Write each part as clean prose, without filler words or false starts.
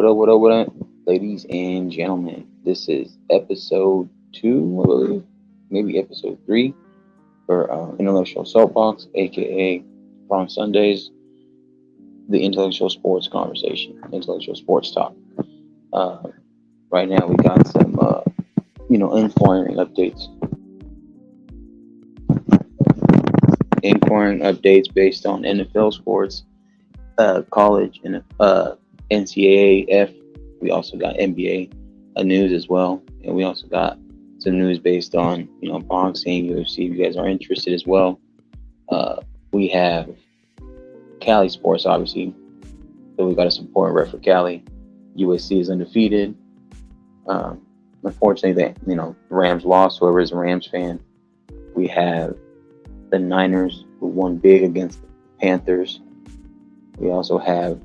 What up, ladies and gentlemen? This is episode 2, I believe, maybe episode 3 for Intellectual Soapbox, aka on Sundays, the intellectual sports conversation, intellectual sports talk. Uh, right now, we got some, inquiring updates, based on NFL sports, college, and NCAA. We also got NBA news as well, and we also got some news based on boxing, UFC. If you guys are interested as well, we have Cali sports, obviously. So we got a support rep for Cali. USC is undefeated. Unfortunately, the Rams lost. Whoever is a Rams fan, we have the Niners who won big against the Panthers. We also have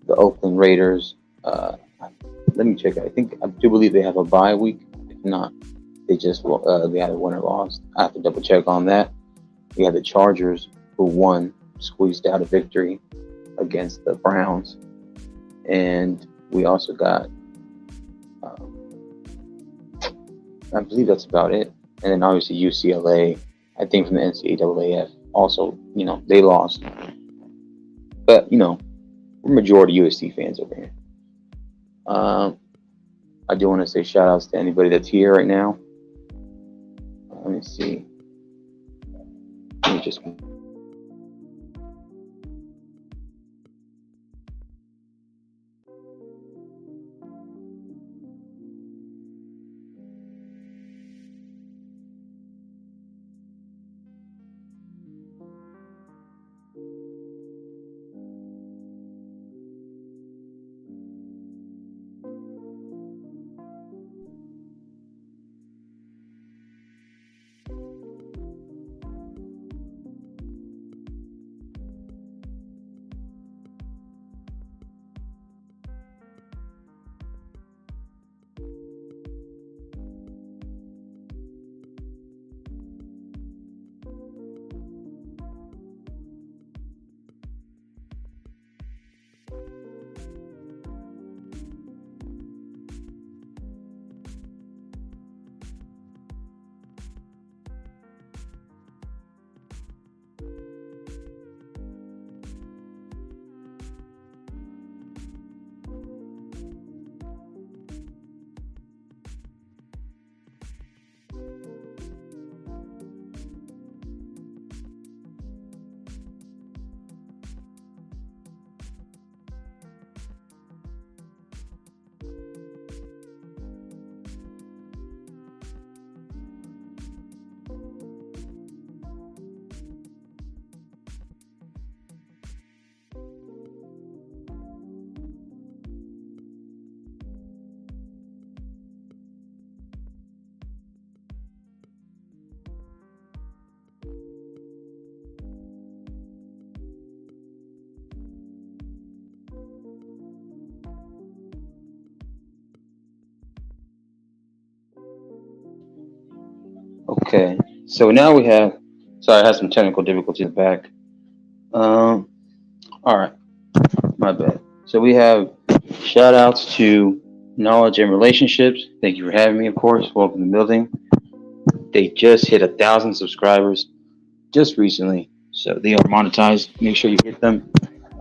the Oakland Raiders. Let me check. I do believe they have a bye week. If not, they had a win or lost. I have to double check on that. We have the Chargers who squeezed out a victory against the Browns, and we also got. I believe that's about it. And then obviously UCLA, I think from the NCAAF, also they lost. But we're majority USC fans over here. I do want to say shout outs to anybody that's here right now. Let me see. Let me just. Okay, so now we have. Sorry, I had some technical difficulties in the back. All right, my bad. So we have shout outs to Knowledge and Relationships. Thank you for having me, of course. Welcome to the building. They just hit 1,000 subscribers just recently, so they are monetized. Make sure you hit them.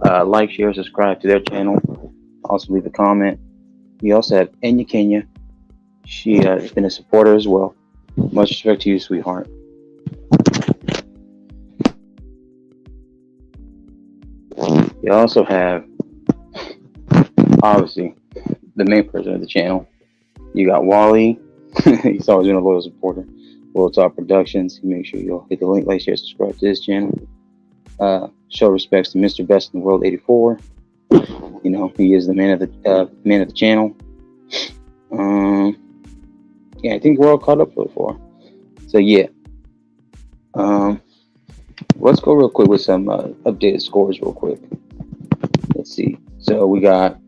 Like, share, subscribe to their channel. Also leave a comment. We also have Enya Kenya. She has been a supporter as well. Much respect to you, sweetheart. We also have, obviously, the main person of the channel. You got Wally. He's always been a loyal supporter. World Top Productions. Make sure you'll hit the link, like, share, subscribe to his channel. Show respects to Mr. Best in the World 84. He is the man of the channel. Yeah, I think we're all caught up so far. So yeah. Let's go real quick with some updated scores real quick. Let's see. So we got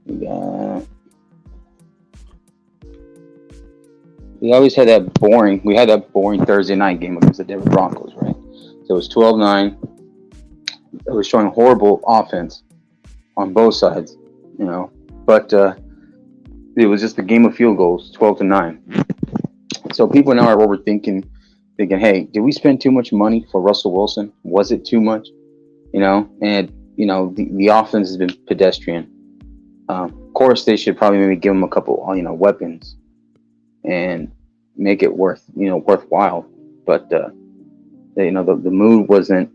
we always had that boring Thursday night game against the Denver Broncos, right? So it was 12-9. it was showing horrible offense on both sides, you know. But it was just a game of field goals, 12-9. So people now are overthinking, thinking, "Hey, did we spend too much money for Russell Wilson? Was it too much?" You know, and the offense has been pedestrian. Of course, they should probably maybe give him a couple, weapons and make it worthwhile. But the mood wasn't.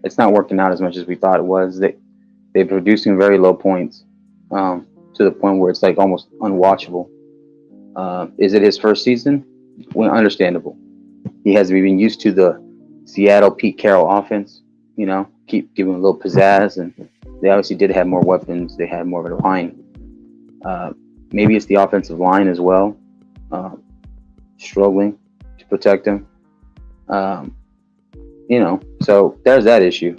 It's not working out as much as we thought it was. They're producing very low points, to the point where it's like almost unwatchable. Is it his first season? Well, understandable. He has been used to the Seattle Pete Carroll offense. Keep giving a little pizzazz, and they obviously did have more weapons. They had more of a line. Maybe it's the offensive line as well, struggling to protect him. So there's that issue.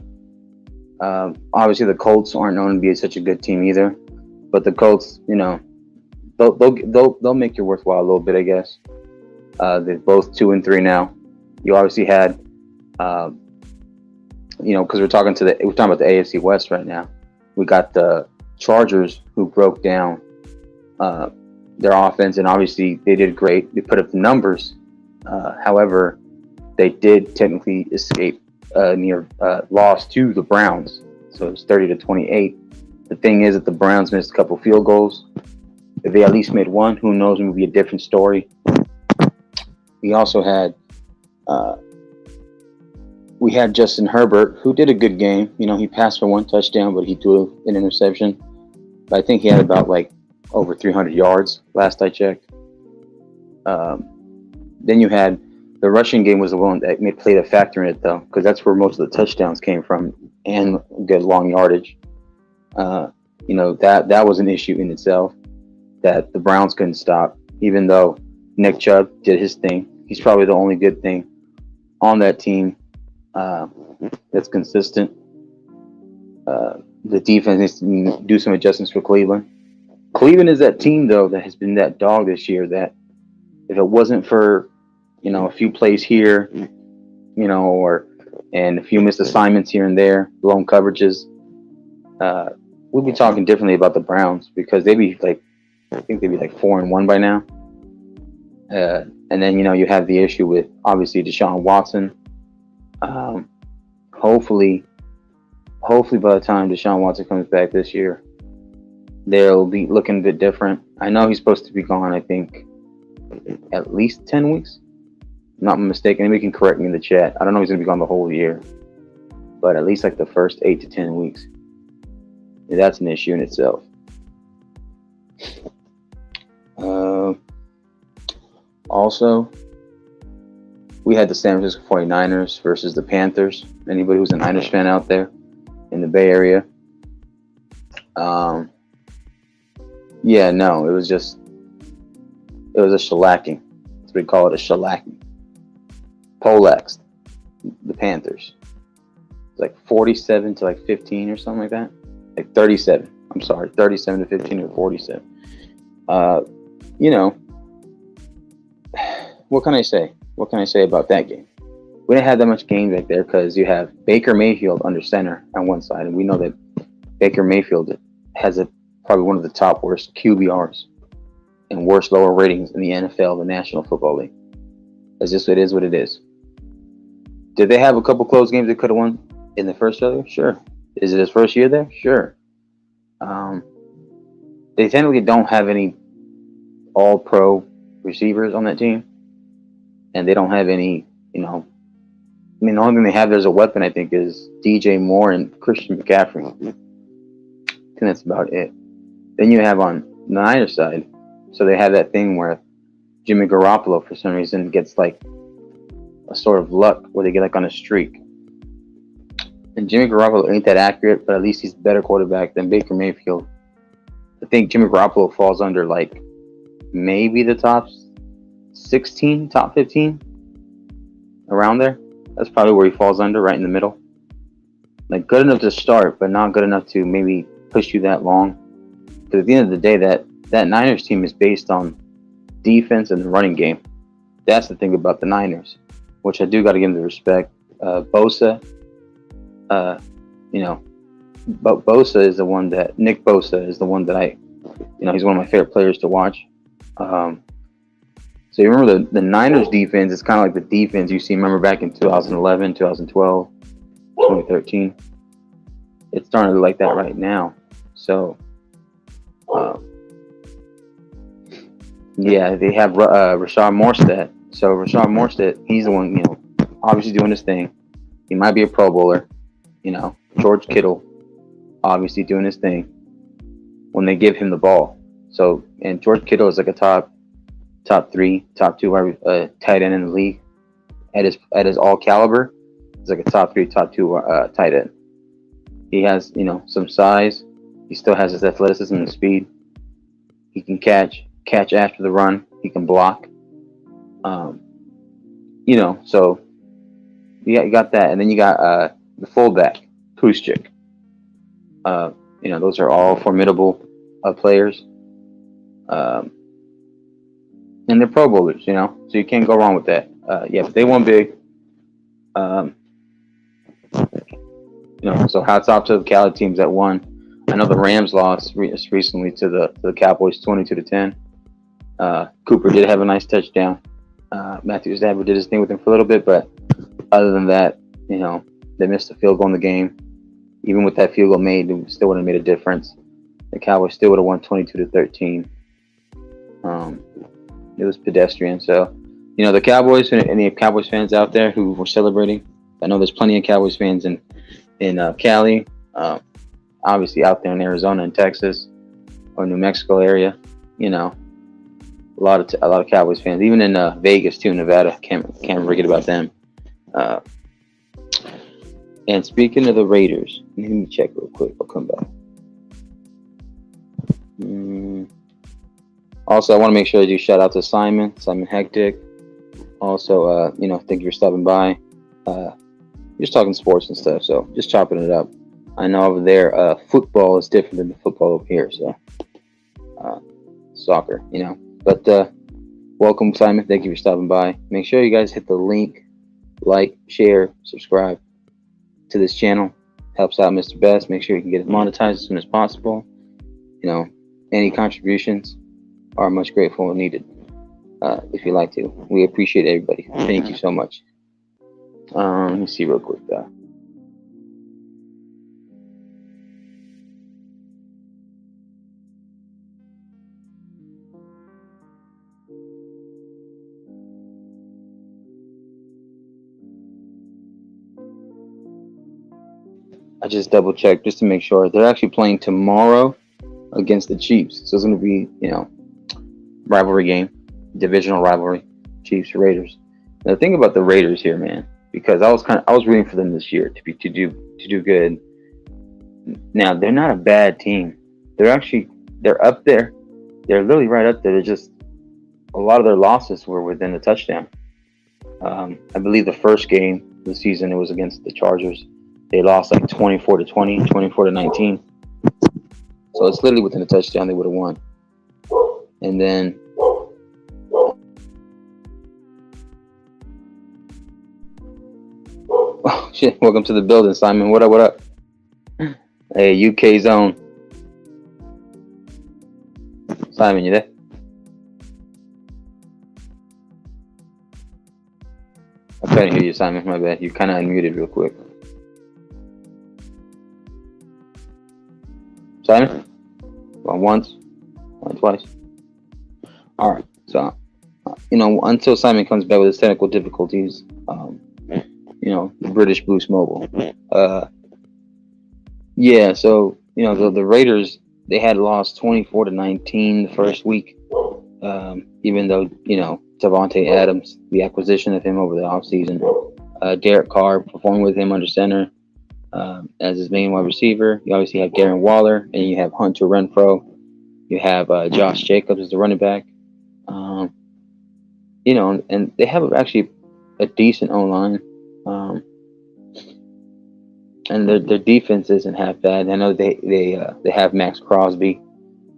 Obviously, the Colts aren't known to be such a good team either, but the Colts, they'll make you worthwhile a little bit, I guess. They're both 2-3 now. You obviously had, because we're talking about the AFC West right now. We got the Chargers, who broke down their offense, and obviously they did great. They put up the numbers. However, they did technically escape near loss to the Browns, so it's 30-28. The thing is that the Browns missed a couple field goals. If they at least made one, who knows? It would be a different story. We also had Justin Herbert, who did a good game. He passed for one touchdown, but he threw an interception. But I think he had about over 300 yards last I checked. Then you had the rushing game was the one that played a factor in it, though, because that's where most of the touchdowns came from and good long yardage. That was an issue in itself that the Browns couldn't stop, even though Nick Chubb did his thing. He's probably the only good thing on that team that's consistent. The defense needs to do some adjustments for Cleveland. Cleveland is that team, though, that has been that dog this year that if it wasn't for, a few plays here, and a few missed assignments here and there, blown coverages, we'd be talking differently about the Browns, because they'd be I think they'd be 4-1 by now. And then, you have the issue with, obviously, Deshaun Watson. Hopefully by the time Deshaun Watson comes back this year, they'll be looking a bit different. I know he's supposed to be gone, I think, at least 10 weeks. I'm not mistaken. Anybody can correct me in the chat. I don't know if he's going to be gone the whole year, but at least the first 8 to 10 weeks. And that's an issue in itself. Also, we had the San Francisco 49ers versus the Panthers. Anybody who's a Niners fan out there in the Bay Area? It was a shellacking. That's what we call it, a shellacking. Poleaxed the Panthers. It's 47 to 15 or something like that. 37. I'm sorry, 37 to 15 or 47. What can I say? What can I say about that game? We didn't have that much game back there because you have Baker Mayfield under center on one side, and we know that Baker Mayfield has probably one of the top worst QBRs and worst lower ratings in the NFL, the National Football League. It is what it is. Did they have a couple close games they could have won in the first year? Sure. Is it his first year there? Sure. They technically don't have any all-pro receivers on that team. And they don't have any, the only thing they have as a weapon, I think, is DJ Moore and Christian McCaffrey. I think that's about it. Then you have on the Niners side, so they have that thing where Jimmy Garoppolo, for some reason, gets a sort of luck where they get on a streak. And Jimmy Garoppolo ain't that accurate, but at least he's a better quarterback than Baker Mayfield. I think Jimmy Garoppolo falls under maybe the top 16, top 15, around there. That's probably where he falls under, right in the middle. Good enough to start, but not good enough to maybe push you that long. Because at the end of the day, that Niners team is based on defense and the running game. That's the thing about the Niners, which I do got to give them the respect. Bosa, you know, Bosa is the one that Nick Bosa is the one that he's one of my favorite players to watch. Um, so you remember the Niners defense is kind of like the defense you see. Remember back in 2011, 2012, 2013. It's starting to look like that right now. So, yeah, they have Rashad Morstead. So Rashad Morstead, he's the one, obviously doing his thing. He might be a Pro Bowler. George Kittle, obviously doing his thing when they give him the ball. So, and George Kittle is like a top 3, top 2 tight end in the league at his all caliber. He's like a top 3, top 2 tight end. He has, some size. He still has his athleticism and speed. He can catch after the run. He can block. So you got that, and then you got the fullback, Puschik. Those are all formidable players. And they're Pro Bowlers, so you can't go wrong with that. But they won big. So hats off to the Cali teams that won. I know the Rams lost recently to the Cowboys 22-10. Cooper did have a nice touchdown. Matthew Stafford did his thing with him for a little bit, but other than that, they missed a field goal in the game. Even with that field goal made, it still wouldn't have made a difference. The Cowboys still would have won 22-13. It was pedestrian. So, the Cowboys and any Cowboys fans out there who were celebrating, I know there's plenty of Cowboys fans in Cali, obviously out there in Arizona and Texas or New Mexico area. A lot of Cowboys fans, even in Vegas too, Nevada. Can't forget about them. And speaking of the Raiders, let me check real quick. I'll come back. Also, I want to make sure I do shout out to Simon Hectic. Also, thank you for stopping by. Just talking sports and stuff, so just chopping it up. I know over there, football is different than the football over here, so soccer, But welcome, Simon. Thank you for stopping by. Make sure you guys hit the link, like, share, subscribe to this channel. Helps out Mr. Best. Make sure you can get it monetized as soon as possible. Any contributions are much grateful and needed. If you'd like to, we appreciate everybody. Thank you so much. Let me see real quick. I just double checked just to make sure. They're actually playing tomorrow against the Chiefs. So it's going to be, rivalry game, divisional rivalry, Chiefs Raiders. Now, the thing about the Raiders here, man, because I was rooting for them this year to do good. Now, they're not a bad team. They're up there. They're literally right up there. They're just a lot of their losses were within a touchdown. I believe the first game of the season, it was against the Chargers. They lost like 24-20, 24-19. So it's literally within a touchdown they would have won. And then oh shit, welcome to the building, Simon. What up? Hey, UK zone. Simon, you there? I'm trying to hear you, Simon. My bad. You kind of unmuted real quick. Simon? Going once? Going twice? Alright, so, until Simon comes back with his technical difficulties, British Boost Mobile. So, the Raiders, they had lost 24-19 the first week, even though, Davante Adams, the acquisition of him over the offseason, Derek Carr performing with him under center, as his main wide receiver. You obviously have Darren Waller, and you have Hunter Renfrow. You have Josh Jacobs as the running back. And they have actually a decent O-line. And their defense isn't half bad. I know they have Max Crosby,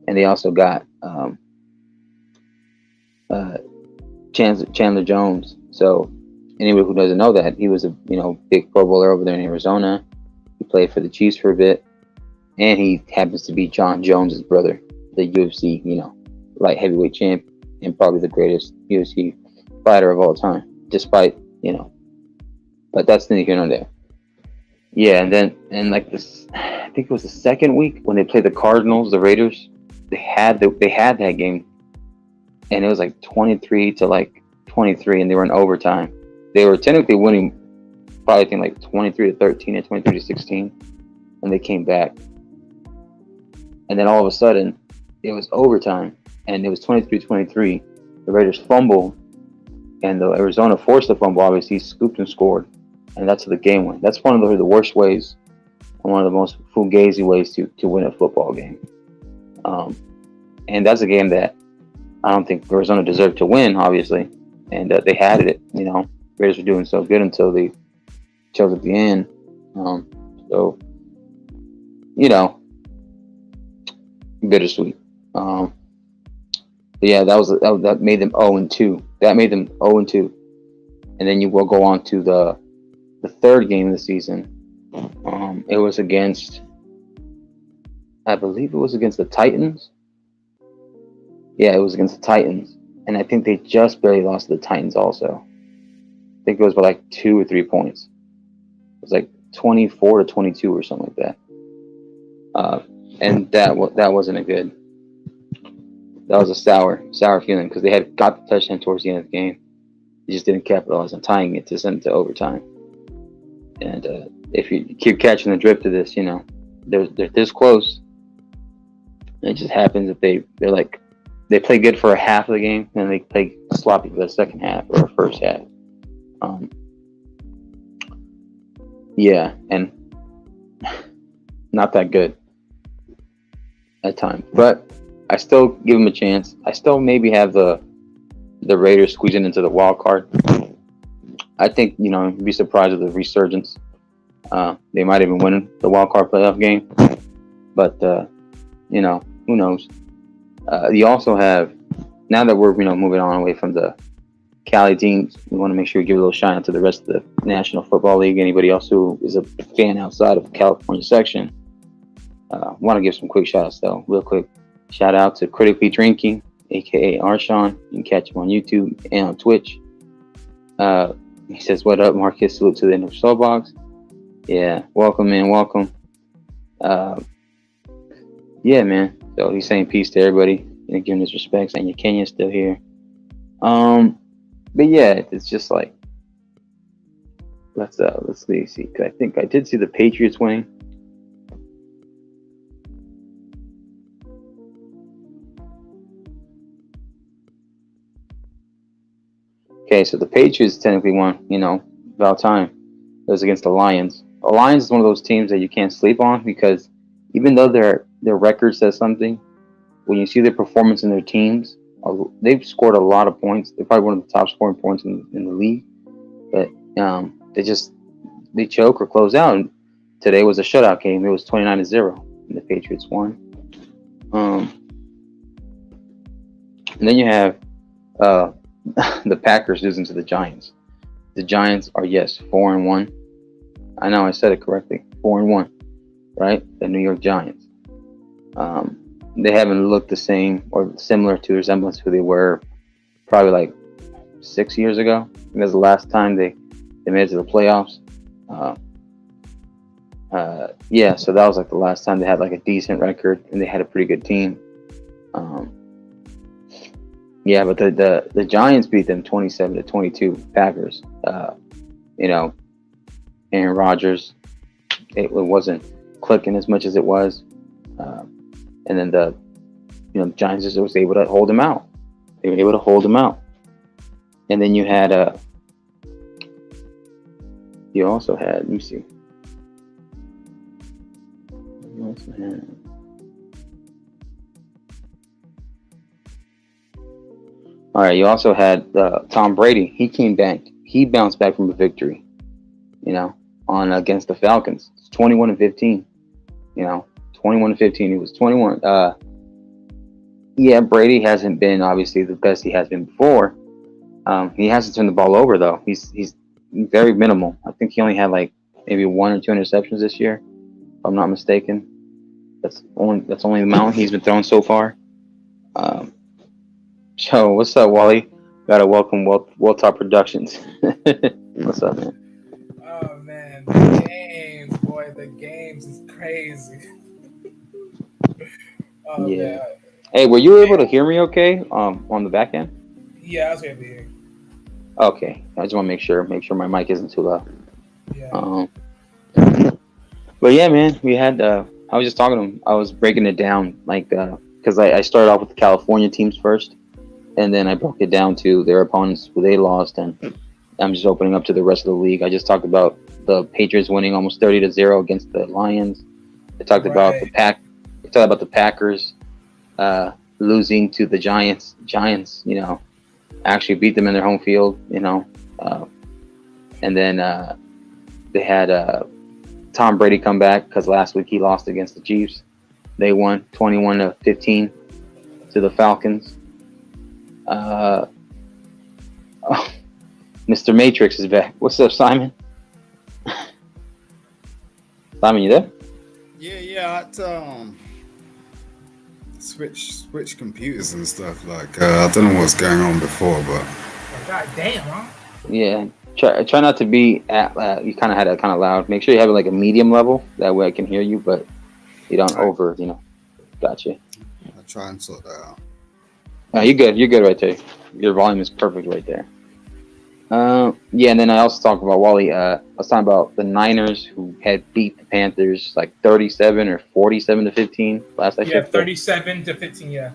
and they also got Chandler Jones. So anybody who doesn't know that, he was a big Pro Bowler over there in Arizona. He played for the Chiefs for a bit, and he happens to be John Jones's brother, the UFC, light heavyweight champ, and probably the greatest UFC fighter of all time, despite, but that's neither here nor there. Yeah, and like this, I think it was the second week when they played the Cardinals, the Raiders. They had that game, and it was like 23 to like 23, and they were in overtime. They were technically winning, probably I think like 23 to 13 or 23 to 16, and they came back. And then all of a sudden, it was overtime, and it was 23-23. The Raiders fumbled, and the Arizona forced the fumble. Obviously, scooped and scored, and that's how the game went. That's one of the worst ways, and one of the most fugazi ways to win a football game. And that's a game that I don't think Arizona deserved to win, obviously, and they had it. Raiders were doing so good until they choked at the end. So, bittersweet. But yeah, that made them 0-2. That made them 0-2, and then you will go on to the third game of the season. It was against, I believe it was against the Titans. Yeah, it was against the Titans, and I think they just barely lost to the Titans. Also, I think it was by like 2 or 3 points. It was like 24-22 or something like that. And that wasn't a good. That was a sour feeling because they had got the touchdown towards the end of the game. They just didn't capitalize on tying it to send it to overtime. And if you keep catching the drift of this, they're this close. And it just happens that they play good for a half of the game, and they play sloppy for the second half or the first half. Yeah, and not that good at times, but I still give them a chance. I still maybe have the Raiders squeezing into the wild card. I think you'd be surprised with the resurgence. They might even win the wild card playoff game, but who knows? You also have, now that we're moving on away from the Cali teams, we want to make sure we give a little shine out to the rest of the National Football League. Anybody else who is a fan outside of the California section. Want to give some quick shout outs though, real quick. Shout out to Critically Drinking, aka Arshawn. You can catch him on YouTube and on Twitch. He says, "What up, Marcus? Salute to the end of Soapbox." Yeah, welcome, man. Welcome. Yeah, man. So he's saying peace to everybody and giving his respects. And your Kenya's still here. But yeah, it's just like let's see. I think I did see the Patriots winning. Okay, so the Patriots technically won, about time. It was against the Lions. The Lions is one of those teams that you can't sleep on because even though their record says something, when you see their performance in their teams, they've scored a lot of points. They're probably one of the top scoring points in the league. But they choke or close out. And today was a shutout game. It was 29-0, and the Patriots won. And then you have the Packers losing to the Giants. The Giants are 4-1. I know I said it correctly. 4-1, right? The New York Giants. They haven't looked the same or similar to resemblance to who they were probably like 6 years ago. I think that's the last time they made it to the playoffs. So that was like the last time they had like a decent record and they had a pretty good team. But the Giants beat them 27-22. Packers. Aaron Rodgers, it wasn't clicking as much as it was, and then the Giants just was able to hold them out. They were able to hold them out, and then you also had. Let me see. All right, you also had Tom Brady. He came back. He bounced back from a victory, on against the Falcons. It's 21-15. 21-15. He was 21. Brady hasn't been obviously the best he has been before. He hasn't turned the ball over though. He's very minimal. I think he only had like maybe 1 or 2 interceptions this year. I'm not mistaken. That's only the amount he's been throwing so far. Um, so what's up, Wally? Gotta welcome Top Productions. What's up, man? Oh man, the games, boy, the games is crazy. Oh man, Yeah. Hey, were you able yeah, to hear me okay? On the back end? yeah, I was gonna be here. Okay. I just want to make sure my mic isn't too loud. Yeah, Um, but yeah, man, we had. I was just talking to him. I was breaking it down, like, because I started off with the California teams first, and then I broke it down to their opponents who they lost, and I'm just opening up to the rest of the league. I just talked about the Patriots winning almost 30-0 against the Lions. I talked about the right. pack. I talked about the Packers uh, losing to the Giants. Giants, actually beat them in their home field. Uh, and then they had Tom Brady come back because last week he lost against the Chiefs. They won 21-15 to the Falcons. Uh, oh, Mr. Matrix is back. What's up, Simon? Simon, you there? Yeah, yeah. I had to, switch computers and stuff. Like I don't know what's going on before, but Oh, God damn, huh? Yeah. Try not to be at. You kind of had it kind of loud. Make sure you have it like a medium level. That way I can hear you, but you don't I over. Gotcha. I try and sort that out. You're good. You're good right there. Your volume is perfect right there. Yeah, and then I also talked about Wally. I was talking about the Niners who had beat the Panthers like 37 or 47-15 last I Yeah, checked. 37-15. Yeah,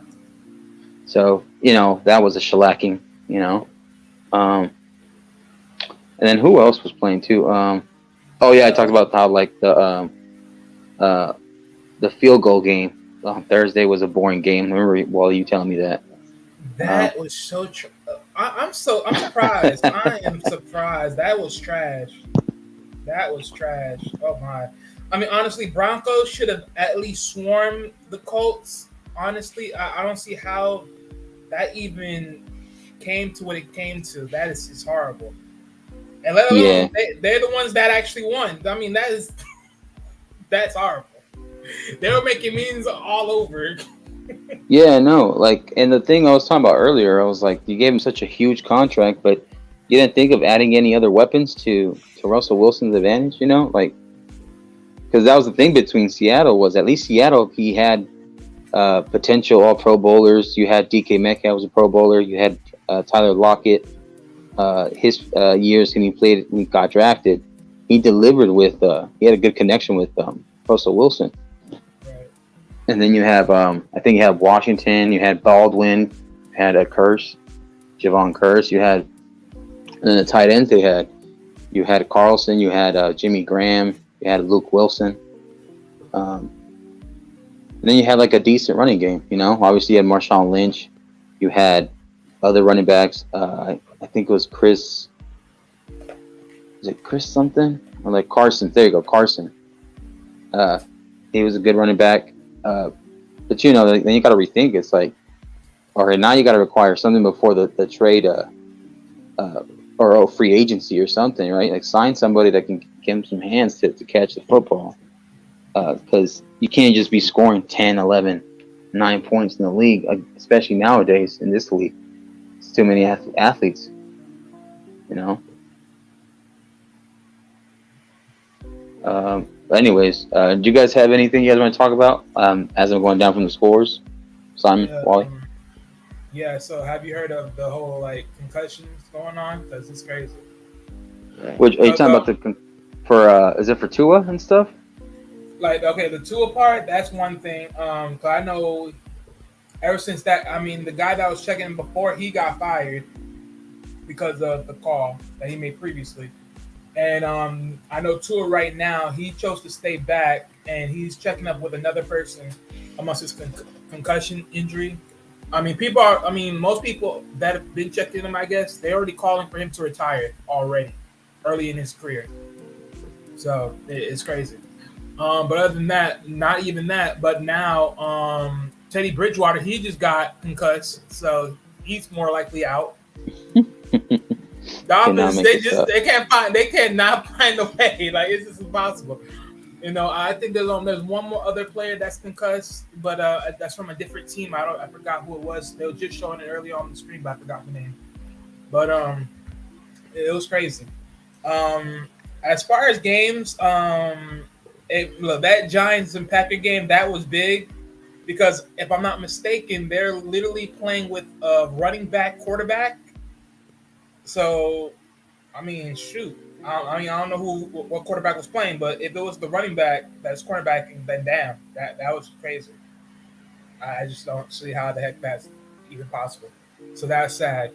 So that was a shellacking. You know, um, and then who else was playing too? Oh yeah, I talked uh, about how like uh, the field goal game on Thursday was a boring game. Remember, Wally, you telling me that? Um, that was so. I'm surprised. I am surprised. That was trash. That was trash. Oh my. I mean, honestly, Broncos should have at least swarmed the Colts. Honestly, I don't see how that even came to what it came to. That is just horrible. And let alone yeah, they're the ones that actually won. I mean, that's horrible. They were making memes all over. yeah, no, like, and the thing I was talking about earlier, I was like, you gave him such a huge contract, but you didn't think of adding any other weapons to Russell Wilson's advantage, like, because that was the thing between Seattle was at least Seattle he had potential All Pro bowlers. You had DK Metcalf was a Pro Bowler. You had Tyler Lockett. His years when he got drafted, he delivered with. He had a good connection with Russell Wilson. Right. And then you have, I think you have Washington. You had Baldwin. You had a Curse, Javon Curse. You had, and then the tight ends they had. You had Carlson. You had Jimmy Graham. You had Luke Wilson. And then you had like a decent running game. Obviously you had Marshawn Lynch. You had other running backs. I think it was Chris. Is it Chris something or like Carson? There you go, Carson. Uh, he was a good running back. But then you got to rethink. It's like, all right, now you got to require something before the trade uh, or free agency or something, right? Like sign somebody that can give him some hands to catch the football. Because you can't just be scoring 10, 11, 9 points in the league, especially nowadays in this league. It's too many athletes, you know. But anyways, do you guys have anything you guys want to talk about as I'm going down from the scores? Simon, Wally? Um, yeah. So, have you heard of the whole like concussions going on? Because it's crazy. Which are you talking about for is it for Tua and stuff? Like, okay, the Tua part, that's one thing. 'Cause I know ever since that, I mean, the guy that was checking him before, he got fired because of the call that he made previously. And I know Tua right now, he chose to stay back and he's checking up with another person amongst his concussion injury. Most people that have been checking him, I guess, they're already calling for him to retire already, early in his career. So it's crazy. But other than that, not even that. But now, Teddy Bridgewater, he just got concussed, so he's more likely out. Cannot Dolphins, make this up. they cannot find a way. Like it's just impossible. I think there's one more other player that's concussed, but that's from a different team. I forgot who it was. They were just showing it earlier on the screen, but I forgot the name. But it was crazy. As far as games, look, that Giants and Packer game, that was big because if I'm not mistaken, they're literally playing with a running back quarterback. So, I mean, shoot. I don't know what quarterback was playing, but if it was the running back that's quarterbacking, then damn, that was crazy. I just don't see how the heck that's even possible. So that's sad.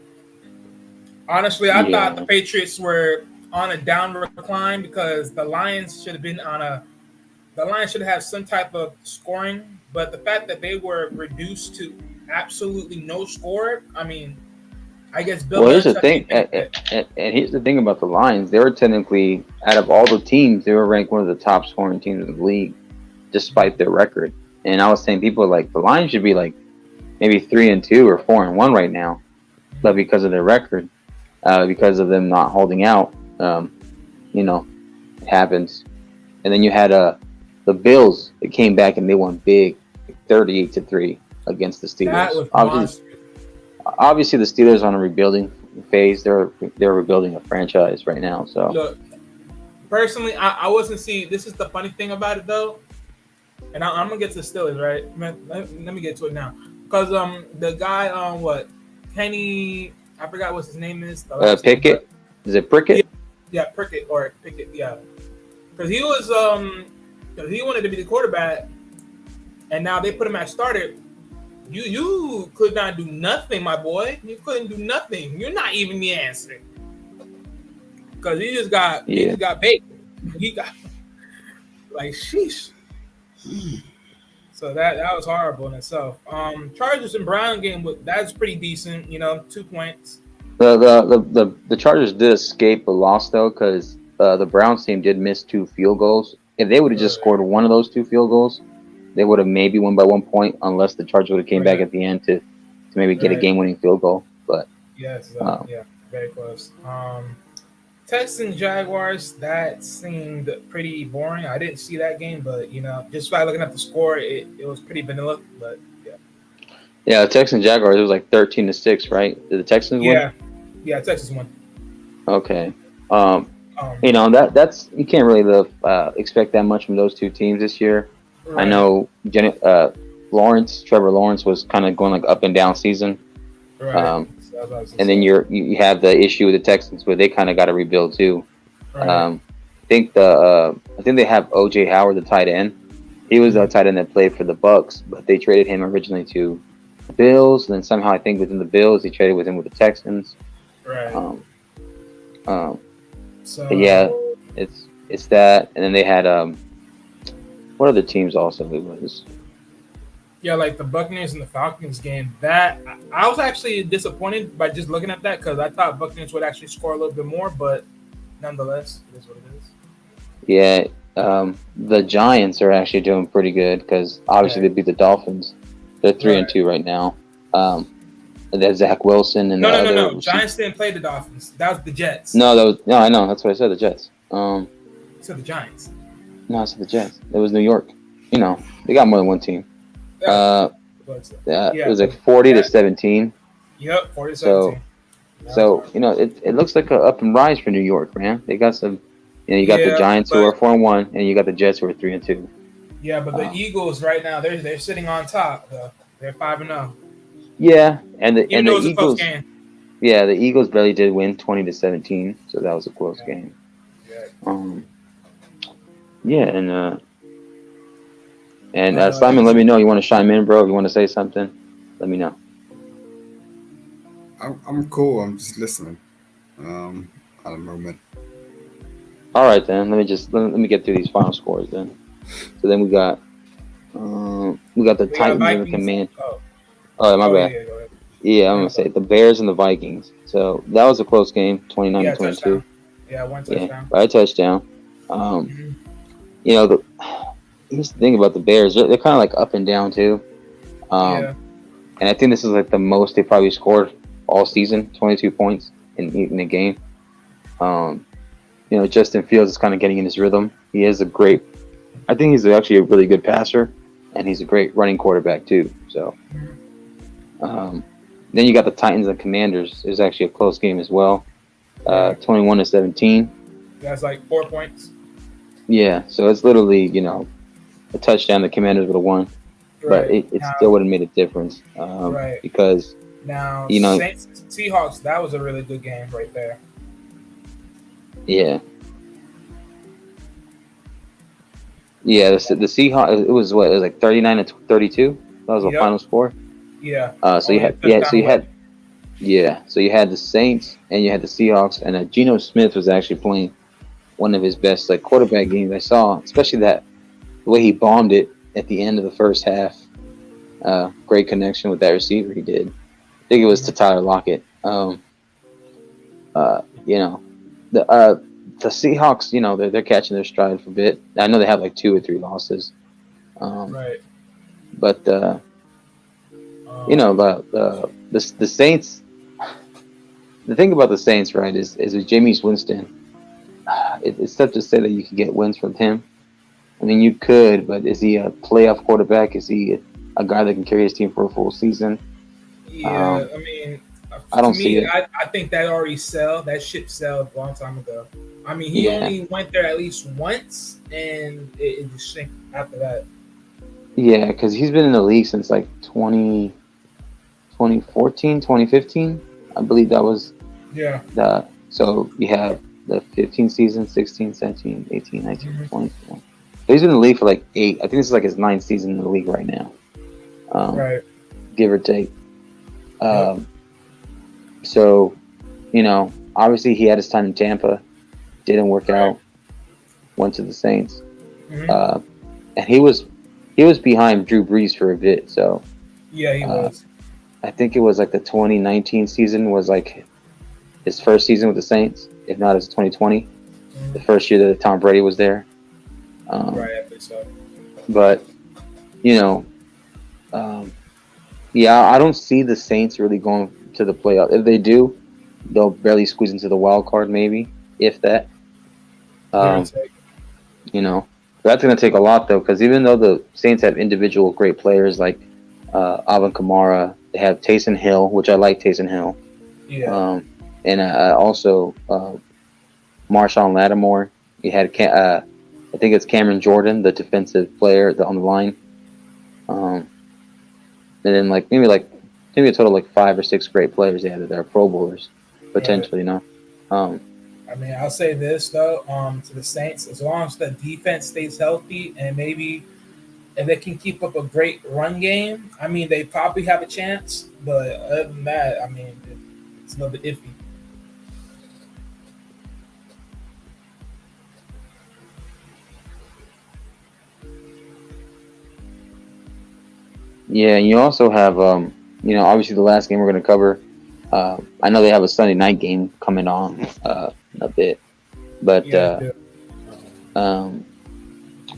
Honestly, I thought the Yeah. Patriots were on a downward climb because the Lions should have been the Lions should have some type of scoring, but the fact that they were reduced to absolutely no score, I mean, I guess Bill Well, here's the Belichick thing, and here's the thing about the Lions. They were technically, out of all the teams, they were ranked one of the top scoring teams in the league, despite their record. And I was saying, people are like, the Lions should be like maybe 3-2 or 4-1 right now, but because of their record, because of them not holding out, it happens. And then you had the Bills that came back and they won big, 38-3 against the that Steelers. was monstrous. Obviously, the Steelers are on a rebuilding phase. They're rebuilding a franchise right now. So Look, personally, I wasn't seeing. This is the funny thing about it though, and I'm gonna get to the Steelers, right? Let me get to it now, because the guy what Kenny, I forgot what his name is. The last name, Pickett, is it Prickett? yeah, Prickett or Pickett, yeah, because he was 'cause he wanted to be the quarterback, and now they put him at starter. You could not do nothing, my boy. You couldn't do nothing. You're not even the answer. Because he just got baked. He got like sheesh. So that was horrible in itself. Chargers and Brown game that's pretty decent, 2 points. The Chargers did escape a loss though, because the Browns team did miss 2 field goals. If they would have just scored one of those 2 field goals, they would have maybe won by 1 point, unless the Chargers would have came back at the end to maybe get a game-winning field goal. But yes, very close. Texans Jaguars, that seemed pretty boring. I didn't see that game, but just by looking at the score, it was pretty vanilla. But yeah, the Texans Jaguars, it was like 13-6, right? Did the Texans win? Yeah, Texas won. Okay. That's you can't really expect that much from those 2 teams this year. Right. I know Trevor Lawrence was kind of going like up and down season. Right. And then you have the issue with the Texans where they kind of got to rebuild too. Right. I think they have O.J. Howard, the tight end. He was the tight end that played for the Bucks, but they traded him originally to the Bills, and then somehow I think within the Bills they traded with him with the Texans. Right. So yeah, it's that, and then they had what other teams also it was? Yeah, like the Buccaneers and the Falcons game. That I was actually disappointed by just looking at that because I thought Buccaneers would actually score a little bit more, but nonetheless, it is what it is. Yeah, the Giants are actually doing pretty good because obviously they beat the Dolphins. They're 3-2 right now. There's Zach Wilson and no. Giants didn't play the Dolphins. That was the Jets. No, I know. That's what I said. The Jets. You said the Giants. No, I said the Jets. It was New York. They got more than one team. It was like 40-17. Yep, 40-17. So it looks like an up and rise for New York, man. They got some. You got the Giants who are 4-1, and you got the Jets who are 3-2. Yeah, but the Eagles right now they're sitting on top. Though. They're 5-0. Yeah, and the Eagles. A close game. Yeah, the Eagles barely did win 20-17, so that was a close game. Yeah. And Simon, let me know. You want to chime in, bro? If you want to say something, let me know. I'm cool. I'm just listening. At the moment. All right, then. Let me get through these final scores then. So then we got the Titans and the Command. Oh, my bad. Yeah, I'm gonna say the Bears and the Vikings. So that was a close game, 29-22. Yeah, one touchdown. Yeah, by a touchdown. Here's the thing about the Bears. They're kind of like up and down too. And I think this is like the most they probably scored all season, 22 points in a game. Justin Fields is kind of getting in his rhythm. He is a great I think he's actually a really good passer, and he's a great running quarterback too. So, um, then you got the Titans and Commanders. It was actually a close game as well. Right. 21-17. That's like 4 points. Yeah, so it's literally a touchdown. The Commanders would have won, but Right. it still Now, would have made a difference right. because Now, you know Saints Seahawks, that was a really good game right there. yeah. Yeah, the Seahawks. It was what? It was like 39-32. That was the Yep. final score. Yeah. So you Only a had yeah. So touchdown you away. had yeah. So you had the Saints and you had the Seahawks, and Geno Smith was actually playing one of his best like quarterback games I saw, especially that the way he bombed it at the end of the first half. Great connection with that receiver he did. I think it was to Tyler Lockett. You know, the Seahawks. They're catching their stride for a bit. I know they have like 2 or 3 losses. Um, Right. but Um, the Saints. The thing about the Saints, right, is with Jameis Winston. It's tough to say that you can get wins from him. I mean, you could, but is he a playoff quarterback? Is he a guy that can carry his team for a full season? yeah. I mean, I to don't see me, it. I think that already sell. That ship sailed a long time ago. I mean, he Yeah, only went there at least once, and it just sank after that. yeah, because he's been in the league since like 2014, 2015. I believe that was Yeah. the. So you have the 15 season, 16, 17, 18, 19, Mhm. 20. So he's been in the league for like 8. I think this is like his 9th season in the league right now, Right. give or take. Yep. Um, so, obviously he had his time in Tampa, didn't work Right. out, went to the Saints, Hmm. uh, and he was behind Drew Brees for a bit. So Yeah, he uh, was. I think it was like the 2019 season was like his first season with the Saints, if not his 2020, the Mhm. first year that Tom Brady was there. Um, Right. I think so. but you know, um, yeah, I don't see the Saints really going to the playoff. If they do, they'll barely squeeze into the wild card, maybe if that. Give or Um, take. you know, that's going to take a lot though, because even though the Saints have individual great players like Alvin Kamara, they have Taysom Hill, which I like Taysom Hill, Yeah. um, and also Marshawn Lattimore. You had I think it's Cameron Jordan, the defensive player on the line, um, and then maybe a total of like 5 or 6 great players they had that are Pro Bowlers Right. potentially. Um, I mean, I'll say this though, to the Saints, as long as the defense stays healthy and maybe if they can keep up a great run game, I mean, they probably have a chance. But other than that, I mean, it's a little bit iffy. yeah, and you also have obviously the last game we're going to cover. I know they have a Sunday night game coming on in a bit, but Yeah, they do. um,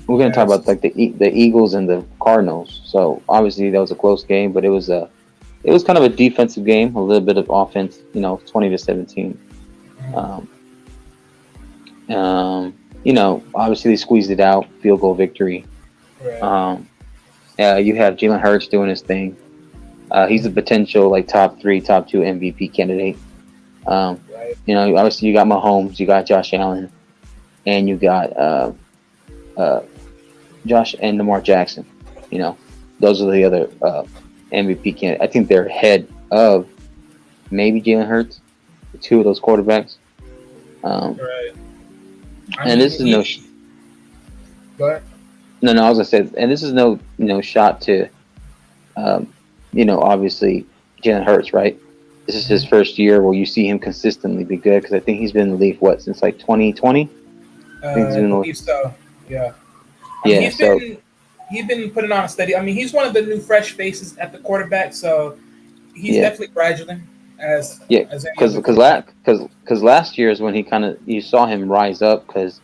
we're going to talk about Yes. like the Eagles and the Cardinals. So obviously that was a close game, but it was kind of a defensive game, a little bit of offense. 20-17. Mhm. Um, obviously they squeezed it out, field goal victory. Right. Um, you have Jalen Hurts doing his thing. He's a Mhm. potential like top 3, top 2 MVP candidate. Um, Right. obviously you got Mahomes, you got Josh Allen, and you got uh, Josh and Lamar Jackson. You know, those are the other MVP candidates. I think they're ahead of maybe Jalen Hurts, the 2 of those quarterbacks. Um, Right. I and mean, this is but no, I was gonna say, and this is no shot to, um, obviously Jalen Hurts, right? This is his mhm. first year where you see him consistently be good because I think he's been in the league since like 2020. I think he's I been in the league. believe so. Yeah. I mean, Yeah. So he's been putting on a steady. I mean, he's one of the new fresh faces at the quarterback, so he's yeah, definitely graduating as yeah, as any because other quarterback. last year is when he kind of you saw him rise up because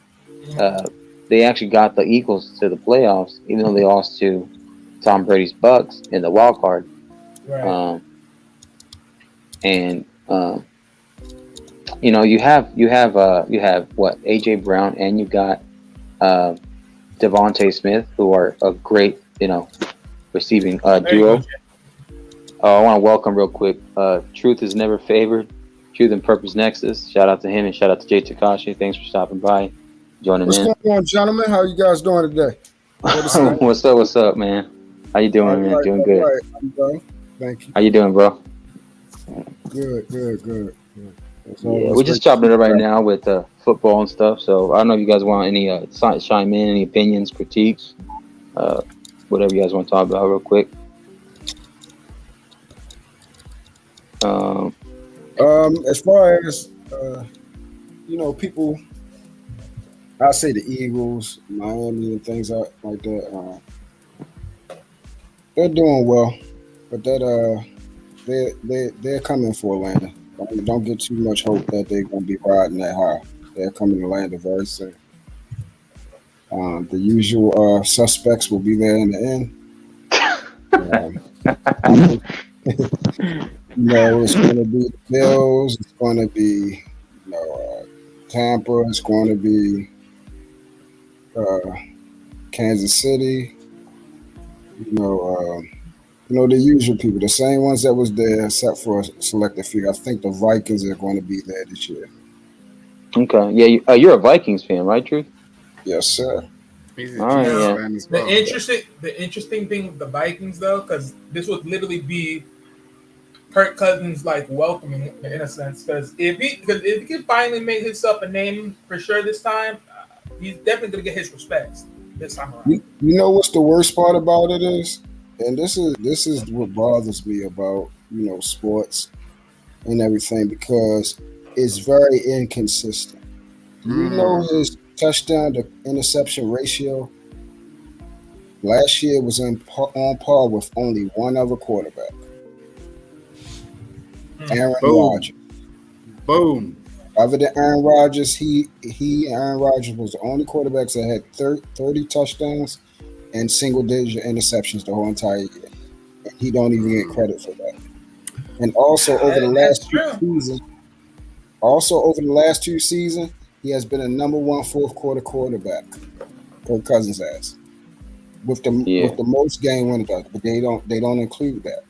Mhm. uh, they actually got the Eagles to the playoffs even though they lost to Tom Brady's Bucks in the wild card. Right. Um, and you have what AJ Brown and you got uh, Devontae Smith, who are a great, receiving There you go, duo. Jay. I want to welcome real quick. Truth is never favored. Truth and Purpose Nexus. Shout out to him and shout out to Jay Takashi. Thanks for stopping by, joining What's in. going on, gentlemen? How you guys doing today? What is that? What's up? What's up, man? How you doing, man? Doing good. I'm done. Thank you. How you doing, bro? Good. Yeah, we're just chopping it up right now with football and stuff. So I don't know if you guys want any chime in, any opinions, critiques, whatever you guys want to talk about, real quick. As far as people, I say the Eagles, Miami, and things like that. They're doing well, but they're coming for Atlanta. Don't get too much hope that they're going to be riding that high. They're coming to Atlanta very soon. The usual suspects will be there in the end. It's going to be the Bills. It's going to be, Tampa. It's going to be Kansas City. The usual people, the same ones that was there, except for a selected few. I think the Vikings are going to be there this year. Okay, yeah, you're a Vikings fan, right, Truth? Yes, sir. He's All right, yeah. fan as well. The interesting thing with the Vikings, though, because this would literally be Kirk Cousins like welcoming in a sense, because if he can finally make himself a name for sure this time, he's definitely gonna get his respects this time around. You know what's the worst part about it is, and this is what bothers me about sports and everything, because it's very inconsistent. You know his touchdown to interception ratio last year was on par with only one other quarterback. Aaron Rodgers. Boom. Other than Aaron Rodgers, Aaron Rodgers was the only quarterbacks that had 30 touchdowns and single-digit interceptions the whole entire year. He don't even get credit for that. And also over the last two seasons, he has been a number one fourth quarter quarterback. Kirk Cousins has with the most game winners, but they don't include that.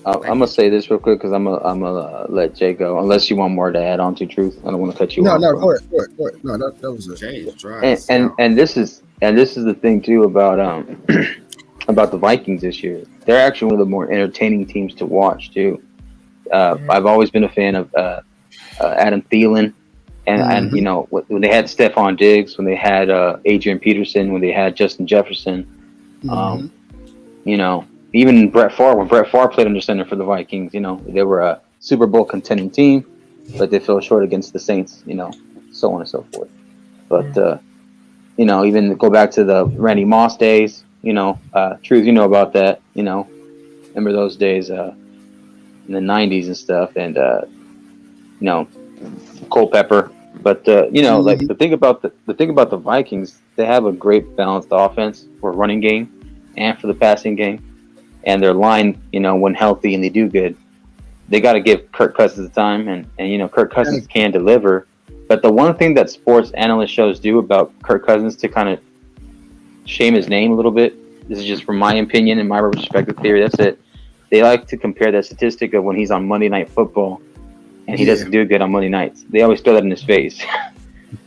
I'm gonna say this real quick because I'm gonna let Jay go. Unless you want more to add on to Truth, I don't want to cut you off. No, go ahead. No, that was it. Jay's dry. And this is the thing too about about the Vikings this year. They're actually one of the more entertaining teams to watch too. I've always been a fan of Adam Thielen, and when they had Stephon Diggs, when they had Adrian Peterson, when they had Justin Jefferson, even Brett Favre, when Brett Favre played under center for the Vikings, they were a Super Bowl contending team, but they fell short against the Saints, so on and so forth. But, even go back to the Randy Moss days, Truth, about that, remember those days in the 90s and stuff, and, Culpepper. But, like the thing about the Vikings, they have a great balanced offense for running game and for the passing game. And their line, when healthy and they do good, they got to give Kirk Cousins the time, and Kirk Cousins can deliver. But the one thing that sports analyst shows do about Kirk Cousins to kind of shame his name a little bit, this is just from my opinion and my perspective theory, that's it. They like to compare that statistic of when he's on Monday Night Football and he doesn't do good on Monday nights. They always throw that in his face.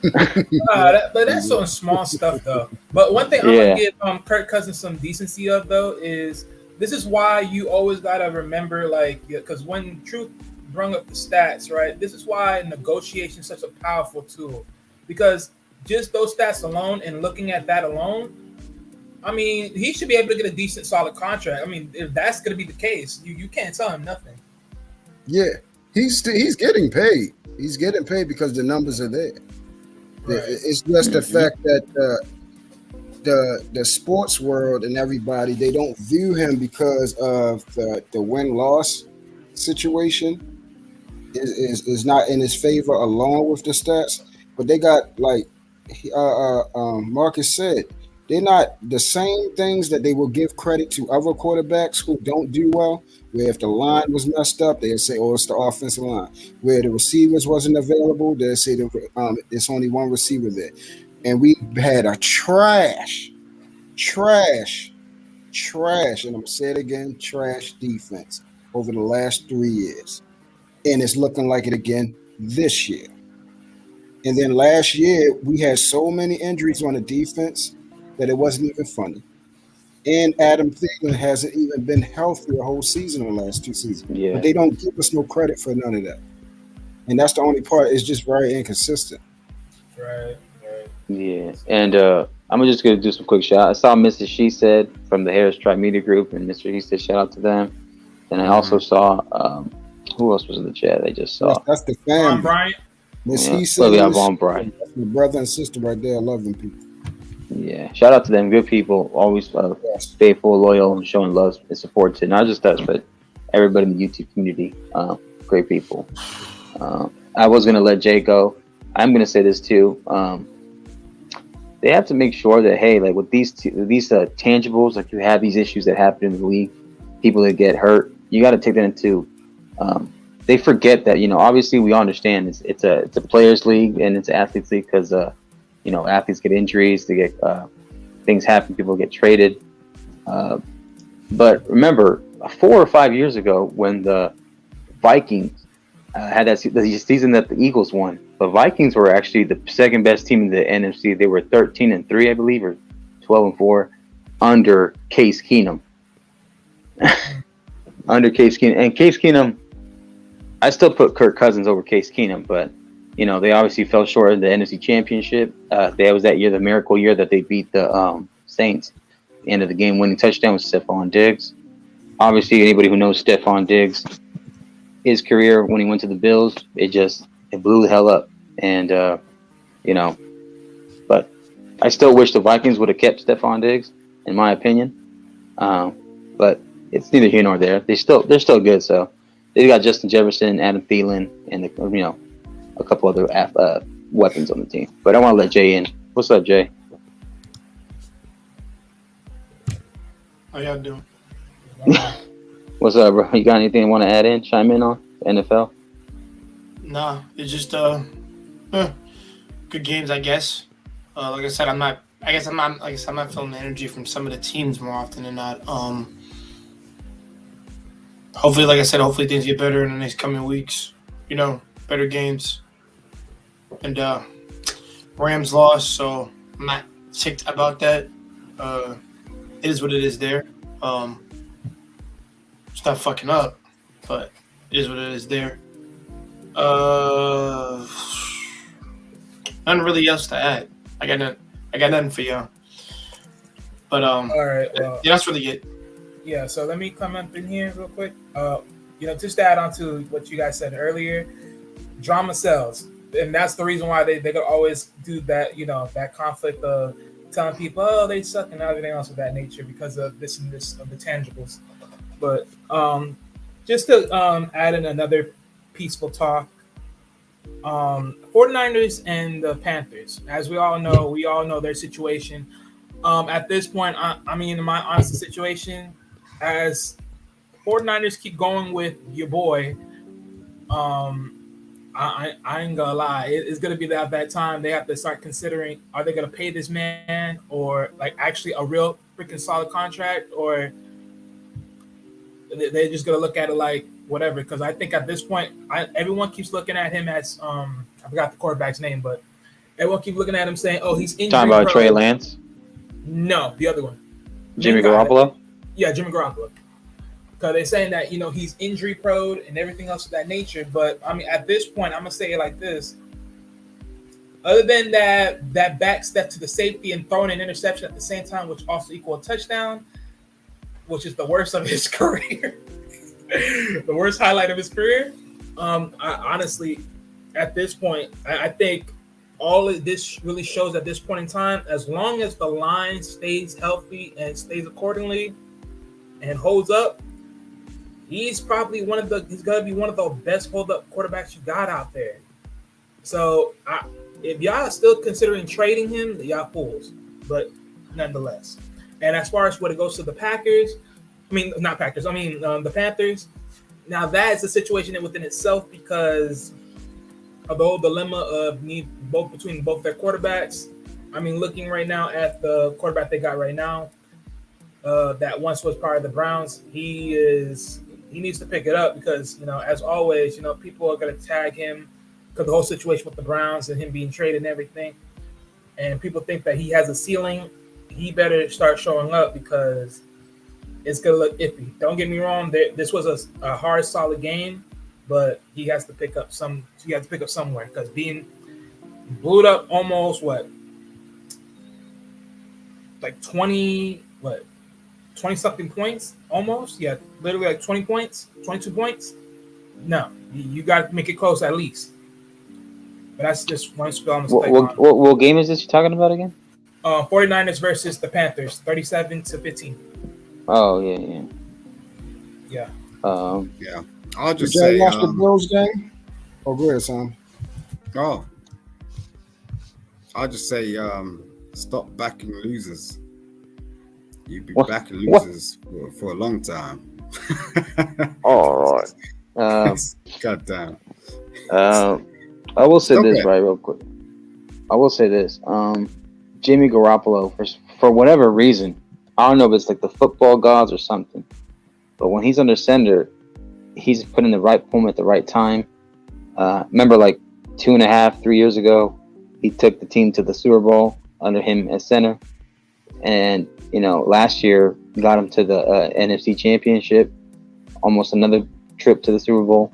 But that's some small stuff, though. But one thing I'm going to give Kirk Cousins some decency of, though, is this is why you always got to remember, because when Truth brought up the stats, right, this is why negotiation is such a powerful tool. Because just those stats alone and looking at that alone, I mean, he should be able to get a decent, solid contract. I mean, if that's going to be the case, you can't tell him nothing. Yeah, he's getting paid. He's getting paid because the numbers are there. Right. It's just the fact that the sports world and everybody, they don't view him because of the win-loss situation is not in his favor along with the stats. But they got, like Marcus said, They're not the same things that they will give credit to other quarterbacks who don't do well. Where if the line was messed up, they'd say, "Oh, it's the offensive line." Where the receivers wasn't available, they'd say it's only one receiver there. And we had a trash, and I'm gonna say it again, trash defense over the last 3 years, and it's looking like it again this year. And then last year we had so many injuries on the defense that it wasn't even funny. And Adam Thielen hasn't even been healthy the whole season in the last 2 seasons. Yeah. But they don't give us no credit for none of that. And that's the only part. It's just very inconsistent. Right. Yeah, and I'm just gonna do some quick shout. I saw Mrs. She Said from the Harris Tribe Media Group, and Mr. He Said, shout out to them. And I also saw who else was in the chat? I just saw That's the Von family. Bryant. Miss yeah, He Said, yeah, Von Bryant. that's my brother and sister right there. I love them people. Yeah, shout out to them. Good people, always Yes. faithful, loyal, and showing love and support to not just us, but everybody in the YouTube community. Great people. I was gonna let Jay go. I'm gonna say this too. They have to make sure that, hey, like with these tangibles, like you have these issues that happen in the league, people that get hurt, you got to take that into. They forget that, obviously we all understand it's a players league and it's an athletes league because athletes get injuries, they get things happen, people get traded. But remember, 4 or 5 years ago when the Vikings had the season that the Eagles won, the Vikings were actually the second best team in the NFC. They were 13-3, I believe, or 12-4 under Case Keenum. Under Case Keenum. And Case Keenum, I still put Kirk Cousins over Case Keenum, but they obviously fell short of the NFC Championship. That was that year, the miracle year that they beat the Saints. The end of the game winning touchdown was Stephon Diggs. Obviously, anybody who knows Stephon Diggs, his career when he went to the Bills, it blew the hell up. And but I still wish the Vikings would have kept Stephon Diggs, in my opinion. But it's neither here nor there. They're still good. So they got Justin Jefferson, Adam Thielen, and a couple other weapons on the team. But I want to let Jay in. What's up, Jay? How y'all doing? What's up, bro? You got anything you want to add in? Chime in on NFL? Nah, it's just good games, I guess. Like I said, I'm not feeling the energy from some of the teams more often than not. Hopefully, like I said, things get better in the next coming weeks. Better games. And Rams lost, so I'm not ticked about that. It is what it is there. It's not fucking up, but it is what it is there. Nothing really else to add. I got nothing for y'all. But All right. Well, yeah, that's really it. yeah. So let me come up in here real quick. Just to add on to what you guys said earlier, drama sells, and that's the reason why they could always do that. That conflict of telling people, oh, they suck and everything else of that nature because of this and this of the tangibles. But just to add in another peaceful talk, 49ers and the Panthers, as we all know their situation. At this point, I mean, in my honest situation, as 49ers keep going with your boy, I ain't gonna lie, it's gonna be that time they have to start considering, are they gonna pay this man or like actually a real freaking solid contract, or they're just gonna look at it like whatever? Because I think at this point, everyone keeps looking at him as I forgot the quarterback's name, but everyone keeps looking at him saying, "Oh, he's injury Talking about prone." Trey Lance, No, the other one, Jimmy Garoppolo. Yeah, Jimmy Garoppolo. Because they're saying that he's injury prone and everything else of that nature. But I mean, at this point, I'm gonna say it like this: other than that back step to the safety and throwing an interception at the same time, which also equal a touchdown, which is the worst of his career, the worst highlight of his career. I honestly, at this point, I think all of this really shows at this point in time, as long as the line stays healthy and stays accordingly and holds up, he's probably he's gonna be one of the best hold up quarterbacks you got out there. So if y'all are still considering trading him, y'all fools. But nonetheless. And as far as when it goes to the Packers, I mean, not Packers, I mean, the Panthers, now that is a situation within itself because of the whole dilemma of need both between both their quarterbacks. I mean, looking right now at the quarterback they got right now, that once was part of the Browns, he needs to pick it up because, as always, people are going to tag him because the whole situation with the Browns and him being traded and everything. And people think that he has a ceiling. He better start showing up because it's going to look iffy. Don't get me wrong. This was a hard, solid game, but he has to pick up somewhere because being blew up almost like 20 something points almost. Yeah, literally like 20 points, 22 points. No, you got to make it close at least. But that's just one spell on the spike. What game is this you're talking about again? 49ers versus the Panthers, 37-15. Oh, yeah. Yeah. Yeah. I'll just Did say. you watch the Bills game? Oh, go ahead, Sam. Oh. I'll just say, stop backing losers. You've been backing losers for a long time. All right. God damn. I will say this right real quick. I will say this. Jimmy Garoppolo, for whatever reason, I don't know if it's like the football gods or something, but when he's under center, he's put in the right point at the right time. Remember, like 2.5, 3 years ago, he took the team to the Super Bowl under him as center. And, last year got him to the NFC Championship, almost another trip to the Super Bowl.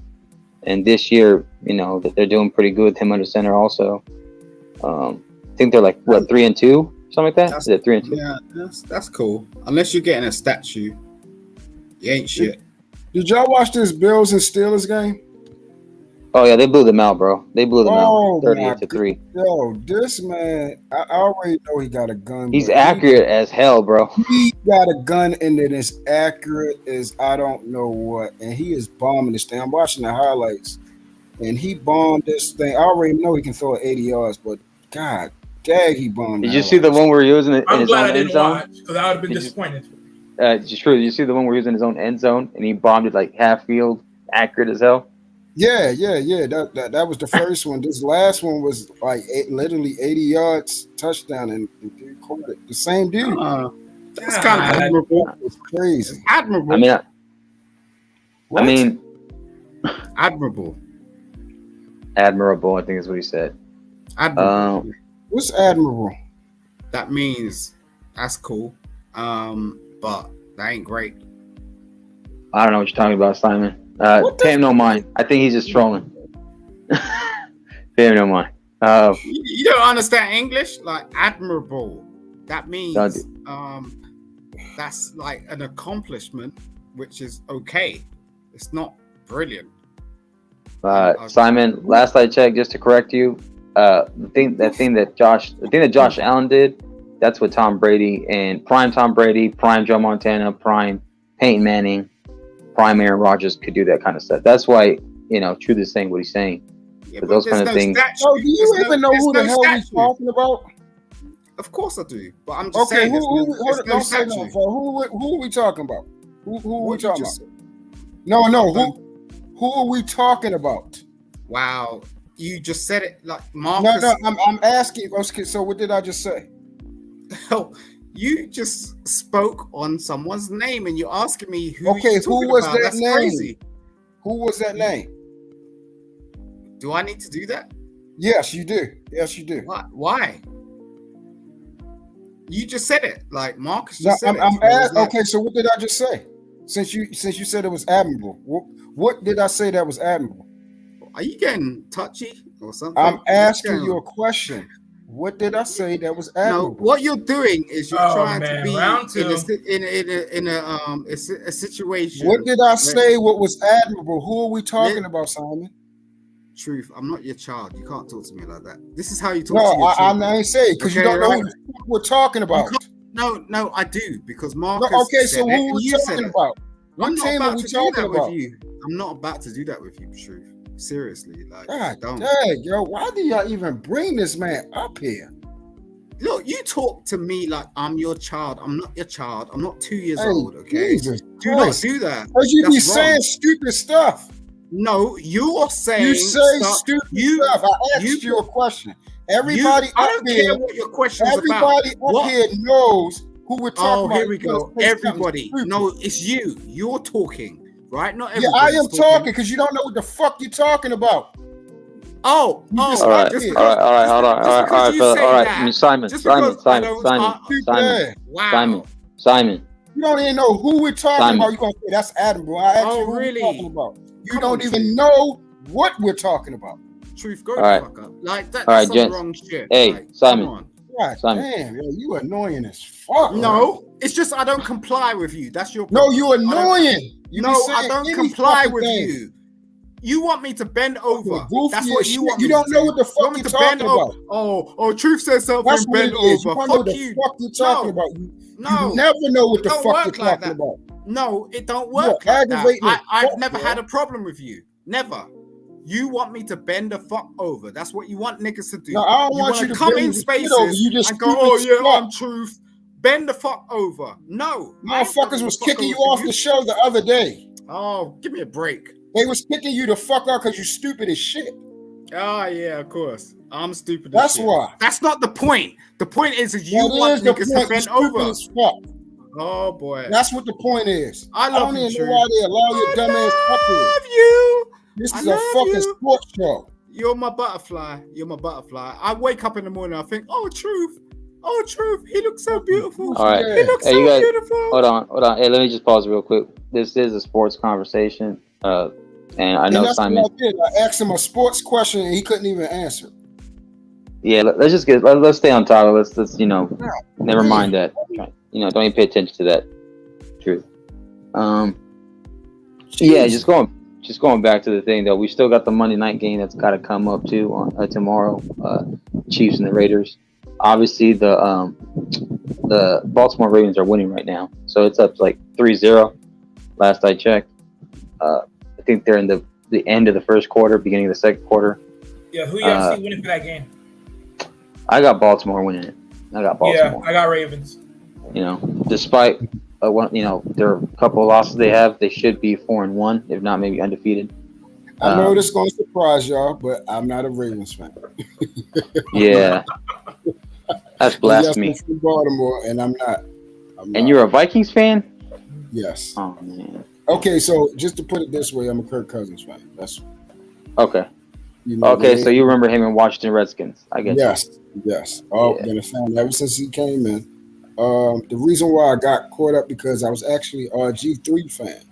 And this year, that they're doing pretty good with him under center also. I think they're like, 3-2? Something like that? Is it 3-2? Yeah, that's cool. Unless you're getting a statue, you ain't shit. Did y'all watch this Bills and Steelers game? Oh, yeah, they blew them out, bro. They blew them out 38-3. Yo, this man, I already know he got a gun. He's accurate as hell, bro. He got a gun and it is accurate as I don't know what. And he is bombing this thing. I'm watching the highlights. And he bombed this thing. I already know he can throw it 80 yards, but God dang, he bombed. Did you see the one where he was in his own end zone? I'm glad I didn't watch because I would have been disappointed. It's true. Did you see the one where he was in his own end zone and he bombed it like half field, accurate as hell? Yeah. That was the first one. This last one was like literally 80 yards touchdown and he caught it. The same dude. That's kind of admirable. It's crazy. It's admirable. I mean, admirable. Admirable, I think is what he said. Admirable. What's admirable? That means that's cool. But that ain't great. I don't know what you're talking about, Simon. Pay him no mind. I think he's just trolling. Pay him no mind. You don't understand English? Like admirable. That means that's like an accomplishment, which is okay. It's not brilliant. Simon, last I checked, just to correct you, the thing that Josh Allen did, that's what Tom Brady and prime Tom Brady, prime Joe Montana, prime Peyton Manning, prime Aaron Rodgers could do that kind of stuff. That's why, Truth is saying what he's saying. Yeah, but those kind of things. Oh, do you even know who the hell he's talking about? Of course I do, but I'm just saying. Don't say no. Who are we talking about? Who are we talking about? No. Who are we talking about? Wow, you just said it like Marcus. No, I'm asking. Okay, so what did I just say? You just spoke on someone's name, and you're asking me who. Okay, who was about. that That's name? Crazy. Who was that name? Do I need to do that? Yes, you do. Yes, you do. Why? You just said it, like Marcus just said it. Okay, so what did I just say? Since you said it was admirable, what did I say that was admirable? Are you getting touchy or something? I'm asking you a question. What did I say that was admirable? No, what you're doing is you're trying to be in a situation. What did I say? What was admirable? Who are we talking about, Simon? Truth, I'm not your child. You can't talk to me like that. This is how you talk to your children. I'm not saying because you don't know who we're talking about. No, I do because Marcus. So who are we talking about? What team are we talking about? I'm not about to do that with you, Truth. Seriously, like, God don't. Dang, yo, why do y'all even bring this man up here? Look, you talk to me like I'm your child. I'm not your child. I'm not 2 years Hey, old. Okay, Jesus do not Christ. do that. Because you be That's wrong. saying stupid stuff. No, you're saying You say stuff. stupid You, stuff. I asked you, you a question. Everybody I up don't here, care what your question's about. everybody up What? here knows who we're talking Oh, about. here we You're gonna go. say something Everybody. stupid. No, it's you. You're talking, right? Not Yeah, everybody. I am talking because you don't know what the fuck you're talking about. Oh, You just All right, up just here. all right, all right, hold on, just all right, because all right, you fella, say all right. that, Simon, just Simon, because I Simon, don't, Simon, Stupid Simon, ass. wow. Simon, Simon. You don't even know who we're talking Simon. about. You're gonna say that's Adam, bro. I asked Oh, you who really? we're talking about. You Come don't on, even Truth. know what we're talking about. Truth, go All the right. fuck up. Like that, All that's right, some gents. wrong shit. Hey, like, Simon. Come on. God Simon. damn, yo, you annoying as fuck. Bro. No, it's just I don't comply with you. That's your No, problem. you annoying. You be No, saying I don't any comply fucking with thing. you. You want me to bend over. Goofy That's what as you shit. want You me don't to know do. what the You fuck want me you're to bend talking over. about. Oh, Truth says something, That's what bend it is. You over. don't know Fuck what the you. fuck you're talking No. about. No. You never know what the Don't fuck you're work like talking that. about. No, it don't You're work like that. aggravating as I've fuck, never bro. had a problem with you. Never. You want me to bend the fuck over. That's what you want niggas to do. No, I don't want wanna you to come bend in the shit over. spaces You just and go, oh stupid yeah, fuck. I'm Truth. Bend the fuck over. No. I ain't Motherfuckers bending was the fuck kicking you over off for the show the other day. Oh, give me a break. They was kicking you the fuck out because you stupid as shit. Oh yeah, of course. I'm stupid. That's as shit. why. That's not the point. The point is you That want is the niggas point. to bend You're stupid over. as fuck. Oh boy. That's what the point is. I love don't you, even know Truth. why they allow your dumb ass up here. I love you. This I is a love fucking you. sports show. You're my butterfly. You're my butterfly. I wake up in the morning. I think, oh, Truth. Oh, Truth. He looks so beautiful. All right. He looks Hey, so you guys, beautiful. hold on. Hey, let me just pause real quick. This is a sports conversation, and I know And that's Simon. what I did. I asked him a sports question and he couldn't even answer. Yeah, let's just let's stay on topic. Let's never mind that. Don't even pay attention to that. Truth. Yeah, just going back to the thing though. We still got the Monday night game that's got to come up too on tomorrow. Chiefs and the Raiders. Obviously, the Baltimore Ravens are winning right now, so it's up to like 3-0. Last I checked, I think they're in the end of the first quarter, beginning of the second quarter. Yeah, who you see winning for that game? I got Baltimore winning it. Yeah, I got Ravens. Despite there are a couple of losses they have, they should be 4-1, if not maybe undefeated. I know this is going to surprise y'all, but I'm not a Ravens fan. Yeah, that's blasphemy. Yes, I'm from Baltimore, and I'm not. And you're a Vikings fan? Yes. Oh man. Okay, so just to put it this way, I'm a Kirk Cousins fan. That's okay. Okay, so you remember him in Washington Redskins? I guess. Yes. Oh, been a fan ever since he came in. The reason why I got caught up because I was actually a RG3 fan,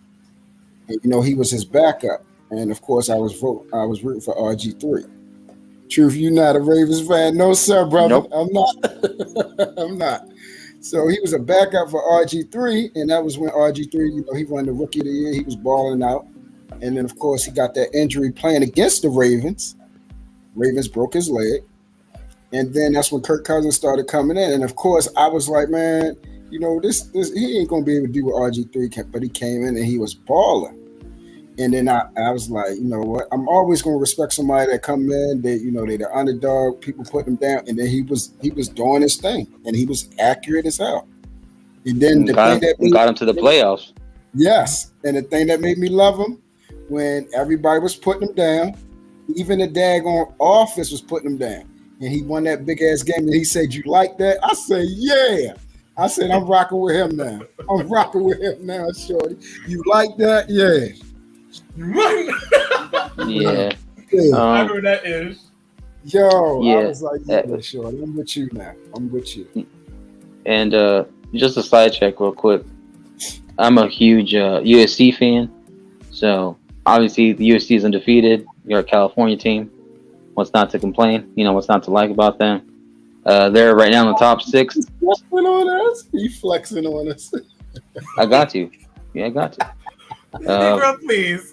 and he was his backup, and of course I was rooting for RG3. Truth, you not a Ravens fan? No, sir, brother. Nope. I'm not. I'm not. So he was a backup for RG3, and that was when RG3, he won the Rookie of the Year. He was balling out, and then of course he got that injury playing against the Ravens. Ravens broke his leg. And then that's when Kirk Cousins started coming in. And of course, I was like, man, this he ain't gonna be able to do what RG3 but he came in and he was balling. And then I was like, you know what? I'm always gonna respect somebody that come in, they're the underdog, people put him down, and then he was doing his thing and he was accurate as hell. And then got him to the playoffs. Yes. And the thing that made me love him, when everybody was putting him down, even the daggone office was putting him down. And he won that big ass game. And he said, "You like that?" I said, "Yeah." I said, "I'm rocking with him now. I'm rocking with him now, shorty. You like that? Yeah." Yeah. Whatever that is. Yo, yeah. I was like, "Yeah, shorty. I'm with you now. I'm with you." And just a side check, real quick. I'm a huge USC fan, so obviously the USC is undefeated. You're a California team. What's not to complain? What's not to like about them? They're right now in the top 6. He's flexing on us. He's flexing on us. I got you. Yeah, I got you. Please.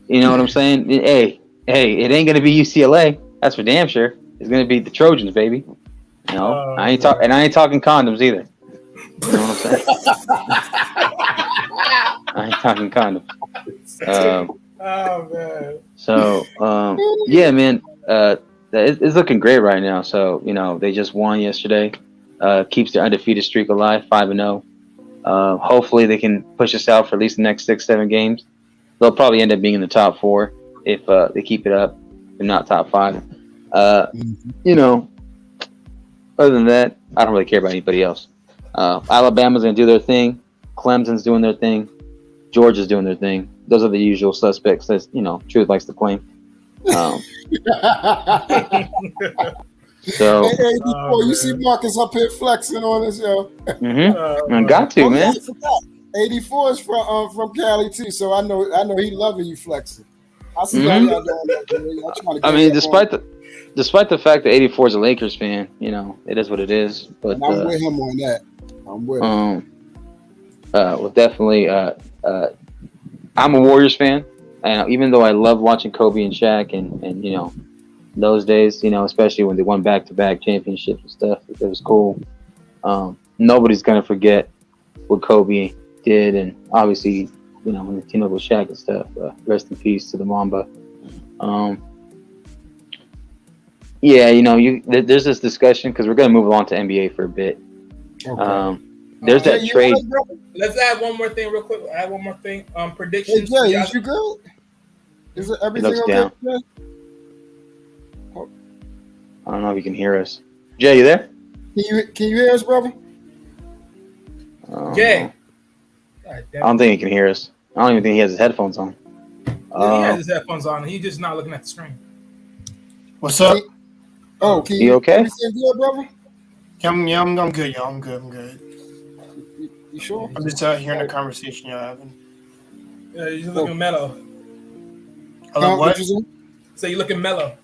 You know what I'm saying? Hey, it ain't gonna be UCLA. That's for damn sure. It's gonna be the Trojans, baby. I ain't talking condoms either. You know what I'm saying? I ain't talking condoms. Oh man. So yeah, man. it's looking great right now. So they just won yesterday. Keeps their undefeated streak alive, 5-0. Hopefully they can push us out for at least the next 6-7 games. They'll probably end up being in the top 4 if they keep it up, if not top 5. Other than that, I don't really care about anybody else. Alabama's gonna do their thing. Clemson's doing their thing. Georgia's doing their thing. Those are the usual suspects that Truth likes to claim. So, hey, before you see Marcus up here flexing on us, yo. I got to, man. 84 is from Cali too, so I know he loving you flexing. I see y'all doing that. I mean, despite the fact that 84 is a Lakers fan, it is what it is. But and I'm with him on that. I'm with him. Well, definitely. I'm a Warriors fan, and even though I love watching Kobe and Shaq, and those days, especially when they won back-to-back championships and stuff, it was cool. Nobody's gonna forget what Kobe did, and obviously, when the team up with Shaq and stuff. Rest in peace to the Mamba. There's this discussion because we're gonna move on to NBA for a bit. Okay. There's that trade. Let's add one more thing real quick. Add one more thing. Predictions. Hey, Jay, is you good? Is it everything looks okay? down. Jay? I don't know if you can hear us. Jay, you there? Can you hear us, brother? Jay. I don't think he can hear us. I don't even think he has his headphones on. He has his headphones on. He's just not looking at the screen. What's up? Oh, can you okay? Everything good, brother? Yeah, I'm good, y'all. I'm good. You sure? I'm just hearing the conversation y'all having. Yeah, you're looking mellow. Hello, what? So you're looking mellow.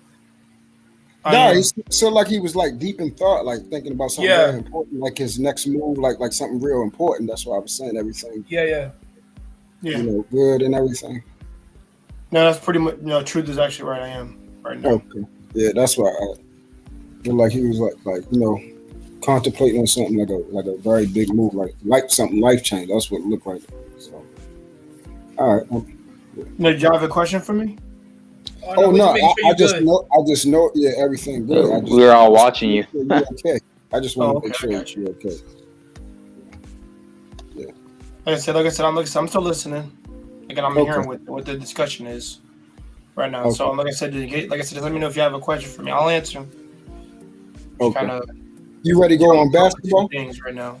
No, he so like he was like deep in thought, like thinking about something very important, like his next move, like something real important. That's why I was saying everything. Yeah. Good and everything. No, that's pretty much. Truth is actually right. I am right now. Okay. Yeah, that's why I feel like he was like contemplating on something like a very big move, like something life change. That's what it looked like. So, all right. Do you have a question for me? Oh no, I just know. Yeah, everything good. We're all watching you. You're okay. I just want to make sure that you're okay. Yeah. Like I said, I'm still listening. Again, I'm hearing what the discussion is right now. Okay. So, like I said, just let me know if you have a question for me. I'll answer. Okay. You ready to go on basketball? Things right now,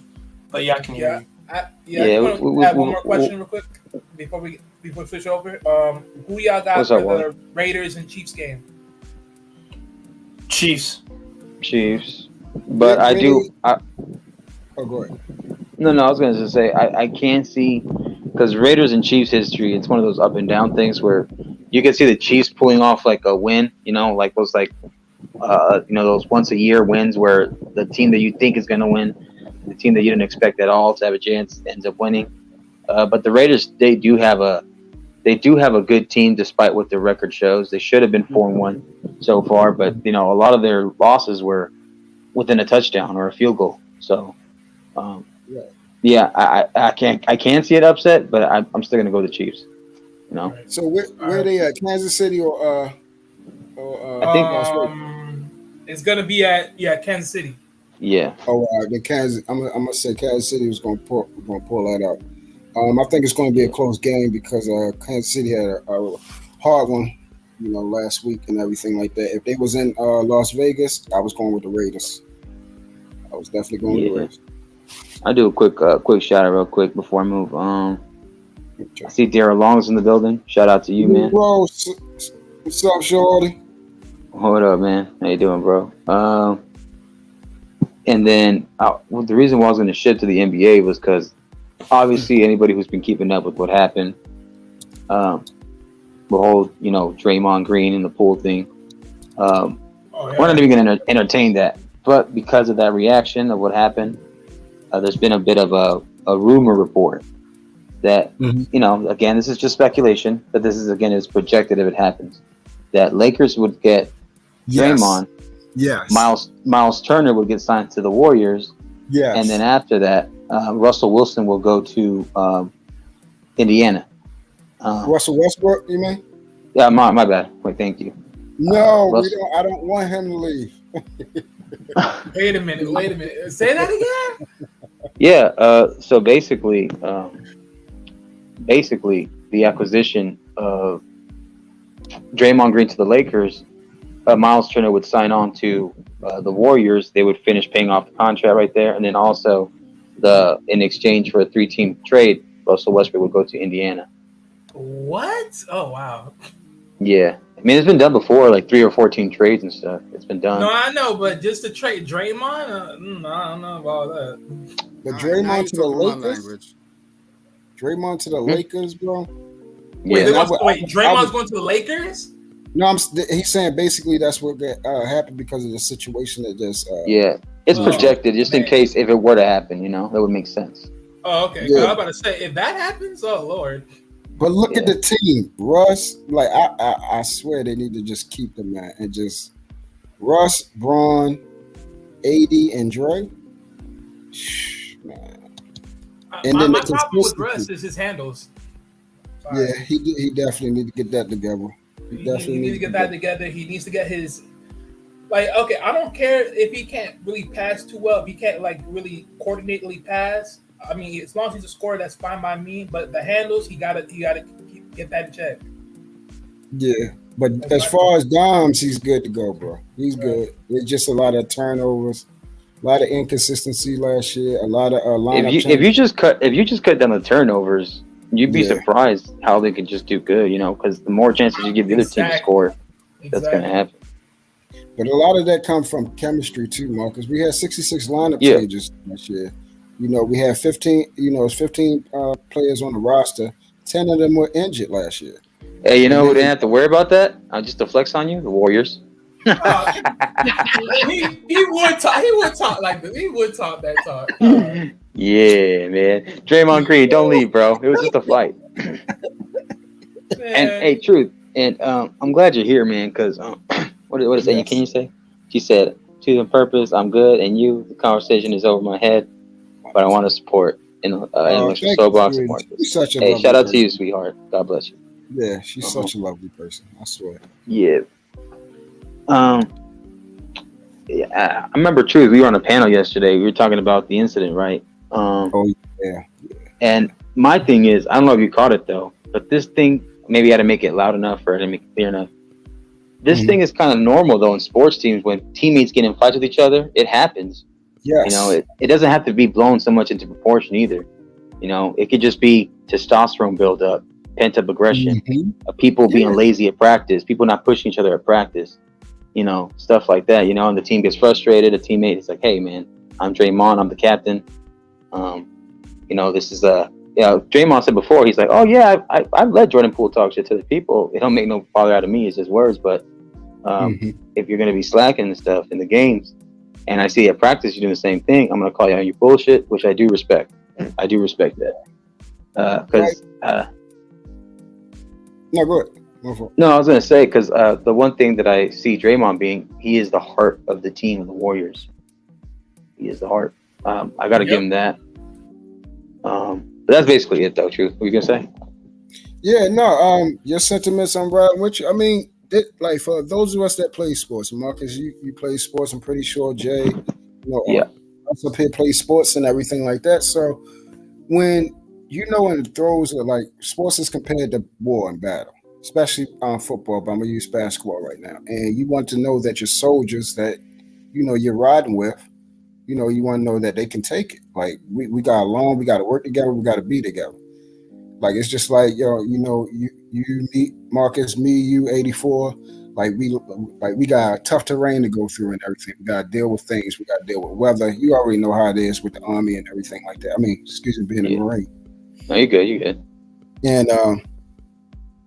but yeah, I can hear you. Add one more question real quick before we switch over. Who y'all got for the Raiders and Chiefs game? Chiefs. But I do. Go ahead. No, I was going to say I can't see, because Raiders and Chiefs history, it's one of those up and down things where you can see the Chiefs pulling off like a win, like those those once a year wins where the team that you think is going to win, the team that you didn't expect at all to have a chance, ends up winning. But the Raiders, they do have a good team despite what their record shows. They should have been 4-1 so far, but a lot of their losses were within a touchdown or a field goal. So, I can't see it upset, but I'm still gonna go with the Chiefs. So where they at? Kansas City or I think it's gonna be at Kansas City. Yeah. Oh, the Kansas. I'm gonna say Kansas City was gonna pull that out. I think it's going to be a close game because Kansas City had a hard one, last week and everything like that. If they was in Las Vegas, I was going with the Raiders. I was definitely going with the Raiders. I'll do a quick shout out real quick before I move. I see Darryl Long's in the building. Shout out to you, man. Bro, what's up, shorty? What up, man? How you doing, bro? And then the reason why I was going to shift to the NBA was because obviously anybody who's been keeping up with what happened, the whole Draymond Green and the pool thing, we're not even going to entertain that. But because of that reaction of what happened, there's been a bit of a rumor report that again, this is just speculation, but this is is projected if it happens, that Lakers would get Draymond. Yes. Miles Turner would get signed to the Warriors. Yes. And then after that, Russell Wilson will go to Indiana. Russell Westbrook, you mean? Yeah, my bad. Wait, thank you. No, we Russell. don't. I don't want him to leave. Wait a minute. Say that again. Yeah. So basically, the acquisition of Draymond Green to the Lakers, Miles Turner would sign on to the Warriors. They would finish paying off the contract right there, and then also in exchange for a 3-team trade, Russell Westbrook would go to Indiana. What? Oh wow. Yeah, I mean it's been done before, like 3 or 14 trades and stuff. It's been done. No, I know, but just to trade Draymond, I don't know about that. But Now Draymond you're to the talking my Lakers. language. Draymond to the Lakers, bro. Wait, Yeah, Draymond's going to the Lakers? No, he's saying basically that's what happened because of the situation that just. yeah. It's Oh, projected just in man. case if it were to happen. That would make sense. Oh, okay. Yeah. I was about to say, if that happens, oh Lord. But look at the team, Russ. Like I swear they need to just keep the man and just Russ, Braun, AD, and Dre. Man. And then my the problem with consistency. Russ is his handles. Sorry. Yeah, he definitely need to get that together. He needs to get that together. He needs to get his okay, I don't care if he can't really pass too well, if he can't like really coordinately pass. I mean, as long as he's a scorer, that's fine by me. But the handles, he gotta get that in check. Yeah, but as far as Doms, he's good to go, bro. He's good. There's just a lot of turnovers, a lot of inconsistency last year, a lot of lineup. If you just cut down the turnovers, you'd be surprised how they could just do good. Because the more chances you give the other team to score, that's going to happen. But a lot of that comes from chemistry too, Marcus. We had 66 lineup changes last year. We had 15. It's 15 players on the roster. 10 of them were injured last year. Hey, who didn't have to worry about that? Just to flex on you, the Warriors. He would talk like this. He would talk that talk. Yeah, man. Draymond Green, don't leave, bro. It was just a fight. And hey, truth. And I'm glad you're here, man. Because what is it? Can you say? She said, "To the purpose, I'm good, and you. The conversation is over my head, but I want to support intellectual Soapbox and Marcus. Hey, shout out to you, sweetheart. God bless you." Yeah, she's such a lovely person. I swear. Yeah. I remember, truth. We were on a panel yesterday. We were talking about the incident, right? Yeah. And my thing is, I don't know if you caught it though, but this thing, maybe I had to make it loud enough or I didn't make it clear enough. This thing is kind of normal though in sports teams when teammates get in fights with each other. It happens. Yes. It doesn't have to be blown so much into proportion either. It could just be testosterone buildup, pent up aggression, people being lazy at practice, people not pushing each other at practice, stuff like that. And the team gets frustrated. A teammate is like, "Hey, man, I'm Draymond. I'm the captain. This is Draymond said before, he's like, "Oh yeah, I've let Jordan Poole talk shit to the people. It don't make no bother out of me. It's just words. But if you're gonna be slacking and stuff in the games, and I see at practice you're doing the same thing, I'm gonna call you on your bullshit," which I do respect. I do respect that. Because no, go ahead. No, I was gonna say because the one thing that I see Draymond being, he is the heart of the team of the Warriors. He is the heart. I got to give him that. But that's basically it, though. Truth. What were you gonna say? Yeah, no. Your sentiments, I'm riding with you. I mean, like for those of us that play sports, Marcus, you play sports. I'm pretty sure Jay, us up here play sports and everything like that. So when in the throes of like sports is compared to war and battle, especially football. But I'm gonna use basketball right now, and you want to know that your soldiers that you're riding with. You want to know that they can take it. Like we got along, we got to work together, we got to be together. Like it's just like you meet Marcus, me, you, 84. Like we got tough terrain to go through and everything. We got to deal with things. We got to deal with weather. You already know how it is with the Army and everything like that. I mean, excuse me, being a Marine. No, you good. You good. And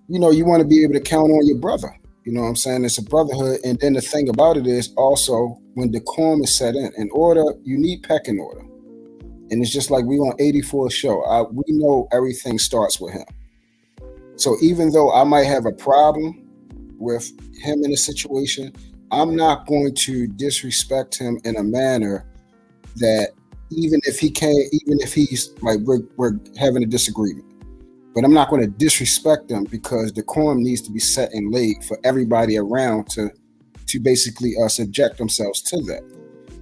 you want to be able to count on your brother. You know what I'm saying? It's a brotherhood. And then the thing about it is also when decorum is set in order, you need pecking order. And it's just like we on 84 show. We know everything starts with him. So even though I might have a problem with him in a situation, I'm not going to disrespect him in a manner that even if he's like we're having a disagreement. but I'm not going to disrespect them because decorum needs to be set and laid for everybody around to basically subject themselves to that.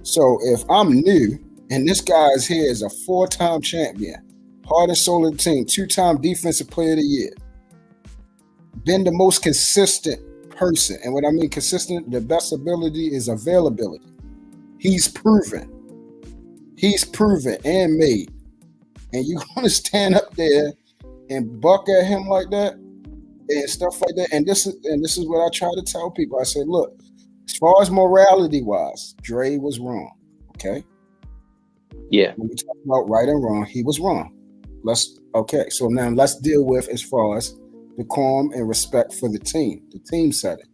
So if I'm new and this guy is here as a 4-time champion, heart and soul of the team, 2-time defensive player of the year, been the most consistent person. And what I mean consistent, the best ability is availability. He's proven and made. And you're going to stand up there and buck at him like that and stuff like that. And this is what I try to tell people. I said, look, as far as morality wise, Dre was wrong. Okay. Yeah. When we talk about right and wrong, he was wrong. So now let's deal with as far as decorum and respect for the team setting.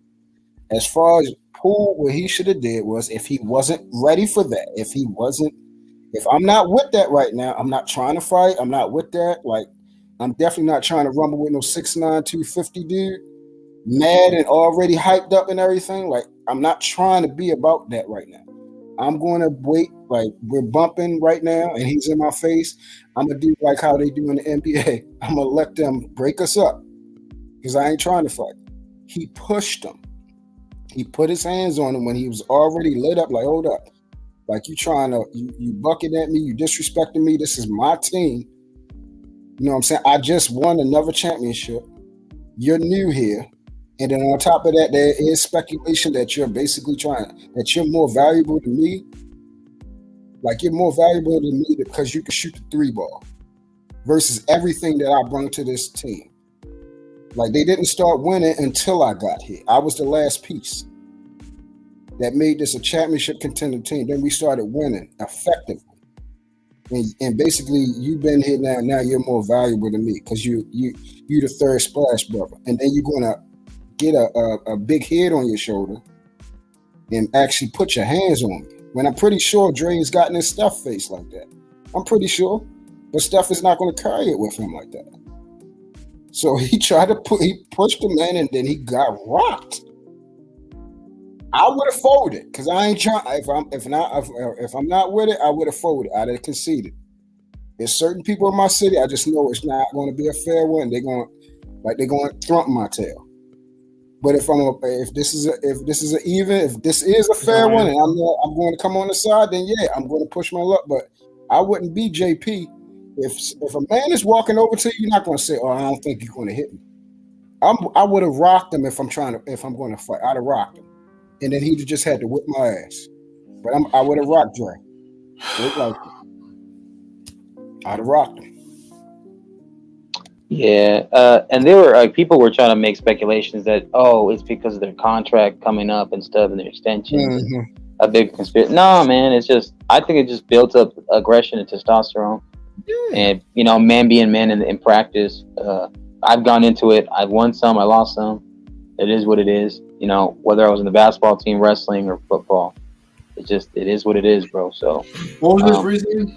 As far as Poole, what he should have did was, if he wasn't ready for that, if I'm not with that right now, I'm not trying to fight. I'm not with that. Like, I'm definitely not trying to rumble with no 6'9", 250 dude, mad and already hyped up and everything. Like, I'm not trying to be about that right now. I'm going to wait. Like, we're bumping right now and he's in my face. I'm going to do like how they do in the NBA. I'm going to let them break us up because I ain't trying to fight. He pushed him. He put his hands on him when he was already lit up. Like, hold up. Like, you bucking at me. You disrespecting me. This is my team. You know what I'm saying? I just won another championship. You're new here. And then on top of that, there is speculation that you're basically that you're more valuable to me. Like, you're more valuable to me because you can shoot the 3-ball versus everything that I brought to this team. Like, they didn't start winning until I got here. I was the last piece that made this a championship contender team. Then we started winning effectively. And basically, you've been here now. Now you're more valuable to me because you the third splash brother. And then you're going to get a big head on your shoulder and actually put your hands on me. When I'm pretty sure Dre's gotten his stuff faced like that. I'm pretty sure. But Steph is not going to carry it with him like that. So he pushed him in, and then he got rocked. I would have folded because I ain't trying. If I'm not with it, I would have folded. I'd have conceded. There's certain people in my city, I just know it's not going to be a fair one. They're going to thump my tail. But if this is a fair one, and I'm going to come on the side, then yeah, I'm going to push my luck. But I wouldn't be JP. If a man is walking over to you, you're not going to say, "Oh, I don't think you're going to hit me." I would have rocked him if I'm going to fight. I'd have rocked him, and then he'd have just had to whip my ass. But I would have rocked Dre. I'd have rocked him. Yeah, and they were people were trying to make speculations that it's because of their contract coming up and stuff and their extensions. Mm-hmm. A big conspiracy. No, man, it's just I think it just built up aggression and testosterone. And man being man in practice. I've gone into it. I've won some. I lost some. It is what it is. Whether I was in the basketball team, wrestling, or football, it is what it is, bro. So what was his reason?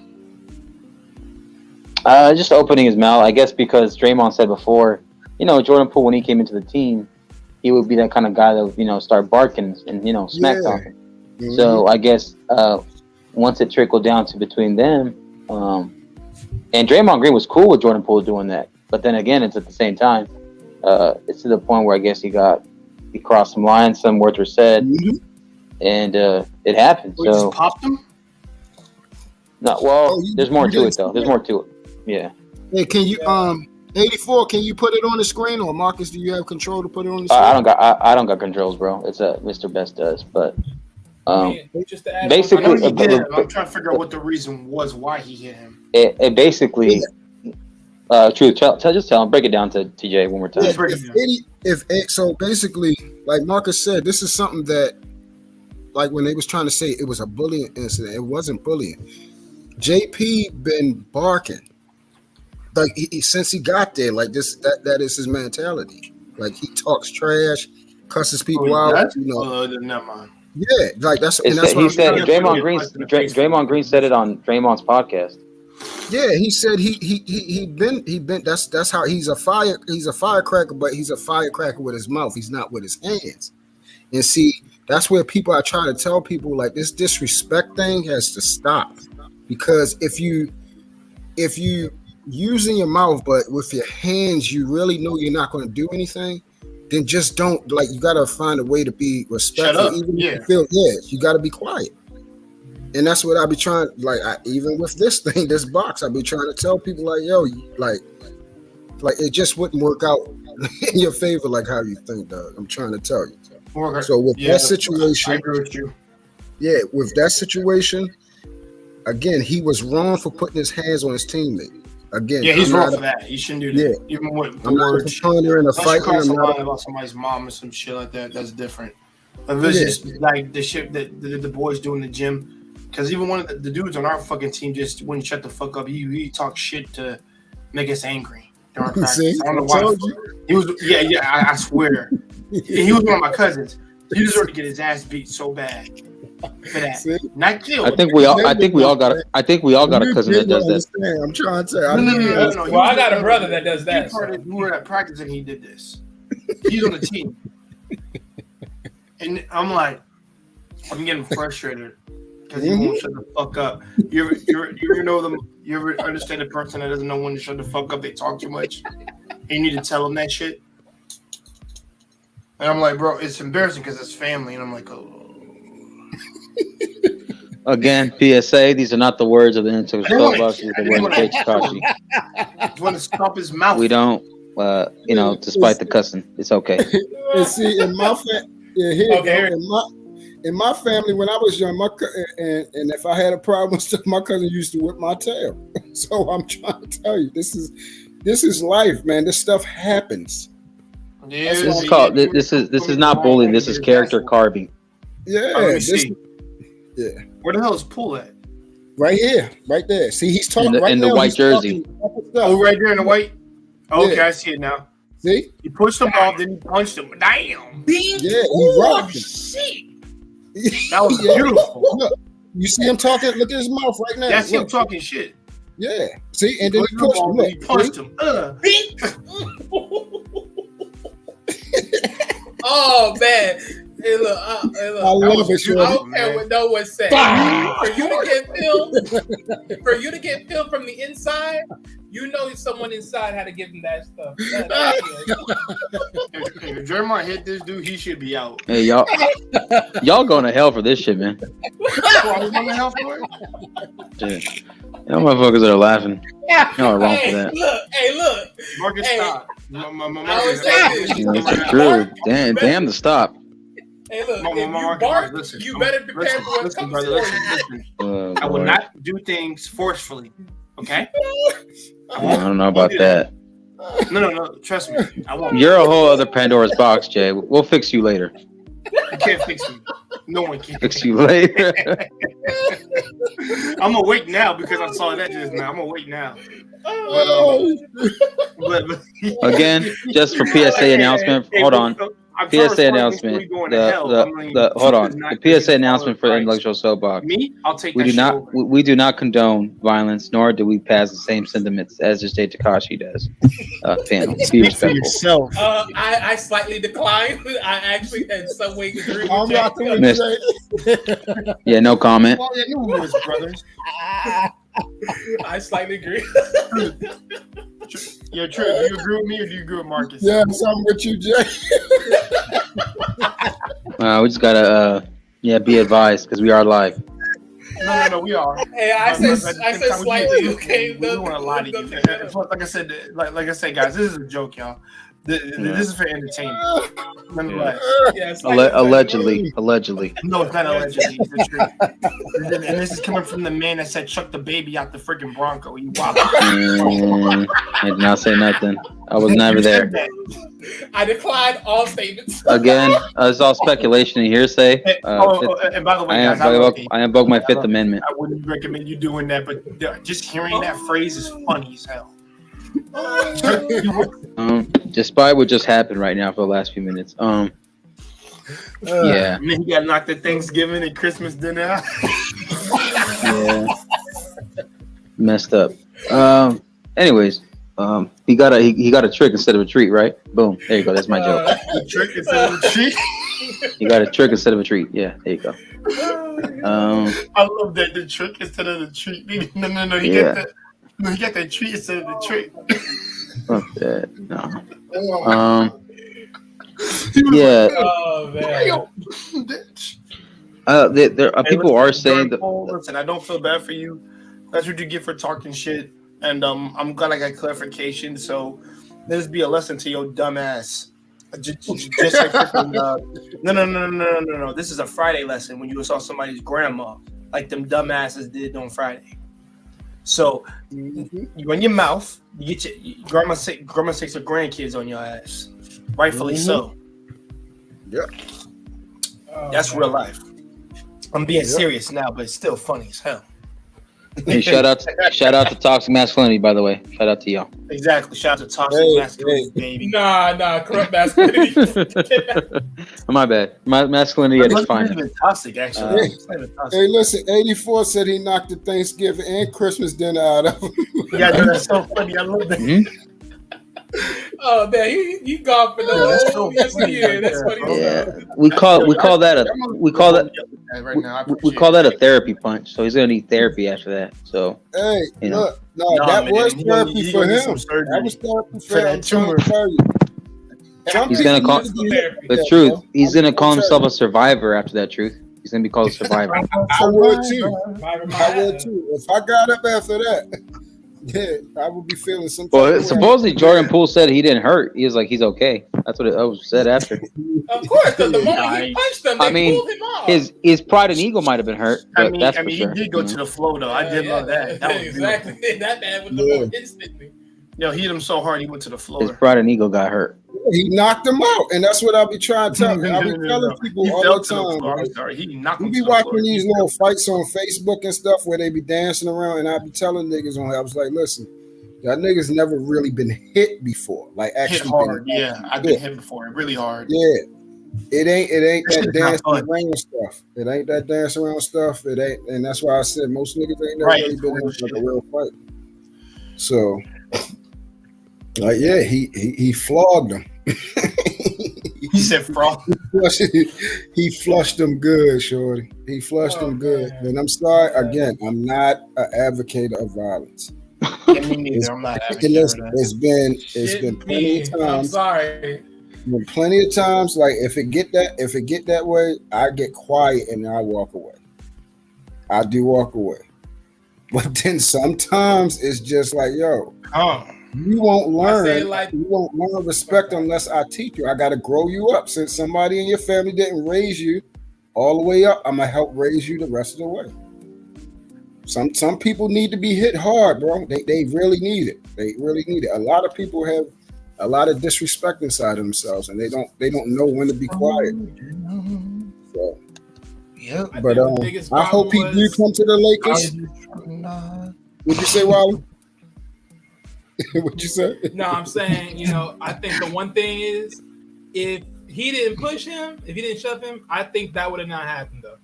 Just opening his mouth, I guess, because Draymond said before, Jordan Poole, when he came into the team, he would be that kind of guy that would start barking and smack talking. Mm-hmm. So I guess once it trickled down to between them. And Draymond Green was cool with Jordan Poole doing that. But then again, it's at the same time, it's to the point where I guess he crossed some lines, some words were said, mm-hmm. and it happened. So just popped him? No, well, there's more to it, though. There's more to it. Yeah. Hey, can you 84? Can you put it on the screen, or Marcus? Do you have control to put it on the screen? I don't got controls, bro. It's Mr. Best does, but basically, I'm trying to figure out what the reason was why he hit him. It basically, true. Just tell him. Break it down to TJ one more time. So basically, like Marcus said, this is something that, like when they was trying to say it was a bullying incident, it wasn't bullying. JP been barking, like since he got there. Like this, that is his mentality. Like he talks trash, cusses people out. Never mind. Yeah, like that's he said. Draymond Green said it on Draymond's podcast. Yeah, he said he been. That's how he's a firecracker, but he's a firecracker with his mouth. He's not with his hands. And see, that's where I try to tell people, like, this disrespect thing has to stop, because if you using your mouth, but with your hands, you really know you're not going to do anything. Then just don't. Like, you got to find a way to be respectful. Shut up. Even Yeah. if you feel, you got to be quiet. And that's what I be trying. Like, even with this thing, this box, I be trying to tell people, like, yo, like it just wouldn't work out in your favor, like how you think, dog. I'm trying to tell you. So with that situation, I agree with you. Yeah, with that situation, again, he was wrong for putting his hands on his teammate. Again, Yeah, he's wrong for that. He shouldn't do that. Even with the I'm words. not in a fight. Cross the line about somebody's mom or some shit like that. That's different. If it's just like the shit that the boys do in the gym. Because even one of the dudes on our fucking team just wouldn't shut the fuck up. He talked shit to make us angry. During practice. See, I don't know why. He was, I swear. He was one of my cousins. He deserved to get his ass beat so bad for that. See? Not killed. I think we all got a cousin that does that. I'm trying to say. No. Well, I got a brother that does that. We were at practice and he did this. He's on the team. And I'm like, I'm getting frustrated because he won't shut the fuck up. You ever know them? You ever understand a person that doesn't know when to shut the fuck up? They talk too much. And you need to tell them that shit. And I'm like, bro, it's embarrassing because it's family. And I'm like, oh. Again, PSA, these are not the words of the Intel Soapbox. These are the words of Jay Takashi. You want to stop his mouth. We don't, despite the cussing, it's okay. And see, in my in my family, when I was young, and if I had a problem, my cousin used to whip my tail. So I'm trying to tell you, this is life, man. This stuff happens. Yeah, this is not bullying. This is character carving. Yeah. Yeah. Where the hell is Pool at? Right here, right there. See, he's talking in the white jersey. Oh, right there in the white. Oh, okay, I see it now. See, he pushed him off, then he punched him. Damn. Yeah, he rocked him. Shit. That was beautiful. Look, you see him talking? Look at his mouth right now. That's him talking shit. Yeah. See, and then he pushed him. He punched him. Oh man. Hey, look, I love it. I don't care what no one said. For you to get filled from the inside, you know someone inside had to give him that stuff. If Jeremiah hit this dude, he should be out. Hey, y'all going to hell for this shit, man. Going to hell for it? Shit. Y'all motherfuckers that are laughing. Y'all are wrong for that. Look. Marcus, stop. That's true. Damn the stop. Hey, look, if you bark, you better prepare for what comes for you. I will not do things forcefully, okay? I don't know about that. No, trust me. I won't. You're a whole other Pandora's box, Jay. We'll fix you later. You can't fix me. No one can. Fix you later. I'm awake now because I saw that just now. I'm awake now. But again, just for PSA announcement. Hold on. PSA announcement. Hold on. The PSA announcement for the Intellectual Soapbox. Me? I'll take. We do not condone violence, nor do we pass the same sentiments as just Jay Takashi does. Panel. Be respectful. I slightly decline. I actually in some way agree with Yeah, no comment. Well, yeah, you was brothers. I slightly agree. Yeah, true. Do you agree with me or do you agree with Marcus? Yeah, I'm with you, Jay. We just gotta be advised because we are live. No, we are. Hey, I said slightly. Okay, we want to lie to you. Like I said, guys, this is a joke, y'all. This is for entertainment. Nonetheless. Yes, allegedly. No, it's not allegedly. It's the truth. And this is coming from the man that said chuck the baby out the freaking Bronco. You wild. I did not say nothing. I was never there. I declined all statements. Again, it's all speculation and hearsay. And by the way, guys, I invoke my Fifth Amendment. I wouldn't recommend you doing that, but just hearing that phrase is funny as hell. Despite what just happened right now for the last few minutes. Yeah. And then he got knocked at Thanksgiving and Christmas dinner. Yeah. Messed up. Anyways, he got a trick instead of a treat, right? Boom. There you go. That's my joke. A trick instead of a treat. You got a trick instead of a treat. Yeah, there you go. I love that, the trick instead of the treat. No. You get that. No, you got that tree instead of the trick. Fuck that. No. He was Yeah. like, Oh man. bitch. There people are saying that. Listen, I don't feel bad for you. That's what you get for talking shit. And I'm glad I got clarification. So this be a lesson to your dumb ass. Just like freaking, no. This is a Friday lesson when you saw somebody's grandma, like them dumbasses did on Friday. So you run your mouth, you get your grandma takes her grandkids on your ass, rightfully so. Yeah, that's real life. I'm being serious now, but it's still funny as hell. Hey, shout out to Toxic Masculinity, by the way. Shout out to y'all. Exactly. Shout out to Toxic Masculinity, baby. Nah, corrupt masculinity. My bad. My masculinity at its finest. Even toxic, actually. Hey, listen, 84 said he knocked the Thanksgiving and Christmas dinner out of him. Yeah, that's so funny. I love that. Mm-hmm. Oh man, he gone for the whole year. That's what he Yeah, we call that a therapy punch. So he's gonna need therapy after that. So Hey, you know. look, that was therapy for him. That was therapy for him. I'm trying to tell you. He's gonna call the truth. He's gonna call himself a survivor after that. Truth. He's gonna be called a survivor. I would too. If I got up after that. Yeah, I would be feeling some. Well, supposedly Jordan Poole said he didn't hurt. He was like, he's okay. That's what it was said after. Of course, because the moment he punched them, they pulled him off. His pride and ego might have been hurt. But that's for sure. He did go to the flow though. I did love that. That was exactly beautiful. that man with the ball instantly. Yo, he hit him so hard he went to the floor. His pride and ego got hurt. He knocked him out, and that's what I'll be trying to tell. I'll be telling people all the time. I'm sorry, he knocked him. We be watching these little fights on Facebook and stuff where they be dancing around, and I be telling niggas on here, I was like, listen. Y'all niggas never really been hit before, like actually hit hard. I've been hit before, really hard. Yeah, it ain't that dancing around stuff. It ain't that dance around stuff. It ain't, and that's why I said most niggas ain't never really been in like a real fight. So, like, yeah, he flogged him. He said frog. He flushed him good, shorty. He flushed him good. Man. And I'm sorry again. I'm not an advocate of violence. Yeah, me neither. I'm not advocating for that. It's been plenty of times. I'm sorry. Been plenty of times. Like if it get that way, I get quiet and I walk away. I do walk away. But then sometimes it's just like, yo, you won't learn. You won't learn respect unless I teach you. I got to grow you up. Since somebody in your family didn't raise you all the way up, I'm gonna help raise you the rest of the way. Some people need to be hit hard, bro. They really need it. They really need it. A lot of people have a lot of disrespect inside themselves, and they don't know when to be quiet. So, yeah. But I hope he do come to the Lakers. What'd you say, Wally? What'd you say? No, I'm saying, I think the one thing is, if he didn't push him, if he didn't shove him, I think that would have not happened though.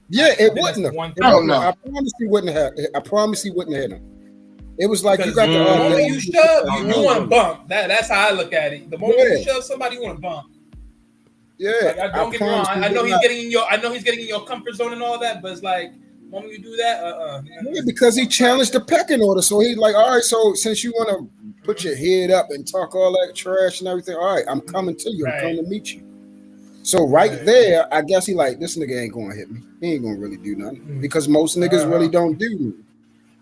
Yeah, it wouldn't have. I don't know. I promise he wouldn't have. I promise he wouldn't have hit him. It was like you got the moment you shove, you want to bump. That's how I look at it. The moment you shove somebody, you want to bump. Yeah, like, don't get me wrong. I know he's getting in your comfort zone and all that, but it's like the moment you do that, Yeah, because he challenged the pecking order. So he's like, all right, so since you want to put your head up and talk all that trash and everything, all right, I'm coming to you. I'm coming to meet you. So right there, I guess he like, this nigga ain't gonna hit me. He ain't gonna really do nothing because most niggas really don't do.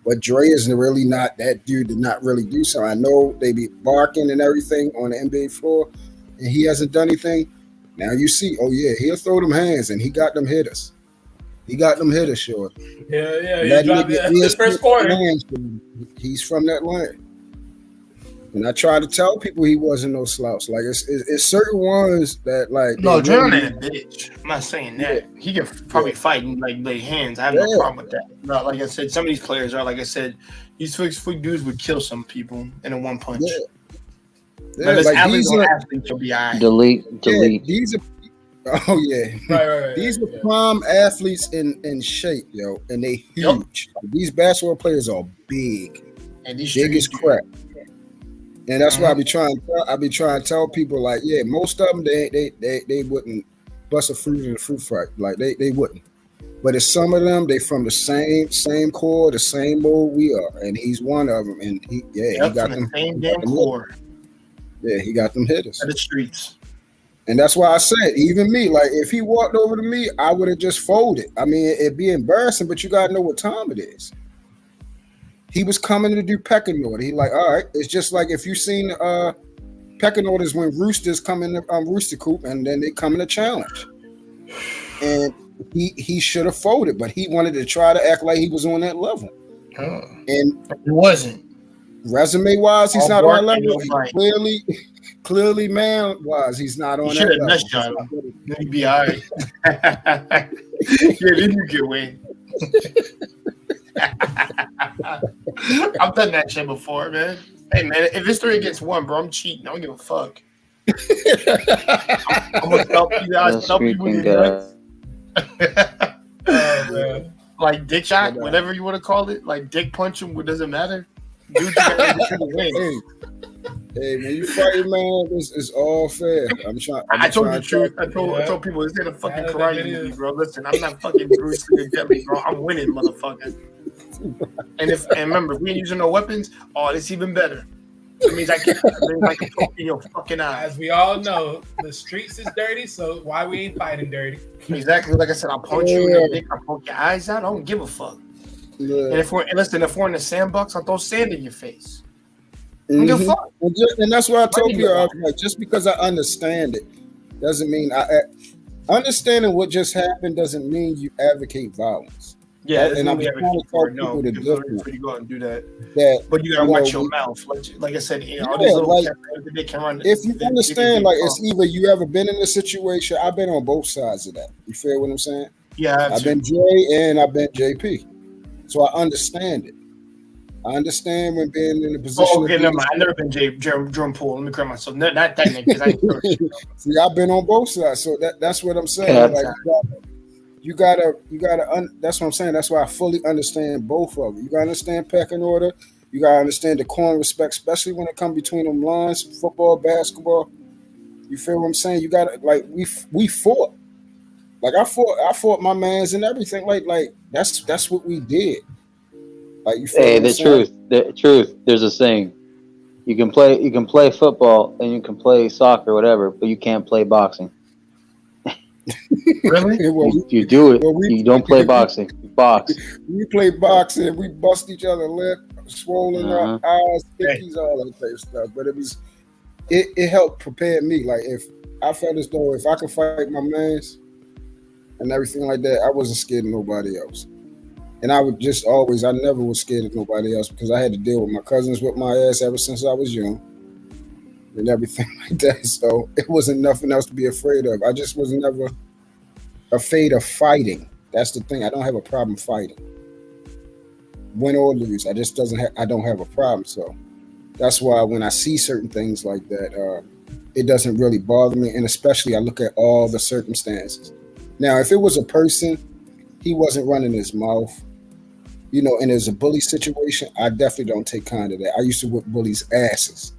But Dre is really not that dude to not really do so. I know they be barking and everything on the NBA floor, and he hasn't done anything. Now you see, oh yeah, he'll throw them hands, and he got them hitters. He got them hitters, short. Yeah. He dropped the first quarter. He's from that land. And I try to tell people he wasn't no slouch. Like it's certain ones that like. No, Dre ain't a bitch. I'm not saying that. He can probably fight and like lay hands. I have no problem with that. But like I said, some of these players are like I said, these freak dudes would kill some people in a one punch. Yeah, like athletes will be all right. Delete. Yeah, these are. Oh yeah, right. These are prime athletes in shape, yo, and they huge. Yep. These basketball players are big, and these big as crap. And that's why I be trying to tell people like, yeah, most of them they wouldn't bust a fruit in a fruit fight, like they wouldn't. But it's some of them, they from the same core, the same mold we are, and he's one of them. And he got from them the same damn core. Yeah, he got them hitters. Of the streets. And that's why I said, even me, like if he walked over to me, I would have just folded. I mean, it'd be embarrassing, but you gotta know what time it is. He was coming to do pecking order. He like, all right, it's just like if you seen pecking orders when roosters come in the rooster coop and then they come in a challenge. And he should have folded, but he wanted to try to act like he was on that level. And he wasn't. Resume wise, he's not on that level. Clearly, man wise, he's not on that level. Nut job. Then he'd be all right. Yeah, then you get away. I've done that shit before, man. Hey, man, if it's 3 against 1, bro, I'm cheating. I don't give a fuck. I'm gonna help you guys. Help you with your like dick shot, whatever you want to call it, like dick punch him. What doesn't matter, dude. You gotta win. Hey, man, you fighting, man. It's all fair. I told you the truth. I told people this ain't a fucking karate movie, bro. Listen, I'm not fucking Bruce Lee Deadly, bro. I'm winning, motherfucker. And remember, if we ain't using no weapons, this even better. It means I can poke in your fucking eye. As we all know, the streets is dirty, so why we ain't fighting dirty? Exactly. Like I said, I'll punch you in the dick. I'll poke your eyes out. I don't give a fuck. Yeah. And if we're in the sandbox, I'll throw sand in your face. I don't give a fuck. And that's why I told you, like, just because I understand it doesn't mean understanding what just happened doesn't mean you advocate violence. Yeah, and I'm trying to tell people the difference. You go out and do that. But you gotta watch your mouth. Like I said, all these little they can run. If you understand, like it's either you ever been in a situation. I've been on both sides of that. You feel what I'm saying? Yeah, I've been Jay and I've been JP, so I understand it. I understand when being in a position. Oh, okay, never mind. I've never been Jerome Poole. Let me correct myself. Not that nigga, because I ain't See, I've been on both sides, so that's what I'm saying. Like, you gotta. That's what I'm saying. That's why I fully understand both of them. You gotta understand pecking order. You gotta understand the core and respect, especially when it comes between them lines, football, basketball. You feel what I'm saying? You gotta like we fought. Like I fought my mans and everything. Like that's what we did. Like you feel the truth. There's a saying. You can play football and you can play soccer, whatever, but you can't play boxing. Really? You do it. You don't play boxing. You box. We play boxing. We bust each other lip, swollen up, eyes, pinkies, all that type of stuff. But it helped prepare me. Like if I felt as though if I could fight my mans and everything like that, I wasn't scared of nobody else. And I would just I never was scared of nobody else because I had to deal with my cousins with my ass ever since I was young and everything like that. So it wasn't nothing else to be afraid of. I just was never afraid of fighting. That's the thing. I don't have a problem fighting. Win or lose, I don't have a problem. So that's why when I see certain things like that, it doesn't really bother me. And especially I look at all the circumstances. Now, if it was a person, he wasn't running his mouth, and there's a bully situation, I definitely don't take kind of that. I used to whip bullies' asses.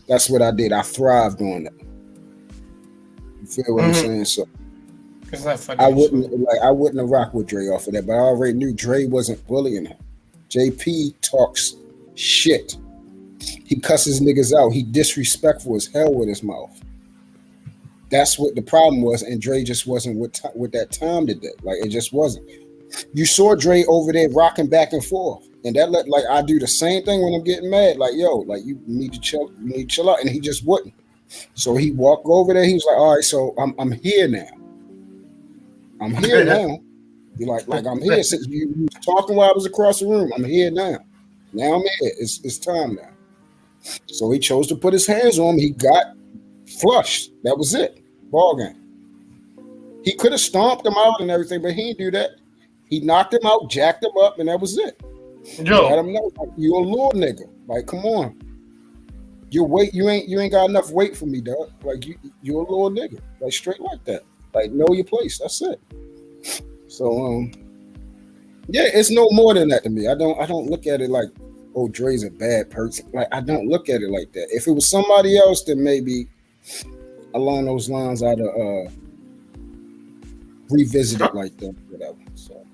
That's what I did. I thrived on that. You feel what I'm saying? So I wouldn't have rocked with Dre off of that, but I already knew Dre wasn't bullying him. JP talks shit. He cusses niggas out. He disrespectful as hell with his mouth. That's what the problem was, and Dre just wasn't with that time to do. Like it just wasn't. You saw Dre over there rocking back and forth, and that like I do the same thing when I'm getting mad. Like you need to chill. You need to chill out, and he just wouldn't. So he walked over there. He was like, all right, so I'm here now. I'm here now. You're like I'm here. Since you was talking while I was across the room, I'm here now. Now I'm here. It's time now. So he chose to put his hands on him. He got flushed. That was it. Ball game. He could have stomped him out and everything, but he didn't do that. He knocked him out, jacked him up, and that was it. Joe, let him know, like, you a little nigga. Like, come on. Your weight, you ain't got enough weight for me, dog. Like you a little nigga. Like straight like that. Like know your place. That's it. So yeah, it's no more than that to me. I don't look at it like, oh, Dre's a bad person. Like I don't look at it like that. If it was somebody else, then maybe along those lines I'd revisit it like that, whatever. So,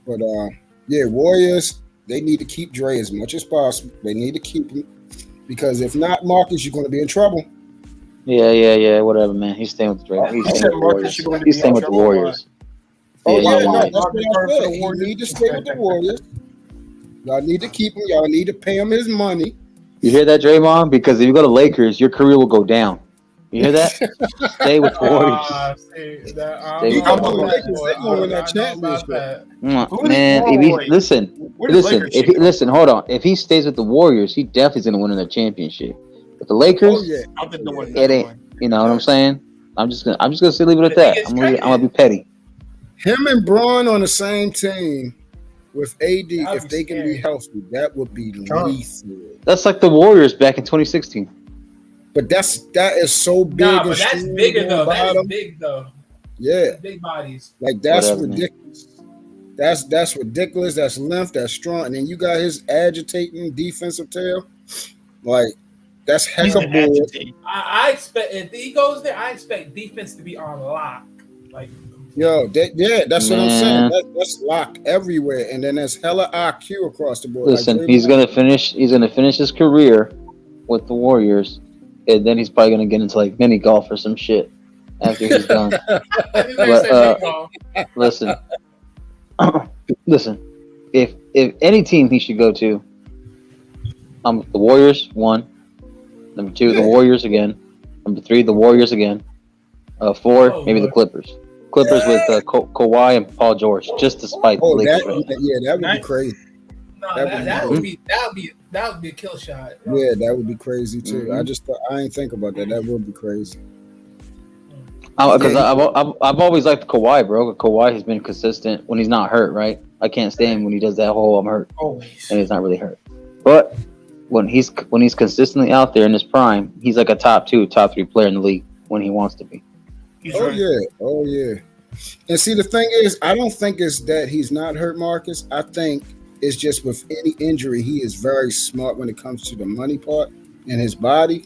but yeah, Warriors, they need to keep Dre as much as possible. They need to keep him because if not, Marcus, you're going to be in trouble. Yeah. Whatever, man. He's staying with the Drake. He's staying with the Warriors. He's staying with the Warriors. Oh yeah, yeah. no, that's what I said. You need to stay with the Warriors. Y'all need to keep him. Y'all need to pay him his money. You hear that, Draymond? Because if you go to Lakers, your career will go down. You hear that? Stay with the Warriors. He going to the Lakers. They going to win that championship. Man, listen, hold on. If he stays with the Warriors, he definitely is going to win the championship. But the Lakers, it ain't. You know what I'm saying? I'm just gonna say leave it at that. I'm gonna be petty. Him and Braun on the same team with AD, if they can be healthy, that would be lethal. That's like the Warriors back in 2016. But that is so big. Nah, but that's bigger though. That is big though. Yeah, that's big bodies. Like that's ridiculous. That's ridiculous. That's length. That's strong. And then you got his agitating defensive tail. Like that's heck of bull. I expect if he goes there, I expect defense to be on lock. Like that's what I'm saying. That's locked everywhere, and then there's hella IQ across the board. Listen, like, he's gonna finish his career with the Warriors, and then he's probably gonna get into like mini golf or some shit after he's done. Listen, if any team he should go to, the Warriors 1, number 2 the Warriors again, number 3 the Warriors again, 4 maybe the Clippers. Clippers with Kawhi and Paul George, just to spite the Lakers. That would be crazy. No, that would be a kill shot. Yeah, that would be crazy too. Mm-hmm. I ain't think about that. That would be crazy. Because I've always liked Kawhi, bro. Kawhi has been consistent when he's not hurt, right? I can't stand when he does that whole I'm hurt, always, and he's not really hurt. But when he's consistently out there in his prime, he's like a top 3 player in the league when he wants to be. Oh yeah. And see, the thing is, I don't think it's that he's not hurt, Marcus. I think it's just with any injury, he is very smart when it comes to the money part in his body.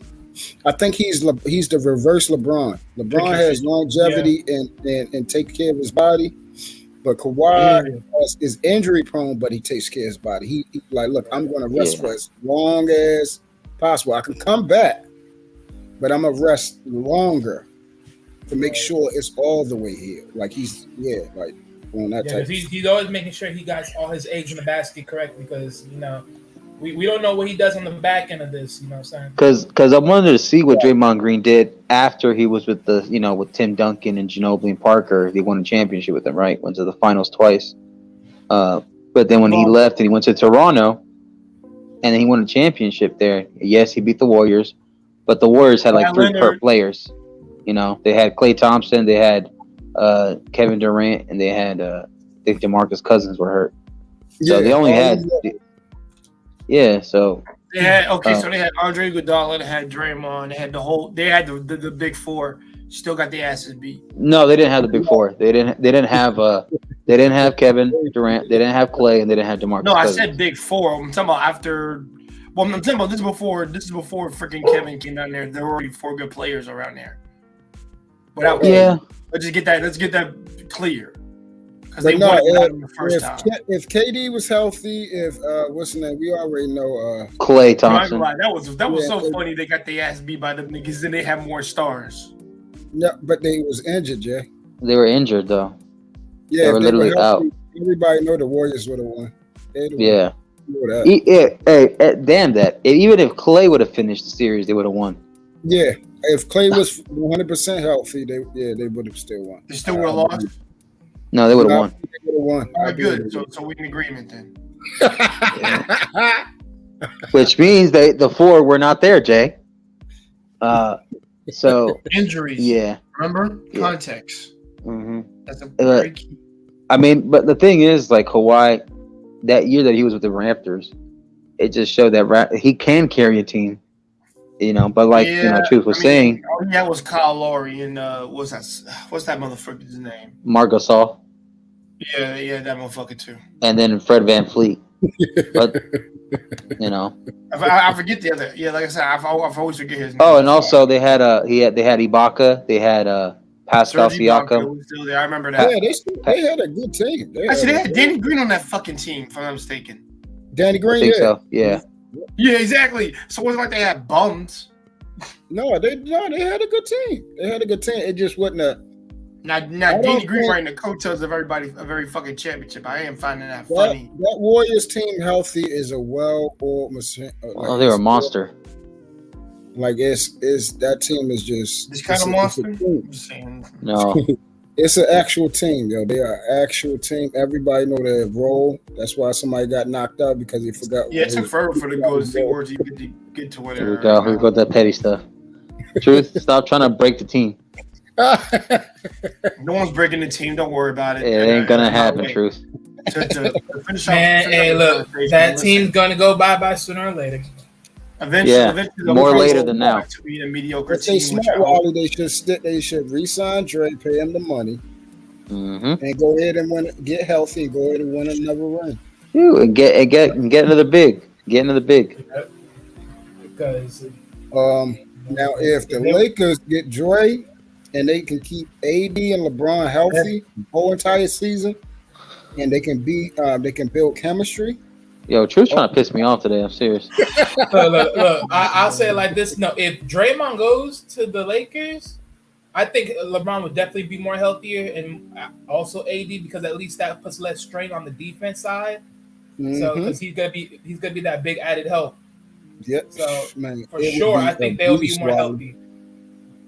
I think he's the reverse LeBron. LeBron has longevity and take care of his body, but Kawhi is injury prone, but he takes care of his body. He like, look, I'm going to rest for as long as possible. I can come back, but I'm gonna rest longer to make sure it's all the way healed. Like he's on that type. He's always making sure he got all his eggs in the basket correct because we don't know what he does on the back end of this. You know what I'm saying? Because I wanted to see what Draymond Green did after he was with with Tim Duncan and Ginobili and Parker. He won a championship with them, right? Went to the finals twice. But then when he left and he went to Toronto, and then he won a championship there. Yes, he beat the Warriors, but the Warriors had like 3 hurt players. They had Klay Thompson, they had Kevin Durant, and they had I think DeMarcus Cousins were hurt. So they only had so they had so they had Andre Iguodala, they had Draymond, they had the big 4. Still got the asses beat. No, they didn't have the big 4. They didn't have Kevin Durant, they didn't have Klay, and they didn't have DeMarcus Cousins. I said big 4. I'm talking about after. Well, I'm talking about this is before freaking Kevin came down there. There were already 4 good players around there. Let's get that clear. Because they won in the first time. If KD was healthy, if what's his name? We already know Klay Thompson. That was so funny. They got their ass beat by them niggas, and they have more stars. Yeah, but they was injured, Jay. They were injured though. Yeah, they were literally out. Everybody know the Warriors would have won. Yeah. Damn that! Even if Klay would have finished the series, they would have won. Yeah, if Klay was 100% healthy, they would have still won. They still would have lost. No, they would have won. They would have won. All right, good. So we're in agreement then. Which means the 4 were not there, Jay. So injuries. Yeah. Remember context. Mm-hmm. That's a very key. I mean, but the thing is, like Kawhi, that year that he was with the Raptors, it just showed that he can carry a team. But like Truth was saying, that was Kyle Lowry and what's that motherfucker's name? Marc Gasol. Yeah, that motherfucker too. And then Fred VanVleet. But I forget the other. Yeah, like I said, I've always forget his name. Oh, and also they had Ibaka, they had Pascal Serge Ibaka Siakam. was still there. I remember that. Yeah, they had a good team. Actually, they had Danny Green on that fucking team, if I'm not mistaken. Danny I Green. think Yeah. so. Yeah. Yeah, exactly. So it wasn't like they had bums. No, they had a good team. They had a good team. It just wasn't a Now don't Danny Green think- riding the coattails of everybody, a very fucking championship. I am finding that that, funny. that Warriors team healthy is a well-oiled machine. Oh, they were a monster. Like it's that team is just This kind it's of a- monster. it's a team. I'm just saying. No. It's an actual team, yo. They are an actual team. Everybody know their role. That's why somebody got knocked out because he forgot. Yeah, it took forever for the Golden State Warriors to get to where Here we they're go. at Here we now. go. That petty stuff. Truth. Stop trying to break the team. No one's breaking the team. Don't worry about it. It ain't gonna happen. Wait, Truth. to finish Man, off hey, the look, conversation, that listen, team's gonna go bye sooner or later. Eventually, Yeah, they'll more probably later go than now. back to being a mediocre If they team. Which smart I hope. Wally, they should re-sign Dre, pay him the money, Mm-hmm. and go ahead and win. Get healthy and go ahead and win another ring. And get into the big. Get into the big. Because Now, if the Lakers get Dre and they can keep AD and LeBron healthy the whole entire season, and they can build chemistry. Yo, Truth's trying to piss me off today. I'm serious. look, I'll say it like this: no, if Draymond goes to the Lakers, I think LeBron would definitely be more healthier, and also AD because at least that puts less strain on the defense side. So Mhm. because he's gonna be that big added help. Yep. So Man, for it would sure, be I a think they'll be beast, more Wally. healthy.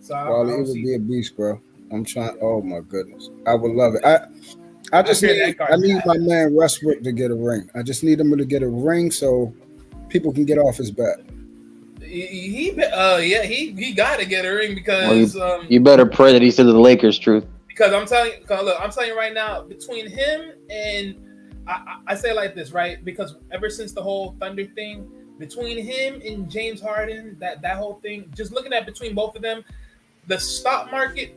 So I Wally, it don't would see. be a beast, bro. I'm trying. Oh my goodness, I would love it. I just hear need that I need my man Westbrook to get a ring. I just need him to get a ring so people can get off his back. He got to get a ring because You better pray that he's to the Lakers. Truth. because I'm telling you right now, between him and I say it like this, right? Because ever since the whole Thunder thing, between him and James Harden, that whole thing, just looking at between both of them, the stock market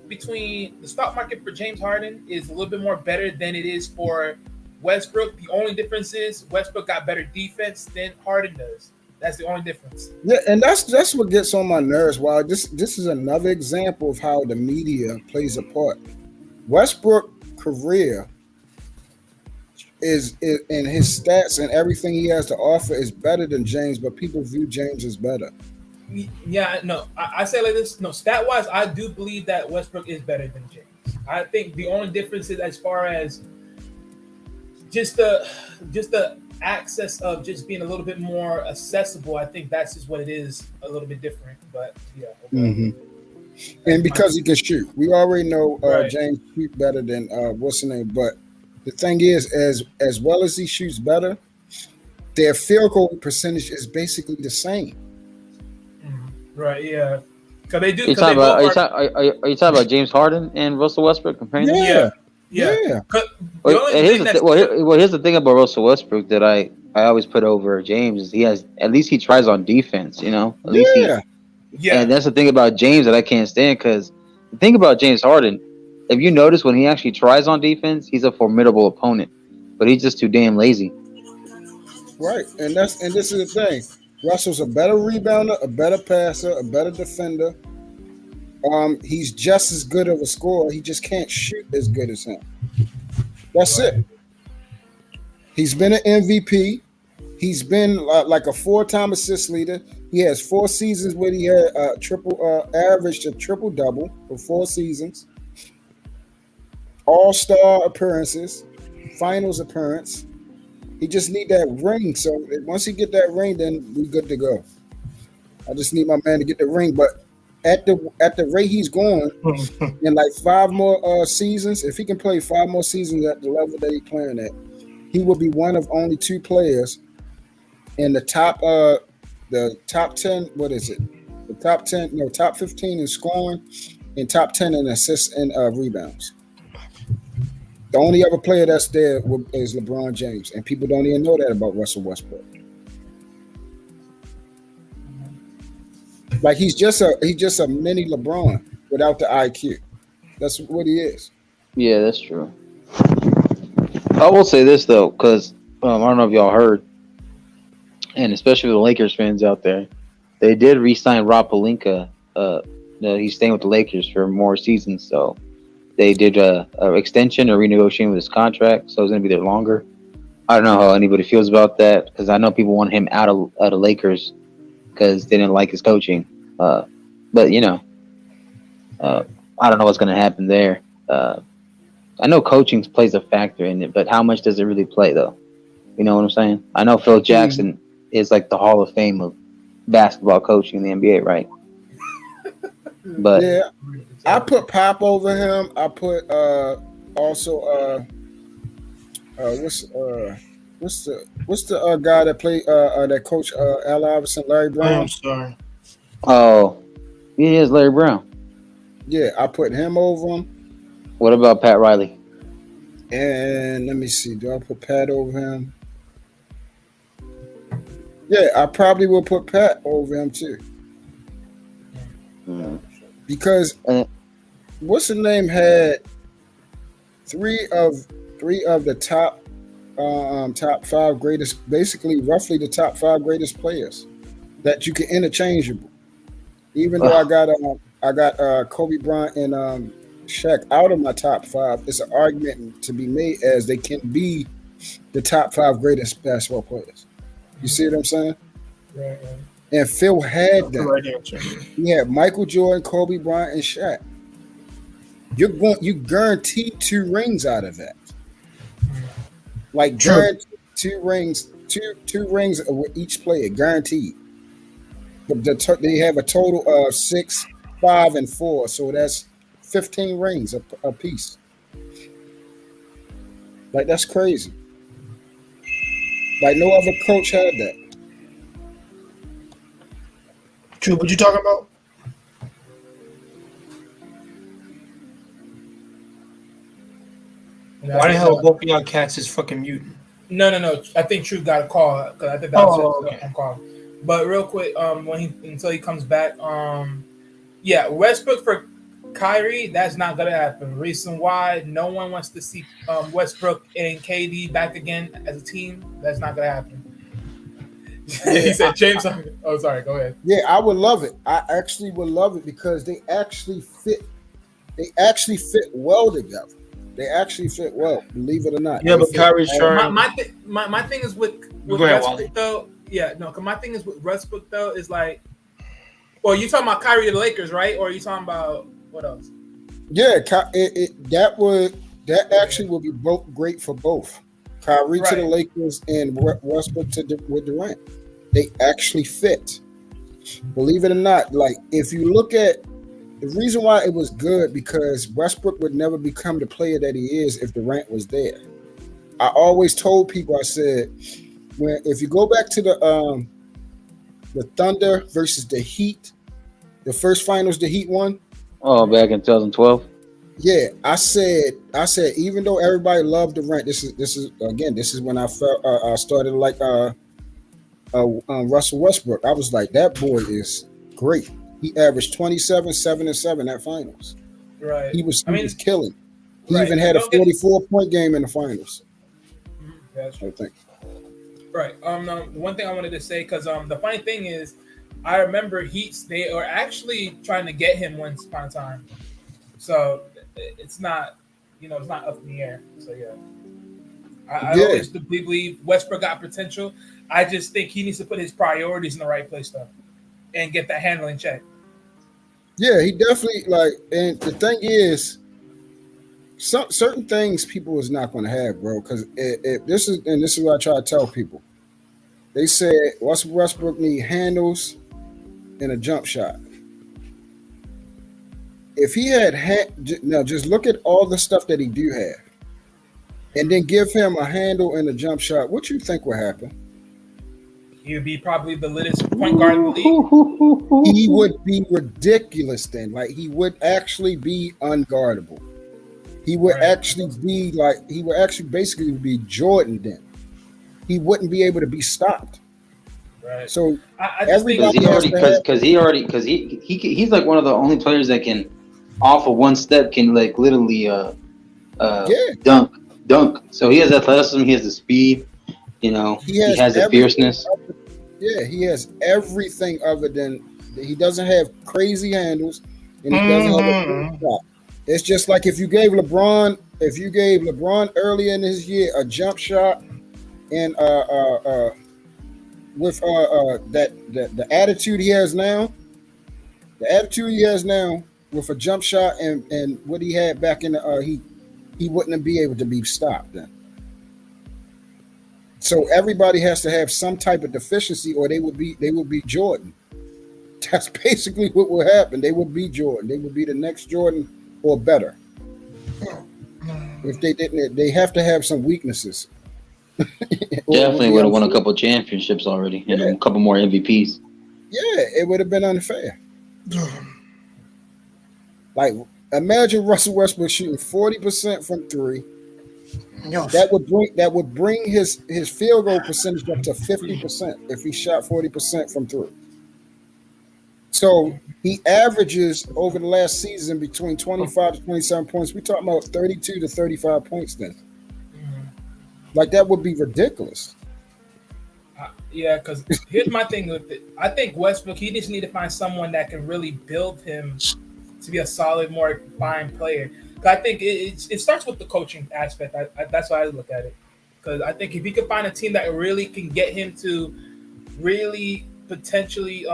for James Harden is a little bit more better than it is for Westbrook. The only difference is Westbrook got better defense than Harden does. That's the only difference. Yeah, and that's what gets on my nerves. Wow, this is another example of how the media plays a part. Westbrook career is and his stats and everything he has to offer is better than James, but people view James as better. Yeah, no, I say like this. No, stat wise, I do believe that Westbrook is better than James. I think the only difference is as far as just the access of just being a little bit more accessible. I think that's just what it is, a little bit different. But yeah. Mm-hmm. And because he can shoot, we already know Right. James shoots better than what's the name. But the thing is, as well as he shoots better, their field goal percentage is basically the same. Right, yeah. Because they do. Are you talking about James Harden and Russell Westbrook comparing them? Yeah. Here's the thing about Russell Westbrook that I always put over James is at least he tries on defense, you know. At least and that's the thing about James that I can't stand, because the thing about James Harden, if you notice when he actually tries on defense, he's a formidable opponent, but he's just too damn lazy. Right, and this is the thing. Russell's a better rebounder, a better passer, a better defender. He's just as good of a scorer. He just can't shoot as good as him. That's it. He's been an MVP. He's been like a 4-time assist leader. He has 4 seasons where he had averaged a triple double for 4 seasons. All-star appearances, finals appearance. He just need that ring. So once he get that ring, then we good to go. I just need my man to get the ring. But at the rate he's going, in like 5 more seasons, if he can play 5 more seasons at the level that he's playing at, he will be one of only 2 players in the top 10. What is it? The top 10? No, top 15 in scoring and top 10 in assists and rebounds. The only other player that's there is LeBron James, and people don't even know that about Russell Westbrook. Like he's just a mini LeBron without the IQ. That's what he is. Yeah, that's true. I will say this though, because I don't know if y'all heard, and especially the Lakers fans out there, they did re-sign Rob Pelinka. He's staying with the Lakers for more seasons, so they did a extension or renegotiation with his contract, so he's going to be there longer. I don't know how anybody feels about that because I know people want him out of Lakers because they didn't like his coaching. But I don't know what's going to happen there. I know coaching plays a factor in it, but how much does it really play though? You know what I'm saying? I know Phil Jackson is like the Hall of Fame of basketball coaching in the NBA, right? But yeah, I put Pop over him. I put also what's the guy that played that coach Al Iverson, Larry Brown. I'm sorry. oh, he is Larry Brown. Yeah, I put him over him. What about Pat Riley? And let me see, do I put Pat over him? Yeah, I probably will put Pat over him too. Because what's the name had three of the top 5 greatest, basically roughly the top 5 greatest players that you can interchangeable. Even though I got Kobe Bryant and Shaq out of my top 5, it's an argument to be made as they can be the top 5 greatest basketball players. You see what I'm saying? Right. And Phil had them. Right answer. He had Michael Jordan, Kobe Bryant, and Shaq. You guaranteed 2 rings out of that. Like guaranteed 2 rings, two rings with each player, guaranteed. But they have a total of 6, 5, and 4, so that's 15 rings a piece. Like that's crazy. Like no other coach had that. True, what you talking about? Why the hell both of y'all cats is fucking mutant? No. I think True got a call because I think that was okay. a call. But real quick, until he comes back, yeah, Westbrook for Kyrie, that's not gonna happen. Reason why no one wants to see Westbrook and KD back again as a team. That's not gonna happen. He said James. Oh, sorry. Go ahead. Yeah, I would love it. I actually would love it because they actually fit. They actually fit well together. They actually fit well, believe it or not. Yeah, but Kyrie's trying. My thing is with Go ahead, Westbrook Wally. though. Yeah, no. Cause my thing is with Westbrook though is like, well, you talking about Kyrie to the Lakers, right? Or are you talking about what else? Yeah, that actually would be both great for both. Kyrie to the Lakers and Westbrook with Durant. They actually fit. Believe it or not, like if you look at the reason why it was good because Westbrook would never become the player that he is if Durant was there. I always told people, I said, if you go back to the Thunder versus the Heat, the first finals the Heat won. Oh, back in 2012. Yeah, I said, even though everybody loved Durant, this is when I felt I started like Russell Westbrook. I was like, that boy is great. He averaged 27, 7, and 7 at finals. Right. He was killing. He Right. even had a 44-point game in the finals. That's I think. Right. One thing I wanted to say because the funny thing is, I remember they are actually trying to get him once upon a time. So it's not, it's not up in the air. So yeah, I always believe Westbrook got potential. I just think he needs to put his priorities in the right place though, and get that handling check. Yeah, he definitely and the thing is, certain things people is not going to have, bro. Because this is what I try to tell people. They said Westbrook need handles and a jump shot. If he had now, just look at all the stuff that he do have, and then give him a handle and a jump shot. What you think would happen? He would be probably the littest point guard in the league. He would be ridiculous then. Like he would actually be unguardable. He would actually be basically be Jordan then. He wouldn't be able to be stopped. Right. So I just think he's like one of the only players that can, off of one step, can like literally dunk. So he has athleticism, he has the speed, he has the fierceness. He has everything other than he doesn't have crazy handles and he doesn't have a shot. It's just like if you gave LeBron earlier in his year a jump shot and with the attitude he has now, with a jump shot and what he had back in the he wouldn't be able to be stopped then. So everybody has to have some type of deficiency, or they would be Jordan. That's basically what will happen. They would be Jordan. They would be the next Jordan or better. If they didn't, they have to have some weaknesses. Definitely would have won a couple championships already and a couple more MVPs. Yeah, it would have been unfair. Like, imagine Russell Westbrook shooting 40% from three. That would bring his field goal percentage up to 50% if he shot 40% from three. So he averages over the last season between 25 to 27 points. We're talking about 32 to 35 points then. Like, that would be ridiculous. Yeah, because here's my thing with it. I think Westbrook, he just need to find someone that can really build him to be a solid, more fine player. I think it starts with the coaching aspect. That's why I look at it. Because I think if he could find a team that really can get him to really potentially,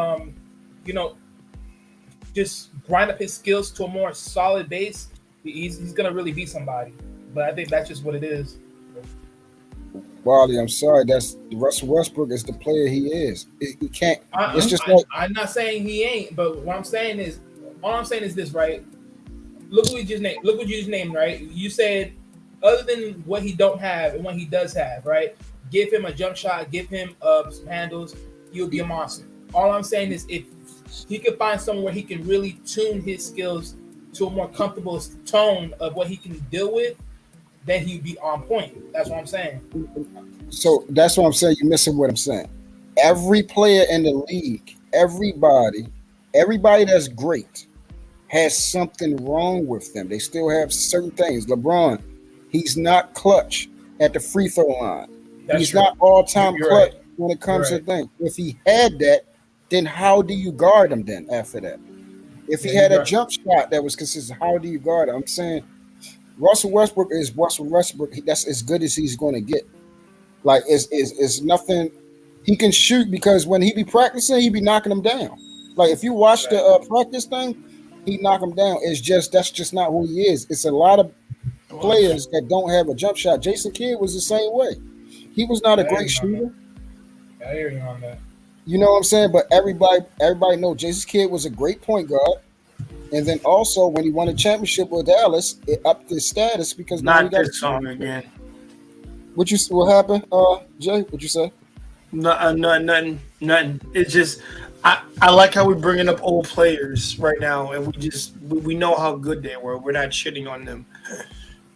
just grind up his skills to a more solid base, he's going to really be somebody. But I think that's just what it is. Wally, I'm sorry. That's Russell Westbrook is the player he is. He can't. It's just I'm not saying he ain't, but what I'm saying is, all I'm saying is this, right? Look what you just named, right? You said other than what he don't have and what he does have, right? Give him a jump shot, give him some handles, he'll be a monster. All I'm saying is if he could find somewhere where he can really tune his skills to a more comfortable tone of what he can deal with, then he'd be on point. That's what I'm saying. So that's what I'm saying. You're missing what I'm saying. Every player in the league, everybody that's great has something wrong with them. They still have certain things. LeBron, he's not clutch at the free throw line. He's not all-time clutch when it comes to things. If he had that, then how do you guard him then after that? If he had a jump shot that was consistent, how do you guard him? I'm saying Russell Westbrook is Russell Westbrook. That's as good as he's going to get. Like, it's nothing. He can shoot because when he be practicing, he be knocking them down. Like, if you watch the practice thing, he knock him down. That's just not who he is. It's a lot of players that don't have a jump shot. Jason Kidd was the same way. He was not a great shooter. I hear you on that. You know what I'm saying? But everybody knows Jason Kidd was a great point guard. And then also when he won a championship with Dallas, it upped his status because now not this song again. What happened, Jay? What'd you say? Nothing. It's just I like how we're bringing up old players right now, and we know how good they were. We're not shitting on them.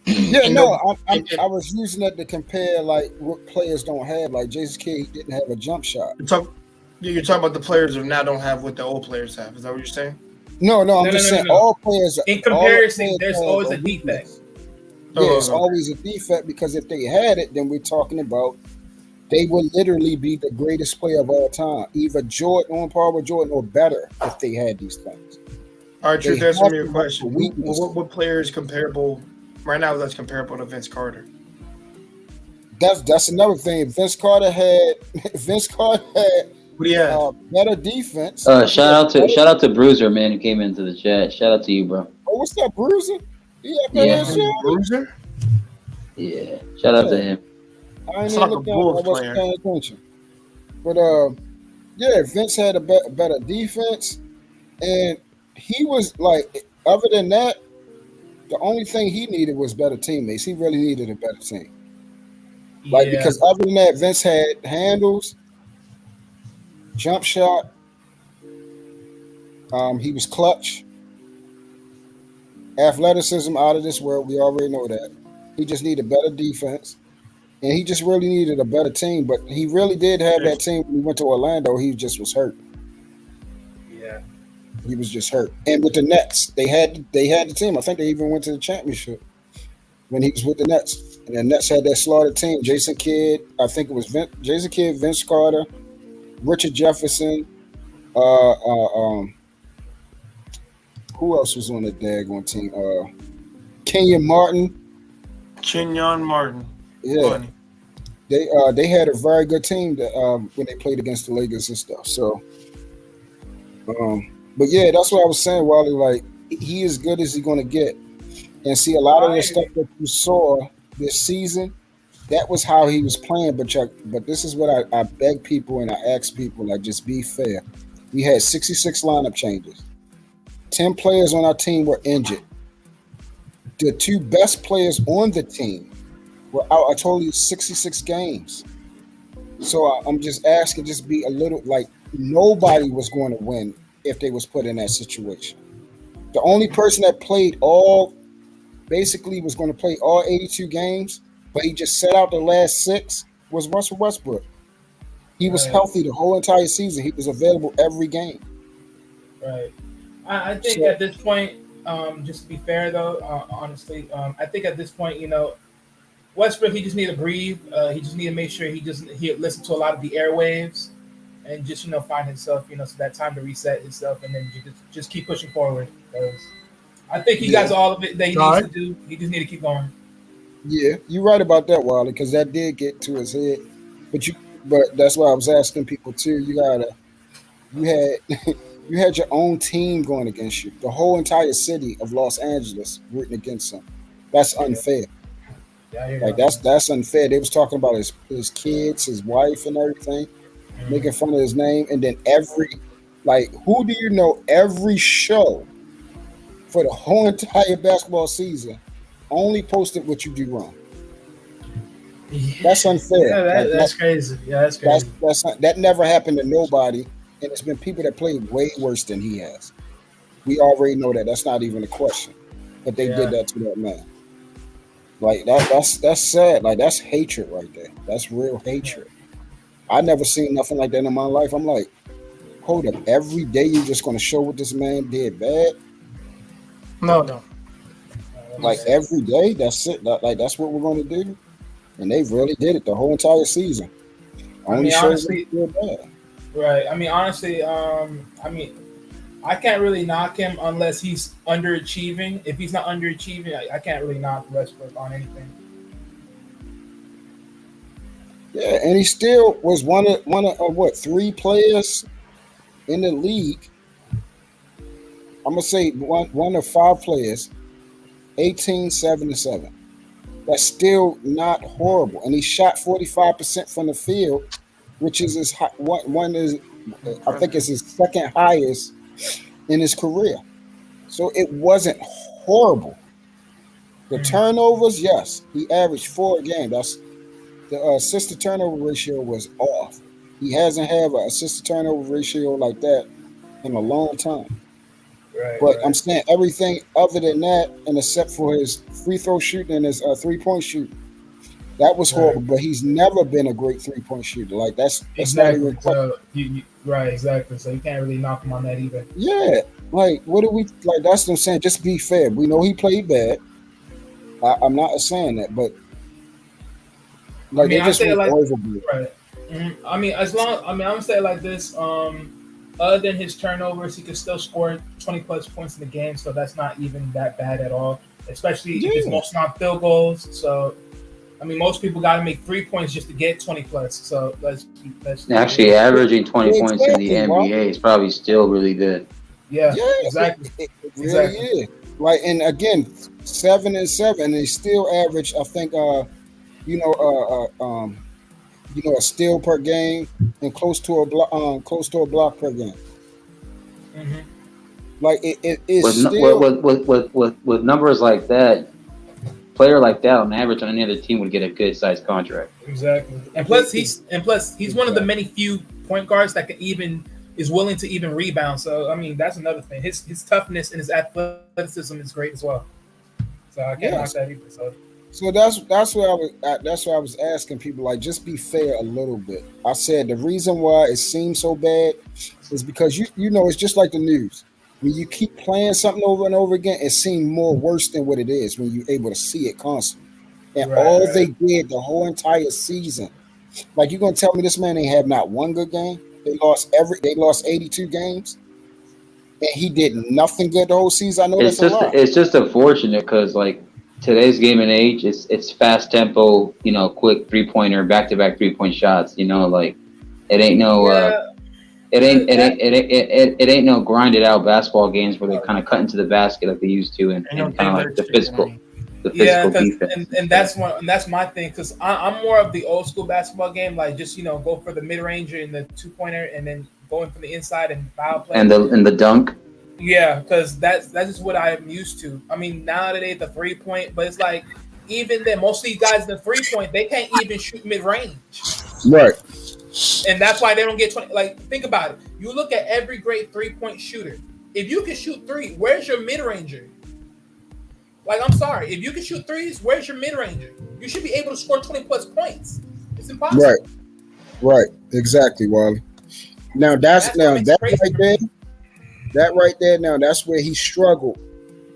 Yeah, I was using that to compare like what players don't have. Like Jason Kidd, he didn't have a jump shot. You're talking about the players who now don't have what the old players have. Is that what you're saying? No, I'm just saying all players. In comparison, there's always a defect. Yeah, it's always a defect because if they had it, then we're talking about they would literally be the greatest player of all time, either Jordan on par with Jordan or better if they had these things. All right, Truth, answer me your question. What player is comparable right now that's comparable to Vince Carter? That's another thing. Vince Carter had better defense. Shout out to Bruiser, man, who came into the chat. Shout out to you, bro. Oh, what's up, Bruiser? Bruiser? Yeah. Shout out to him. I ain't even looked at. I wasn't paying attention. But Vince had a better defense, and he was like, other than that, the only thing he needed was better teammates. He really needed a better team. Like, because other than that, Vince had handles, jump shot. He was clutch. Athleticism out of this world. We already know that. He just needed better defense. And he just really needed a better team. But he really did have that team when he went to Orlando. He just was hurt. Yeah. He was just hurt. And with the Nets, they had the team. I think they even went to the championship when he was with the Nets. And the Nets had that slaughtered team. Jason Kidd, I think it was Jason Kidd, Vince Carter, Richard Jefferson, who who else was on the daggone team? Kenyon Martin. Kenyon Martin. Yeah, Funny. they had a very good team that, when they played against the Lakers and stuff. So, but yeah, that's what I was saying, Wally. Like he is good as he's going to get, and see a lot of the stuff that you saw this season. That was how he was playing, but this is what I beg people and I ask people, like, just be fair. We had 66 lineup changes. 10 players on our team were injured. The two best players on the team were out. I told you 66 games. So I'm just asking, just be a little like nobody was going to win if they was put in that situation. The only person that played basically was going to play all 82 games, but he just set out the last 6 was Russell Westbrook. He was healthy the whole entire season. He was available every game. Right. I think at this point, just to be fair though, honestly, I think at this point, Westbrook, he just need to breathe. He just need to make sure he listen to a lot of the airwaves, and just find himself, so that time to reset himself, and then just keep pushing forward. Because I think he got all of it that he needs to do. He just need to keep going. Yeah, you're right about that, Wally, because that did get to his head. But that's why I was asking people too. You had your own team going against you. The whole entire city of Los Angeles rooting against him. That's unfair. Like that's unfair. They was talking about his kids, his wife, and everything, making fun of his name, and then who do you know? Every show for the whole entire basketball season only posted what you do wrong. That's unfair. Yeah, that's crazy. Yeah, that's crazy. That never happened to nobody, and it's been people that played way worse than he has. We already know that. That's not even a question. But they did that to that man. Like that's sad. Like that's hatred right there. That's real hatred. I never seen nothing like that in my life. I'm like, hold up. Every day you're just going to show what this man did bad? No. Like every day, that's it. That's what we're going to do. And they really did it the whole entire season. Honestly, right. Honestly, I can't really knock him unless he's underachieving. If he's not underachieving, I can't really knock Westbrook on anything. Yeah, and he still was one of 3 players in the league. I'm gonna say one of 5 players, 18, 7 and 7. That's still not horrible, and he shot 45% from the field, which is his one is I think it's his second highest in his career. So it wasn't horrible. The turnovers, yes, he averaged 4 a game. That's the assist to turnover ratio was off. He hasn't had an assist to turnover ratio like that in a long time. But I'm saying everything other than that, and except for his free throw shooting and his 3-point shooting, that was horrible. But he's never been a great 3-point shooter. Like that's exactly. Not even right, exactly. So you can't really knock him on that either. Yeah, like what do we like? That's what I'm saying. Just be fair. We know he played bad. I'm not saying that, but like they just went overboard. Right. Mm-hmm. I'm gonna say it like this. Other than his turnovers, he could still score 20 plus points in the game, so that's not even that bad at all. Especially if it's mostly on field goals. So, most people got to make 3 points just to get 20 plus. So let's actually averaging 20 points in the NBA is probably still really good. Yeah, exactly. It really is. Like, and again, 7 and 7, and they still average. I think, a steal per game and close to a block per game. Mm-hmm. Like it is with numbers like that, player like that on average on any other team would get a good sized contract. Exactly, and plus he's one of the many few point guards that is willing to even rebound. So that's another thing. His toughness and his athleticism is great as well. So I can't knock that either. So that's why I was asking people, like, just be fair a little bit. I said the reason why it seems so bad is because it's just like the news. When you keep playing something over and over again, it seems more worse than what it is when you're able to see it constantly. And they did the whole entire season. Like, you're gonna tell me this man ain't have not one good game? They lost 82 games, and he did nothing good the whole season. I know It's that's a just lot. it's just unfortunate because like today's game and age, it's fast tempo, quick 3-pointer, back to back 3-point shots. Like it ain't no Yeah, it ain't no grinded out basketball games where they kind of cut into the basket like they used to, and, I know and kind of like Taylor chicken. the yeah, physical because defense. and that's my thing because I'm more of the old school basketball game, like just go for the mid ranger and the 2-pointer, and then going from the inside and foul play. And the dunk. Yeah, because that's just what I'm used to. I mean, nowadays the 3-point, but it's like even then, most of these guys in the 3-point, they can't even shoot mid range, Right. and that's why they don't get 20. Like, think about it. You look at every great 3-point shooter. If you can shoot three, where's your mid ranger? Like, I'm sorry, if you can shoot threes, where's your mid ranger? You should be able to score 20 plus points. It's impossible. Right. Right. Exactly, Wally. Now That's what makes it that crazy right for there. me. That right there. Now that's where he struggled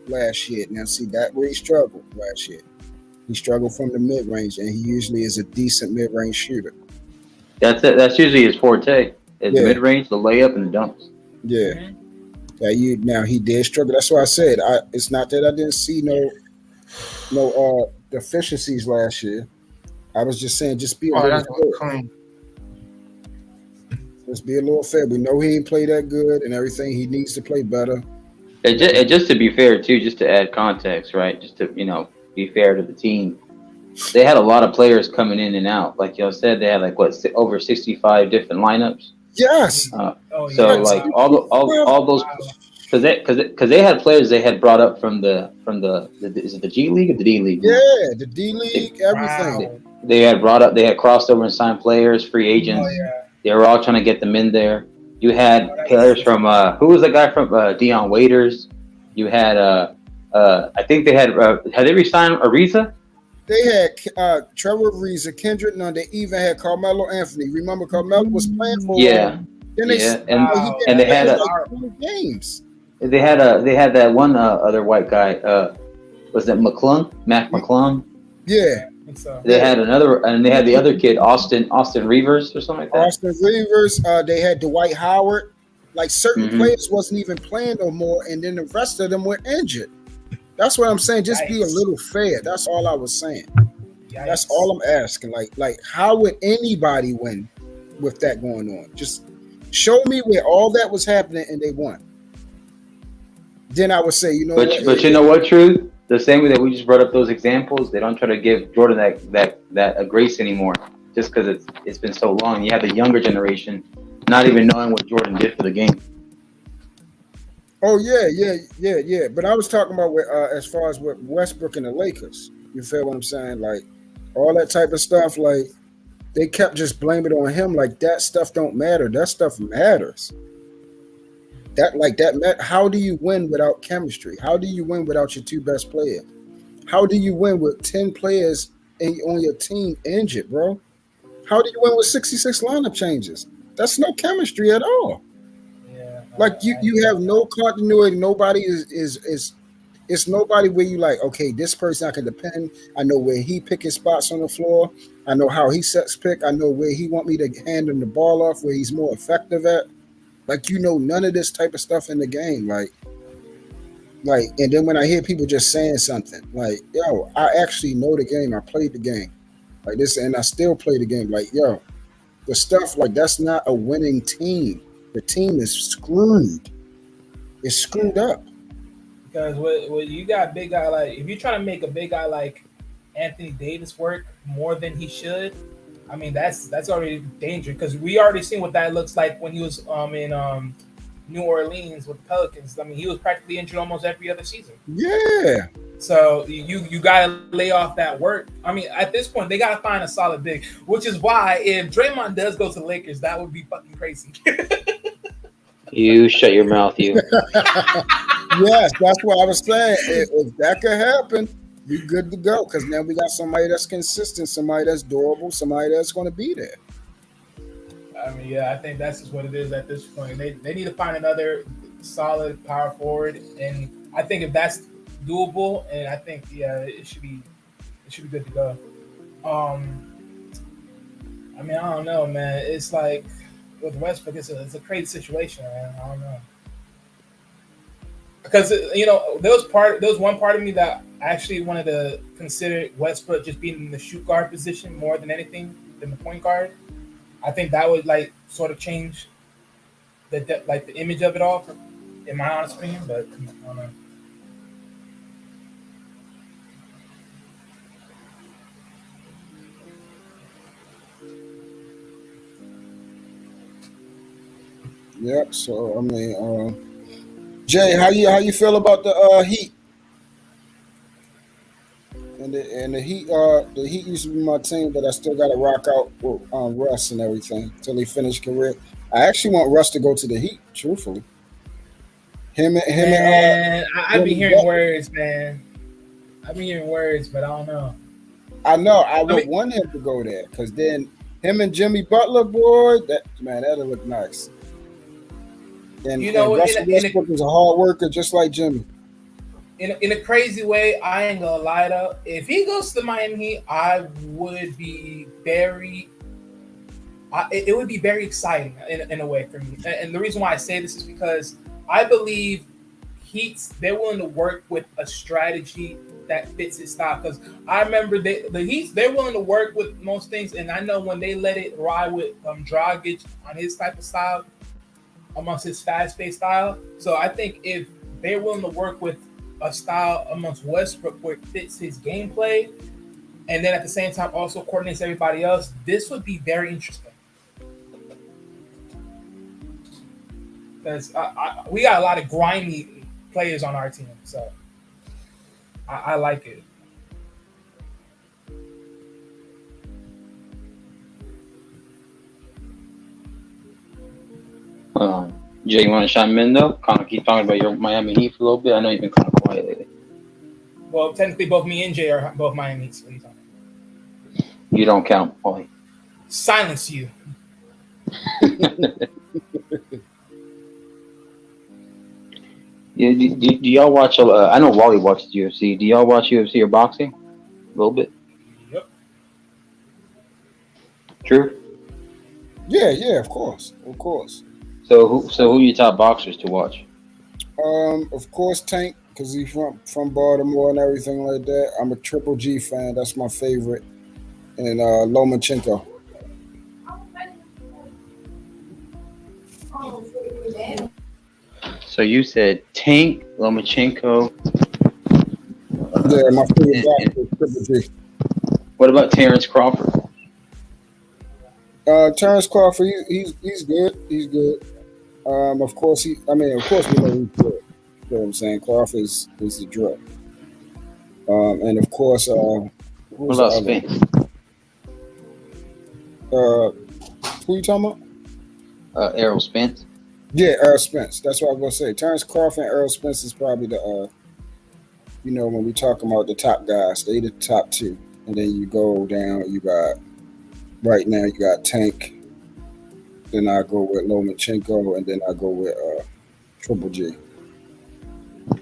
last year. Now see that where he struggled last year. He struggled from the mid range, and he usually is a decent mid range shooter. That's it. That's usually his forte. It's Yeah. mid range, the layup, and the dunks. Yeah. Mhm. Now he did struggle. That's why I said it's not that I didn't see no deficiencies last year. I was just saying just be a Oh, little that's fair. clean. Just be a little fair. We know he ain't play that good and everything. He needs to play better. Just to be fair too, just to add context, right? Just to be fair to the team. They had a lot of players coming in and out. Like y'all said, they had like over 65 different lineups. Yes. Oh, So yeah. like Wow. all those because they had players they had brought up from the is it the G League or the D League? Yeah, the D League, everything. Wow. They had crossed over and signed players, free agents. Oh, yeah. They were all trying to get them in there. You had that's- players from who was the guy from Dion Waiters? You had I think they had they re-signed Ariza? They had Trevor Ariza, Kendrick Nunn. They even had Carmelo Anthony. Remember, Carmelo was playing for Yeah. Then they, Yeah, Wow. and they had like 2 games. they had that one other white guy. Was that McClung? Mac McClung? Yeah, I think so. They had another, and they had the other kid, Austin Reavers or something like that. Austin Rivers. They had Dwight Howard. Like certain Mhm. players wasn't even playing no more, and then the rest of them were injured. That's what I'm saying. Just be a Yikes. little fair. That's all I was saying. Yikes. That's all I'm asking. Like how would anybody win with that going on? Just show me where all that was happening and they won. Then I would say, you know But what? but you know what, Truth? The same way that we just brought up those examples, they don't try to give Jordan that a grace anymore, just because it's been so long. You have the younger generation not even knowing what Jordan did for the game. Oh yeah. But I was talking about as far as with Westbrook and the Lakers. You feel what I'm saying? Like all that type of stuff. Like they kept just blaming it on him. Like that stuff don't matter. That stuff matters. How do you win without chemistry? How do you win without your 2 best players? How do you win with 10 players on your team injured, bro? How do you win with 66 lineup changes? That's no chemistry at all. Yeah. Like you have no continuity. Nobody is it's nobody where you like, okay, this person I can depend. I know where he pick his spots on the floor. I know how he sets pick. I know where he want me to hand him the ball off, where he's more effective at. Like, none of this type of stuff in the game. Like, and then when I hear people just saying something, like, yo, I actually know the game. I played the game. Like this, and I still play the game. Like, yo, the stuff, like, that's not a winning team. The team is screwed. It's screwed up. Because what you got a big guy like, if you're trying to make a big guy like Anthony Davis work more than he should, I mean that's already dangerous because we already seen what that looks like when he was in New Orleans with the Pelicans. I mean he was practically injured almost every other season. Yeah. So you gotta lay off that work. I mean at this point they gotta find a solid big, which is why if Draymond does go to the Lakers, that would be fucking crazy. You shut your mouth, you. Yes, that's what I was saying. If that could happen, we good to go. Because now we got somebody that's consistent, somebody that's durable, somebody that's going to be there. I mean, yeah, I think that's just what it is at this point. They need to find another solid power forward, and I think if that's doable, and I think it should be good to go. I mean, I don't know, man. It's like with Westbrook, it's a crazy situation, man. I don't know. because there was one part of me that actually wanted to consider Westbrook just being in the shoot guard position more than anything than the point guard. I think that would like sort of change the image of it all, in my honest opinion. But I don't know. Yep. So I mean, Jay, how you feel about the Heat? And the Heat used to be my team, but I still got to rock out with Russ and everything till he finish career. I actually want Russ to go to the Heat. Truthfully, him Man, I've been Jimmy hearing Butler. words, man. I've been hearing words, but I don't know. I know I I would mean, want him to go there because then him and Jimmy Butler, boy, that'll look nice. And Russell Westbrook is a hard worker, just like Jimmy. in a crazy way, I ain't gonna lie though. If he goes to the Miami Heat, I would be very. It would be very exciting in a way for me. And the reason why I say this is because I believe they're willing to work with a strategy that fits his style. Because I remember the Heat, they're willing to work with most things, and I know when they let it ride with Dragic on his type of style, amongst his fast-paced style. So I think if they're willing to work with a style amongst Westbrook where it fits his gameplay, and then at the same time also coordinates everybody else, this would be very interesting. Because we got a lot of grimy players on our team, so I like it. Jay, you want to chime in though? Kind of keep talking about your Miami Heat for a little bit. I know you've been kind of quiet lately. Well, technically, both me and Jay are both Miami Heat. So You don't count, Paulie. Silence you. Yeah, do y'all watch? I know Wally watches UFC. Do y'all watch UFC or boxing? A little bit. Yep. True. Yeah, of course. So who are your top boxers to watch? Of course, Tank, because he's from Baltimore and everything like that. I'm a Triple G fan. That's my favorite. And Lomachenko. So you said Tank, Lomachenko. Yeah, my favorite boxer is Triple G. What about Terrence Crawford? Terrence Crawford, he's good. He's good. Of course, we know he's good. You know what I'm saying? Crawford is the drill. And of course, What who's about the other? Spence? Who you talking about? Errol Spence. Yeah, Earl Spence. That's what I was gonna say. Terrence Crawford and Earl Spence is probably the when we talk about the top guys, they the top two. And then you go down, you got Tank, then I go with Lomachenko, and then I go with Triple G.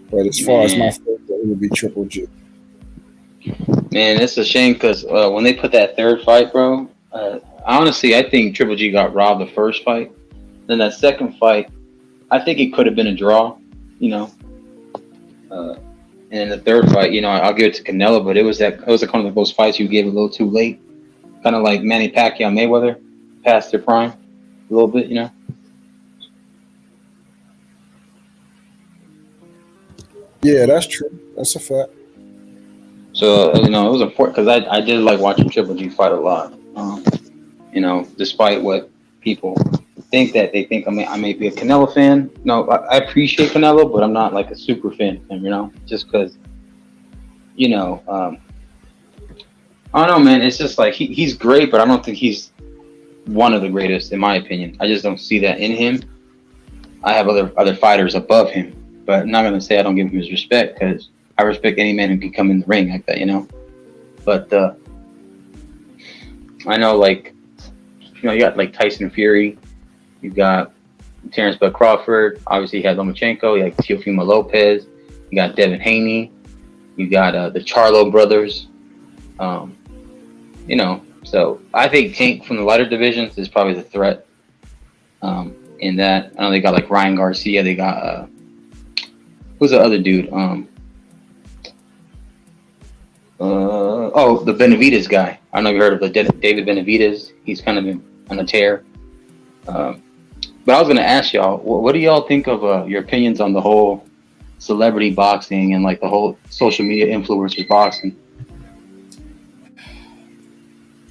But as far as my favorite, it would be Triple G. Man, it's a shame because when they put that third fight, bro, honestly, I think Triple G got robbed the first fight. Then that second fight, I think it could have been a draw, And in the third fight, I'll give it to Canelo, but it was one of those fights you gave a little too late, kind of like Manny Pacquiao, Mayweather, past their prime, a little bit, Yeah, that's true. That's a fact. So it was important because I did like watching Triple G fight a lot. Despite what people think that they think I may be a Canelo fan. No, I appreciate Canelo, but I'm not like a super fan of him. Just because, I don't know, man. It's just like he's great, but I don't think he's one of the greatest in my opinion. I just don't see that in him. I have other fighters above him, but I'm not gonna say I don't give him his respect because I respect any man who can come in the ring like that, But I know, like, you got like Tyson Fury, you got Terrence Bud Crawford. Obviously, you had Lomachenko, you had Teofimo Lopez, you got Devin Haney, you got the Charlo brothers. So I think Tank from the lighter divisions is probably the threat. In that, I know they got like Ryan Garcia, they got who's the other dude? The Benavides guy. I don't know if you heard of the David Benavides. He's kind of been on a tear. But I was going to ask y'all, what do y'all think of your opinions on the whole celebrity boxing and like the whole social media influencers boxing?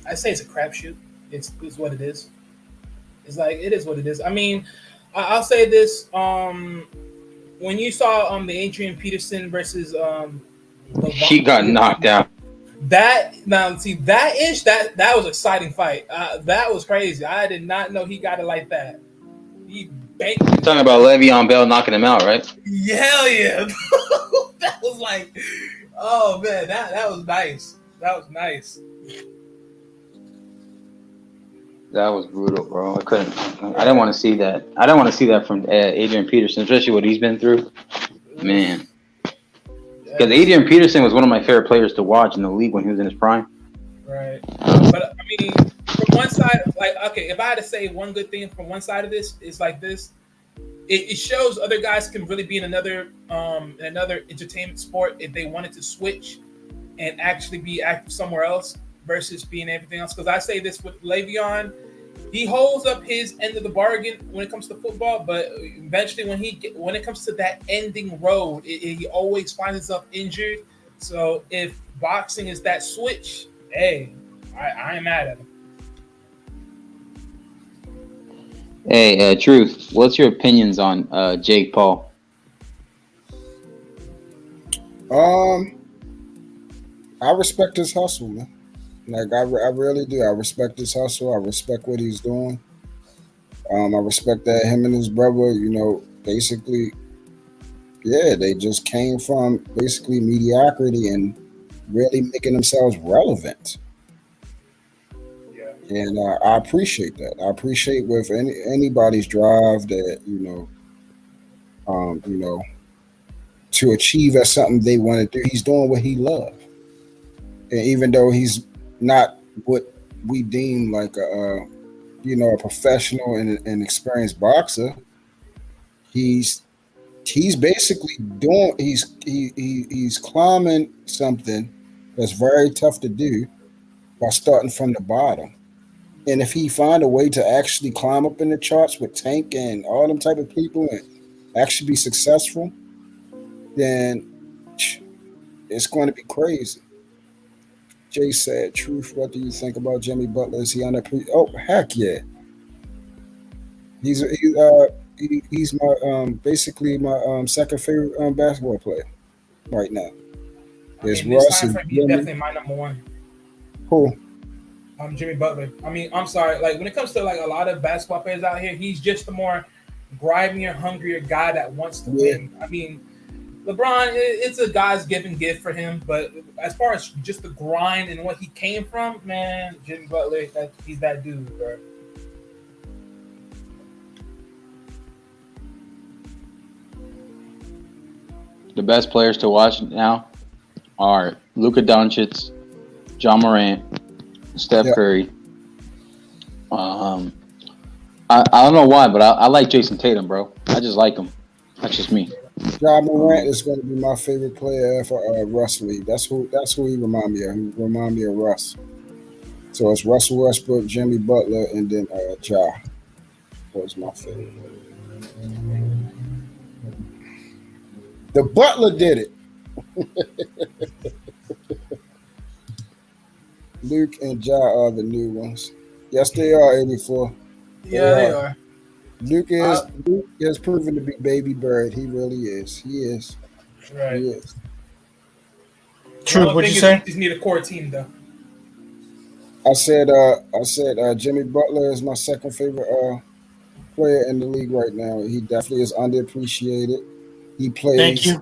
I say it's a crapshoot. It's what it is. It's like it is what it is. I mean, I'll say this. When you saw the Adrian Peterson versus He got knocked out. that that was an exciting fight. That was crazy. I did not know he got it like that. He banked. Talking about Le'Veon Bell knocking him out, right? Hell yeah! That was like, oh man, that was nice. That was nice. That was brutal, bro. I didn't want to see that. I don't want to see that from Adrian Peterson, especially what he's been through. Man. Because Adrian Peterson was one of my favorite players to watch in the league when he was in his prime. Right. But I mean, from one side, like, okay, if I had to say one good thing from one side of this, is like this. It shows other guys can really be in another entertainment sport if they wanted to switch and actually be active somewhere else versus being everything else. Because I say this with Le'Veon, he holds up his end of the bargain when it comes to football, but eventually when it comes to that ending road, he always finds himself injured. So if boxing is that switch, hey, I ain't mad at him. Hey, Truth, what's your opinions on Jake Paul? I respect his hustle, man. Like I really do. I respect his hustle. I respect what he's doing. I respect that him and his brother, basically, yeah, they just came from basically mediocrity and really making themselves relevant. Yeah. And I appreciate that. I appreciate with anybody's drive that to achieve at something they want to do. He's doing what he loves, and even though he's not what we deem like a professional and experienced boxer, he's basically doing he's climbing something that's very tough to do by starting from the bottom. And if he find a way to actually climb up in the charts with Tank and all them type of people and actually be successful, then it's going to be crazy. Jay said, "Truth, what do you think about Jimmy Butler? Is he on the Oh, heck yeah! He's my basically my second favorite basketball player right now. There's Russ and he's definitely my number one. Who? Jimmy Butler. I mean, I'm sorry. Like when it comes to like a lot of basketball players out here, he's just the more grimier, hungrier guy that wants to win. I mean, LeBron, it's a God's given gift for him, but as far as just the grind and what he came from, man, Jimmy Butler, he's that dude, bro. The best players to watch now are Luka Doncic, John Morant, Steph Curry. I don't know why, but I like Jason Tatum, bro. I just like him. That's just me. John Morant is going to be my favorite player for Russ League. That's who he remind me of. He remind me of Russ. So it's Russell Westbrook, Jimmy Butler, and then Ja. That was my favorite. The Butler did it. Luke and Ja are the new ones. Yes, they are 84. Yeah, they are. Luke has proven to be baby bird. He really is. He is. Right. He is. True. What'd you say? You just need a core team, though. I said Jimmy Butler is my second favorite player in the league right now. He definitely is underappreciated. He plays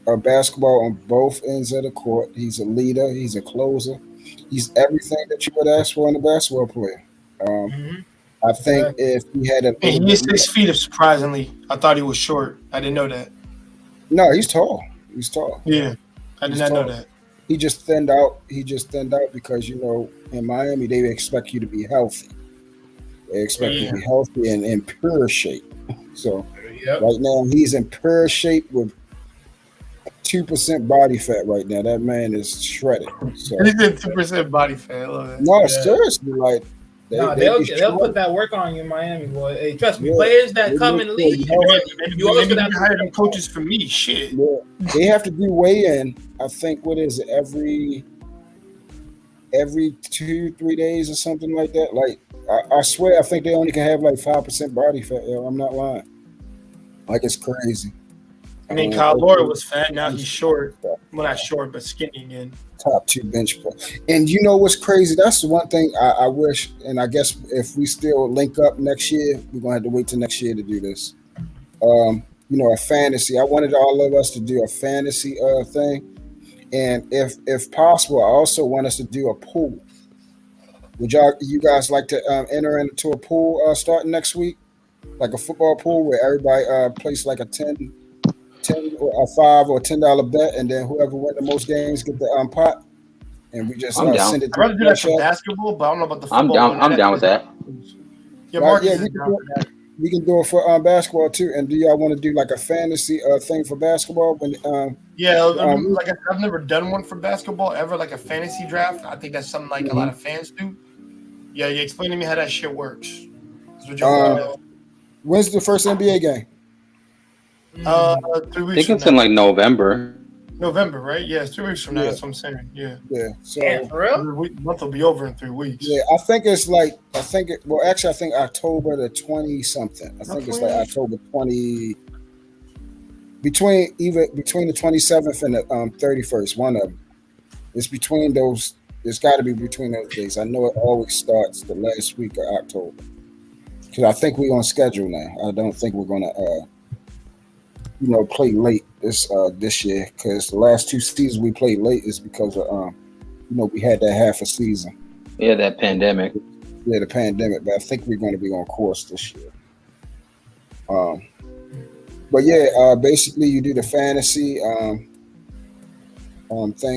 basketball on both ends of the court. He's a leader. He's a closer. He's everything that you would ask for in a basketball player. I think if he had he's 6 feet, surprisingly. I thought he was short. I didn't know that. No, he's tall. He's tall. Yeah, I did not know that. He just thinned out. Because in Miami they expect you to be healthy. They expect you to be healthy and in pure shape. So right now he's in pure shape with 2% body fat right now. That man is shredded. So He's at 2% body fat. I love that. no, Yeah. seriously, like No, they they'll be they'll put shredded. that work on you in Miami, boy. Hey, trust me, Yeah. players that They come look in the for league, you. you always Maybe gonna we have hire to them coaches for me. Shit. Yeah, they have to do weigh in. I think what is it every 2-3 days or something like that. Like I swear, I think they only can have like 5% body fat. Yo, I'm not lying. Like it's crazy. I mean, Kyle Lord was fat. Now he's short. Well, not short, but skinny again. Top 2 bench player. And you know what's crazy? That's the one thing I wish, and I guess if we still link up next year, we're gonna have to wait till next year to do this. A fantasy. I wanted all of us to do a fantasy thing. And if possible, I also want us to do a pool. Would you guys like to enter into a pool starting next week? Like a football pool where everybody plays like a 10 or a $5 or $10 bet, and then whoever wins the most games get the pot, and we just I'm down. send it I'd to rather do that for the basketball, but I don't know about the football. I'm down. one. I'm down with that. Yeah, Right, Marcus yeah, is we down for that. We can do it for basketball too. And do y'all want to do like a fantasy thing for basketball? When Yeah, like I've never done one for basketball ever, like a fantasy draft. I think that's something like a lot of fans do. Yeah, explain to me how that shit works. That's what you're when's the first NBA game? 3 I weeks think from it's in now. like November. November, right? Yeah, it's 3 weeks from now. Yeah. That's what I'm saying. Yeah. Yeah. So Damn, for real? The month will be over in 3 weeks. yeah, I think I think October the 20 something. I think it's like October 20 between the 27th and the 31st. One of them. It's between those. It's got to be between those days. I know it always starts the last week of October because I think we're on schedule now. I don't think we're gonna play late this year because the last 2 seasons we played late is because of we had that half a season. Yeah, that pandemic. Yeah, the pandemic, but I think we're going to be on course this year. But yeah, basically you do the fantasy thing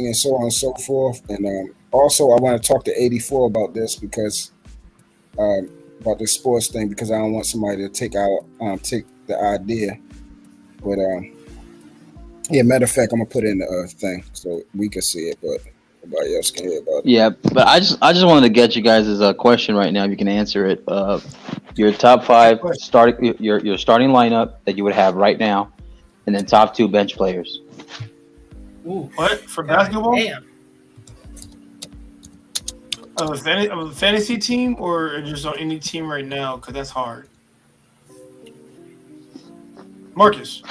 and so on and so forth. And also I want to talk to 84 about this because about this sports thing because I don't want somebody to take the idea. But yeah, matter of fact, I'm gonna put in the thing so we can see it, but nobody else can hear about it. Yeah, but I just wanted to get you guys' question right now. If you can answer it, your top 5 starting your starting lineup that you would have right now, and then top 2 bench players. Ooh, What for basketball? damn. Of a fantasy team or just on any team right now? Because that's hard. Marcus.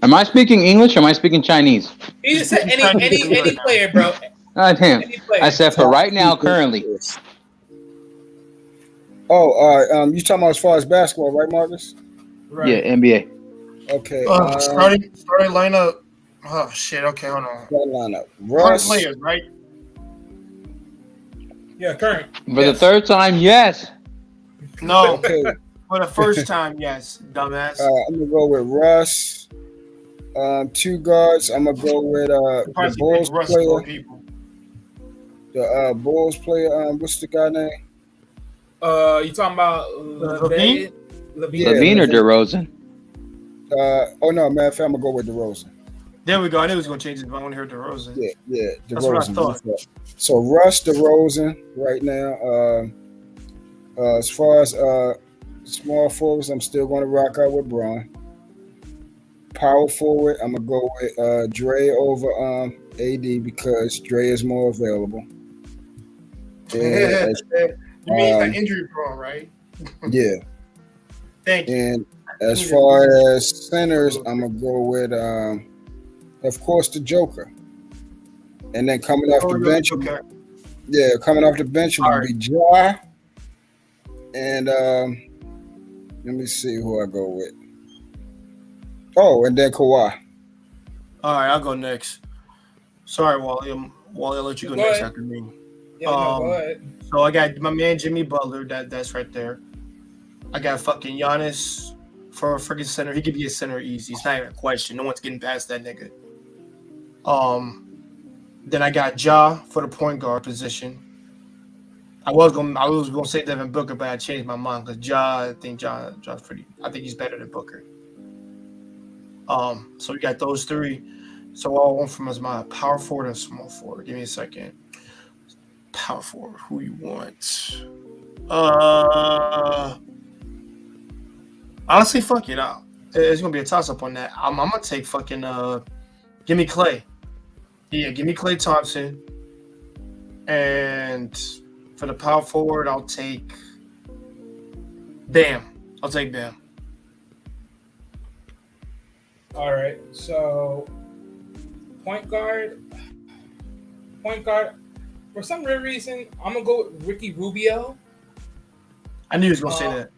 Am I speaking English or am I speaking Chinese? He just said any player, bro. God damn. Any player. I said for right now, currently. Oh, you talking about as far as basketball, right, Marcus? Right. Yeah, NBA. Okay. Starting lineup. Oh shit. Okay, hold on. That lineup. Current Russ. players, right? Yeah, current. For the third time, yes. No, Okay. for the first time, yes, dumbass. I'm gonna go with Russ. 2 guards. I'm gonna go with the Bulls player. People. The Bulls player. What's the guy name? You talking about Levine? Levine? Yeah, Levine or Levine. DeRozan? Oh no, matter of fact, I'm gonna go with DeRozan. There we go. I knew he was gonna change it, but I want to hear DeRozan. Yeah, That's what I DeRozan. thought. So Russ, DeRozan, right now. As far as small forwards, I'm still going to rock out with Bron. Power forward, I'm gonna go with Dre over AD because Dre is more available. And You mean like injury prone, right? yeah. Thank you. And as far as centers, I'm gonna go with of course the Joker. And then coming off the bench, coming off the bench would be Ja. And let me see who I go with. Oh, and then Kawhi. All right, I'll go next. Sorry, Wally. Wally, I'll let you go Go next ahead. after me. Yeah, no, go ahead. So I got my man Jimmy Butler. That's right there. I got fucking Giannis for a freaking center. He could be a center easy. It's not even a question. No one's getting past that nigga. Then I got Ja for the point guard position. I was gonna say Devin Booker, but I changed my mind because Ja's pretty. I think he's better than Booker. So we got those 3. So all I want from is my power forward and small forward. Give me a second. Power forward. Who you want? Honestly, fuck it out. It's gonna be a toss up on that. I'm gonna take fucking give me Clay. Yeah, give me Clay Thompson. And for the power forward, I'll take Bam. I'll take Bam. All right. So point guard. For some weird reason, I'm gonna go with Ricky Rubio. I knew he was gonna say that.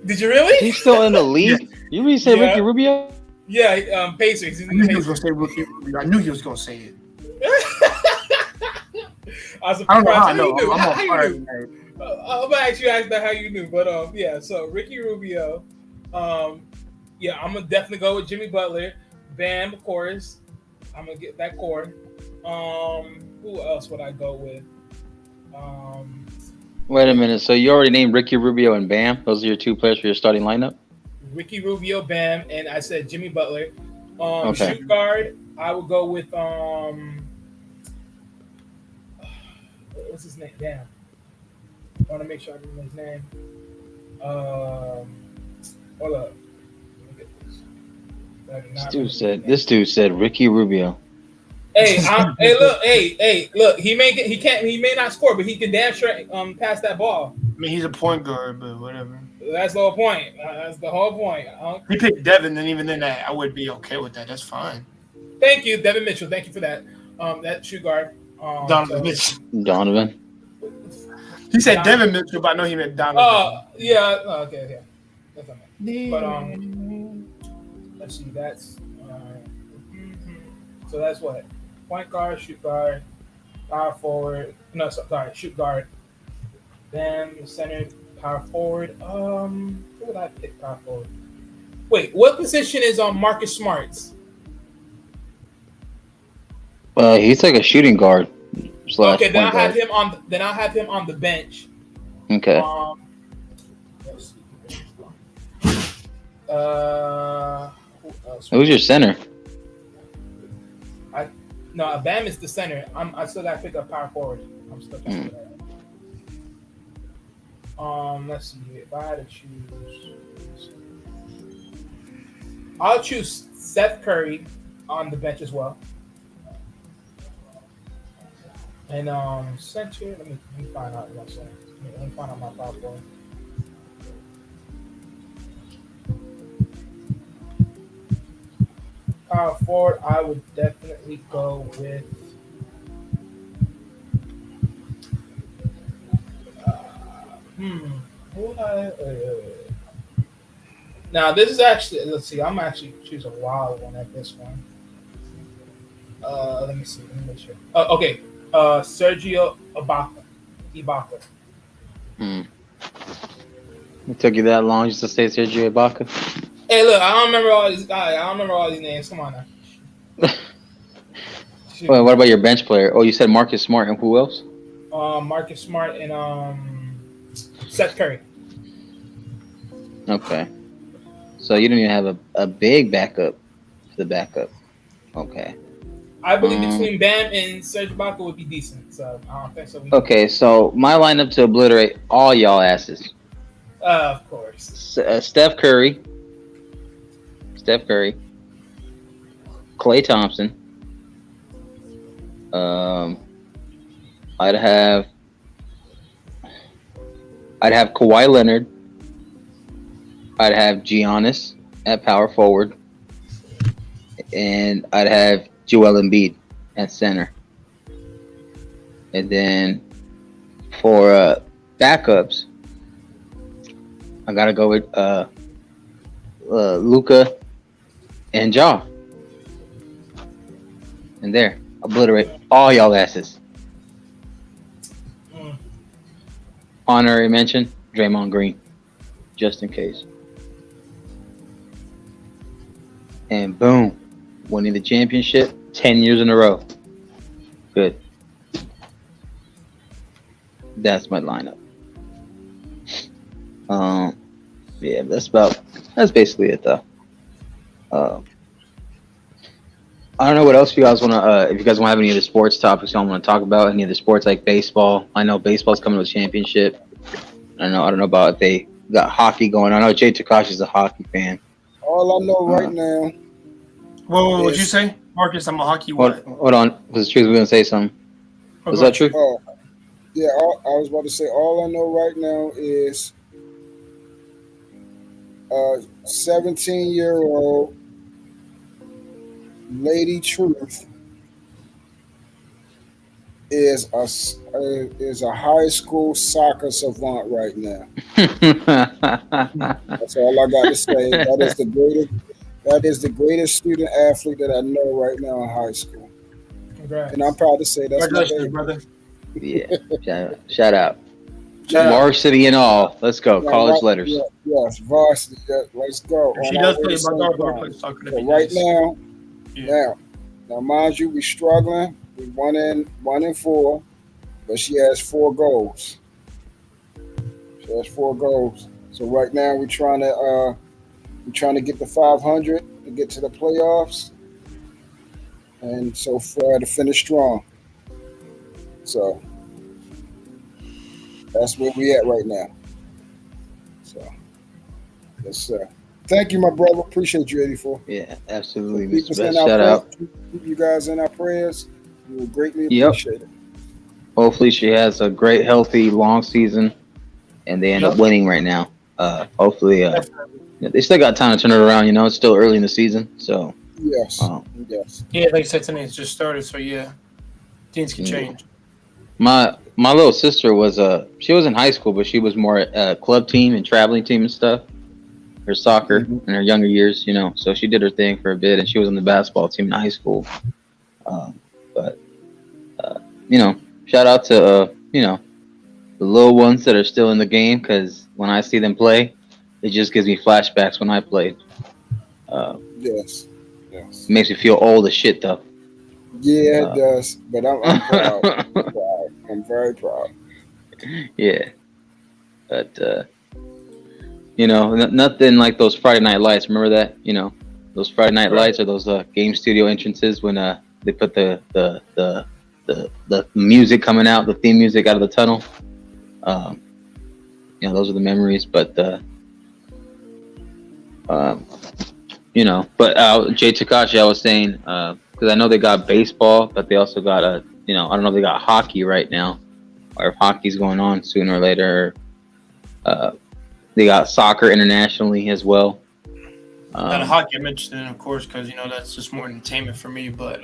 Did you really? He's still in the league. You really say Yeah. Ricky Rubio? Yeah, Pacers. He's I in knew the he was gonna Pacers. say Ricky Rubio. I knew he was gonna say it. I was I don't know how I surprised. know. You knew. I'm How on you fire knew? tonight. I'm gonna ask that how you knew, but yeah. So Ricky Rubio, yeah, I'm gonna definitely go with Jimmy Butler, Bam, of course. I'm gonna get that core. Who else would I go with? Wait a minute. So you already named Ricky Rubio and Bam. Those are your two players for your starting lineup? Ricky Rubio, Bam, and I said Jimmy Butler. Okay. Shoot guard, I would go with what's his name? Damn. I want to make sure I remember his name. Hold up. Let me get this. I do not remember his name. This dude said Ricky Rubio. Hey, look. He may not score, but he can damn sure pass that ball. I mean, he's a point guard, but whatever. That's the whole point. That's the whole point. He picked Devin, and even then, I would be okay with that. That's fine. Thank you, Devin Mitchell. Thank you for that. That shoot guard. Donovan Mitchell. Donovan. He said Devin Mitchell, but I know he meant Donovan. Yeah. Okay. That's what I meant. But let's see. That's so that's what point guard, shoot guard, power forward. No, sorry, shoot guard. Then center, power forward. Who would I pick power forward? Wait, what position is on Marcus Smart's? He's like a shooting guard. Okay, then point I have guard. him on. Then I have him on the bench. Okay. Let's see. Who else? Who's your center? No, Bam is the center. I still got to pick up power forward. I'm still trying to figure that out. Let's see. If I had to choose, I'll choose Seth Curry on the bench as well. And center. Let me find out one second. Let me find out my power forward. Power forward, I would definitely go with. Who would I? Now this is actually. Let's see. I'm actually choose a wild one at this one. Let me see. Let me make sure. Okay. Sergio Ibaka. It took you that long just to say Sergio Ibaka? Hey, look. I don't remember all these guys. I don't remember all these names. Come on now. Well, what about your bench player? Oh, you said Marcus Smart and who else? Marcus Smart and Seth Curry. Okay. So you don't even have a big backup for the backup. Okay. I believe between Bam and Serge Ibaka would be decent. So I don't think so. Okay, so my lineup to obliterate all y'all asses. Of course. Steph Curry. Klay Thompson. I'd have Kawhi Leonard. I'd have Giannis at power forward. And I'd have Joel Embiid at center. And then for backups, I gotta go with Luka and Ja. And there, obliterate all y'all asses. Honorary mention, Draymond Green, just in case. And boom, winning the championship 10 years in a row. Good. That's my lineup. Yeah, that's basically it though. I don't know what else you guys want to. If you guys want to have any other sports topics y'all want to talk about, any other sports like baseball. I know baseball's coming to a championship. I don't know about if they got hockey going on. I know Jay Takashi's a hockey fan. All I know right now Whoa, what'd you is say, Marcus? I'm a hockey. What? Hold on, because Truth was gonna say something. Oh, Was go that true? oh yeah, I was about to say all I know right now is 17-year-old Lady Truth is a high school soccer savant right now. That's all I got to say. That is the greatest student athlete that I know right now in high school. Congrats. And I'm proud to say that's my Congratulations, baby. brother. Yeah, shout out. Shout out. Varsity and all. Let's go. Yeah, College right, letters. yeah, yes, varsity. Yeah, let's go. She On does our way play. to My St. daughter John. plays soccer. So That'd be right nice. now, Yeah. now, mind you, we struggling. We 1-4, but she has 4 goals. She has 4 goals. So right now we're trying to get to 500 to get to the playoffs, and so far to finish strong. So that's where we at right now. So yes, sir. Thank you, my brother. Appreciate you, 84. Yeah, absolutely, Keep Mr. us Best. in our Shout prayers. out. Keep you guys in our prayers. We will greatly Yep. appreciate it. Hopefully, she has a great, healthy, long season, and they end up Yep. winning right now. Hopefully, Definitely. they still got time to turn it around. It's still early in the season, so Yes. um, Yes. Yeah, like I said, today it's just started, so yeah, things can Yeah. change. my little sister was she was in high school, but she was more club team and traveling team and stuff. Her soccer Mhm. in her younger years, so she did her thing for a bit, and she was on the basketball team in high school. But shout out to the little ones that are still in the game, because when I see them play, it just gives me flashbacks when I played. Yes. Yes. Makes me feel old as shit though. Yeah, it does. But I'm proud. I'm proud. I'm very proud. Yeah, but nothing like those Friday Night Lights. Remember that? Those Friday Night Lights or those game studio entrances when they put the music coming out, the theme music out of the tunnel. Those are the memories. But but Jay Takashi, I was saying, because I know they got baseball, but they also got I don't know if they got hockey right now, or if hockey's going on sooner or later. They got soccer internationally as well. And hockey, I'm interested in, of course, because that's just more entertainment for me. But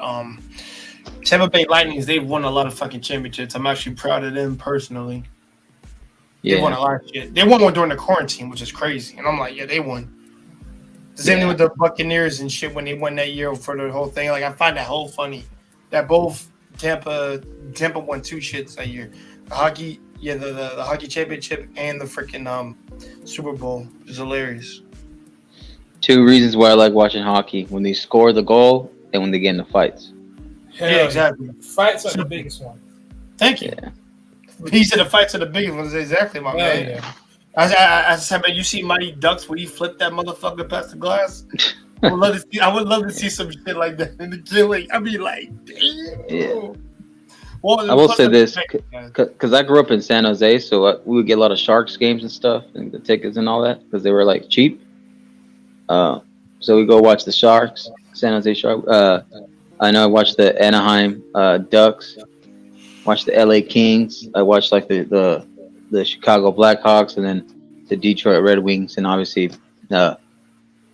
Tampa Bay Lightning, they've won a lot of fucking championships. I'm actually proud of them personally. They won a lot of shit. They won one during the quarantine, which is crazy. And I'm like, yeah, they won. The same thing with the Buccaneers and shit when they won that year for the whole thing. Like, I find that whole funny. That both Tampa won 2 shits that year. The hockey, the hockey championship and the freaking Super Bowl is hilarious. 2 reasons why I like watching hockey: when they score the goal and when they get into fights. Hell Yeah, exactly. Fights are the biggest one. Thank you. Yeah. He said the fights are the biggest ones. Exactly, my Hell man. yeah. I said, man, you see Mighty Ducks where he flipped that motherfucker past the glass? I would love to see some shit like that in the killing. I'd be like, damn. Yeah. Well, I will say this, guys. because I grew up in San Jose, so we would get a lot of Sharks games and stuff, and the tickets and all that, because they were like cheap. So we go watch the Sharks, San Jose Sharks. I know I watched the Anaheim Ducks, watched the LA Kings. I watched like the Chicago Blackhawks, and then the Detroit Red Wings, and obviously the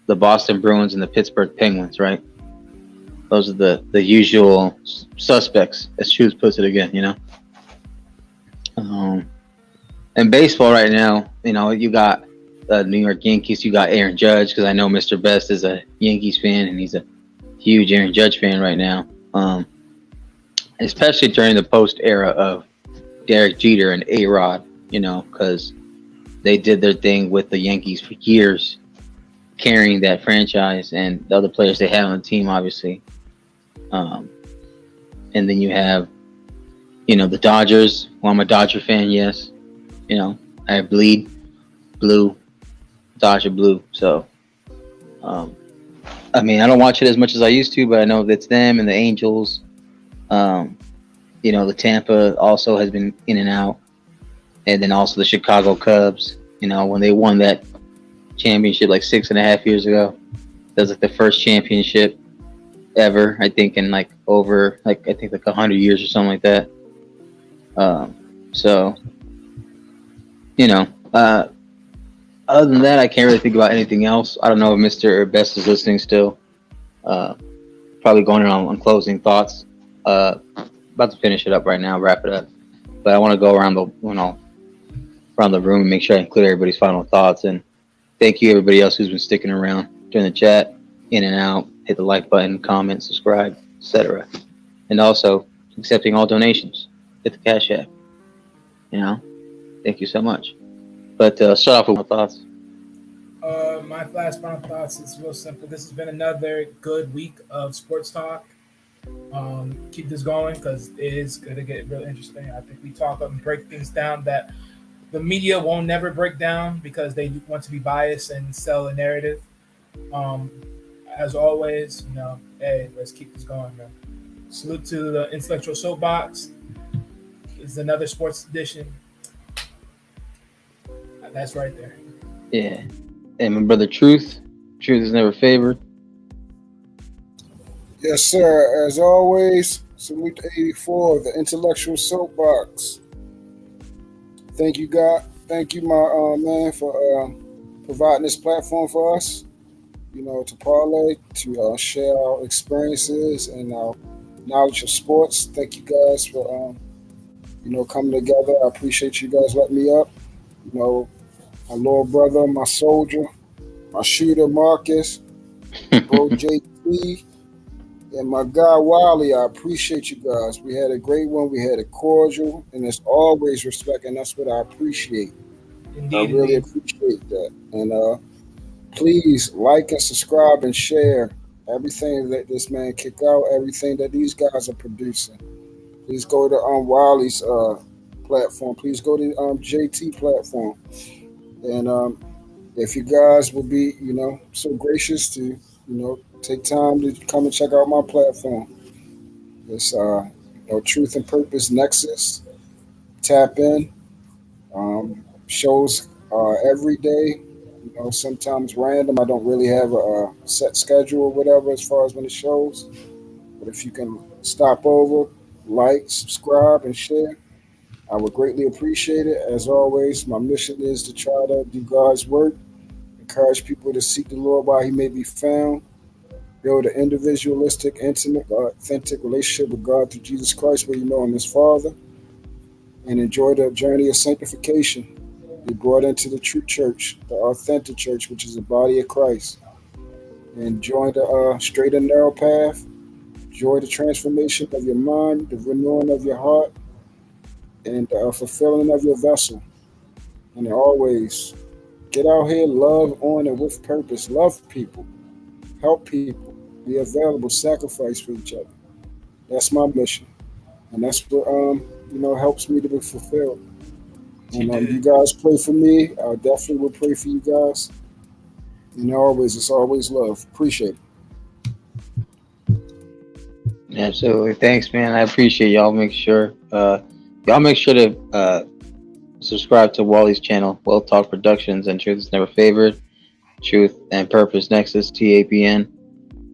Boston Bruins and the Pittsburgh Penguins. Right? Those are the usual suspects, as Shoes puts it again. And baseball right now, you got the New York Yankees. You got Aaron Judge, because I know Mr. Best is a Yankees fan, and he's a huge Aaron Judge fan right now. Especially during the post era of Derek Jeter and A-Rod, because they did their thing with the Yankees for years, carrying that franchise and the other players they had on the team, obviously. And then you have, the Dodgers. Well, I'm a Dodger fan, yes. I bleed blue, Dodger blue. So, I mean, I don't watch it as much as I used to, but I know that's them and the Angels. The Tampa also has been in and out, and then also the Chicago Cubs. When they won that championship like 6.5 years ago, that was like the first championship ever. I think in like over I think like 100 years or something like that. So other than that, I can't really think about anything else. I don't know if Mr. Best is listening still. Probably going on closing thoughts. About to finish it up right now, wrap it up. But I want to go around the room and make sure I include everybody's final thoughts. And thank you everybody else who's been sticking around during the chat, in and out. Hit the like button, comment, subscribe, etc. And also accepting all donations. Hit the Cash App. Thank you so much. But start off with my thoughts. My last final thoughts is real simple. This has been another good week of sports talk. Keep this going because it is going to get real interesting. I think we talk and break things down that the media won't never break down because they want to be biased and sell a narrative. As always, hey, let's keep this going, man. Salute to the Intellectual Soapbox. It's another sports edition. That's right there. Yeah. And my brother Truth is never favored. Yes, sir. As always, salute to 84, the Intellectual Soapbox. Thank you, God. Thank you, my man, for providing this platform for us. To parlay, to share our experiences and our knowledge of sports. Thank you guys for coming together. I appreciate you guys letting me up. My little brother, my soldier, my shooter Marcus, bro JT, and my guy Wiley. I appreciate you guys. We had a great one. We had a cordial, and it's always respect, and that's what I appreciate. Indeed, I really appreciate that. And please like and subscribe and share everything that this man kick out, everything that these guys are producing. Please go to Wiley's platform. Please go to JT platform. And if you guys will be, so gracious to, take time to come and check out my platform. It's Truth and Purpose Nexus. Tap in. Shows every day. Sometimes random. I don't really have a set schedule or whatever as far as when it shows. But if you can stop over, like, subscribe, and share, I would greatly appreciate it. As always, my mission is to try to do God's work, encourage people to seek the Lord while he may be found, build an individualistic, intimate, authentic relationship with God through Jesus Christ, where you know him as Father, and enjoy the journey of sanctification. Be brought into the true church, the authentic church, which is the body of Christ. And join the straight and narrow path. Enjoy the transformation of your mind, the renewing of your heart, and fulfilling of your vessel. And always get out here, love on and with purpose. Love people, help people, be available, sacrifice for each other. That's my mission, and that's what helps me to be fulfilled. And you guys pray for me. I definitely will pray for you guys. And it's always love. Appreciate it. Absolutely. Thanks, man. I appreciate y'all. Make sure to subscribe to Wally's channel, Well Talk Productions, and Truth is Never Favored. Truth and Purpose Nexus, TAPN.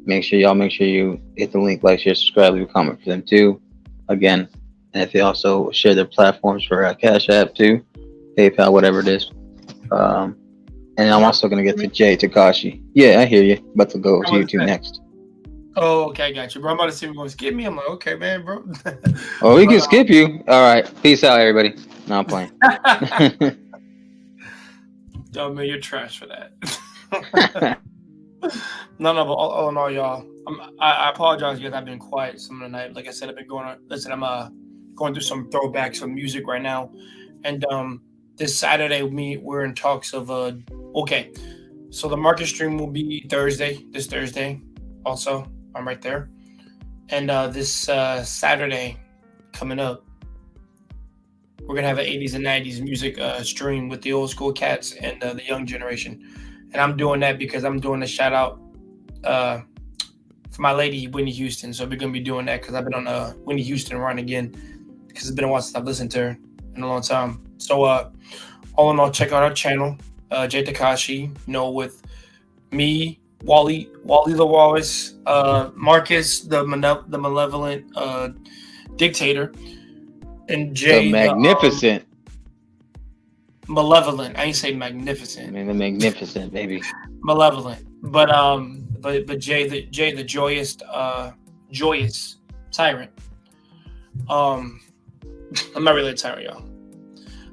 Make sure you hit the link, like, share, subscribe, leave a comment for them too. Again, and if they also share their platforms for Cash App too, PayPal, whatever it is. And I'm also going to get to Jay Takashi. Yeah, I hear you. About to go to you two next. Oh, okay, I got you, bro. I'm about to see if we're going to skip me. I'm like, okay, man, bro. Oh, we can skip you. All right. Peace out, everybody. No, I'm playing. Yo, man, you're trash for that. No, but all in all, y'all, I apologize because I've been quiet some of the night. Like I said, I've been I'm going through some throwbacks of music right now. And this Saturday, we're in talks of okay. So the market stream will be this Thursday. Also, I'm right there. And this Saturday coming up, we're gonna have an 80s and 90s music stream with the old school cats and the young generation. And I'm doing that because I'm doing a shout out for my lady Whitney Houston. So we're gonna be doing that because I've been on a Whitney Houston run again because it's been a while since I've listened to her in a long time. So all in all, check out our channel, Jay Takashi. With me, Wally the Wallace, Marcus the malevolent dictator, and Jay The magnificent. malevolent. I ain't say magnificent. I mean, the magnificent, baby. Malevolent, but Jay the joyous tyrant. I'm not really a tyrant, y'all.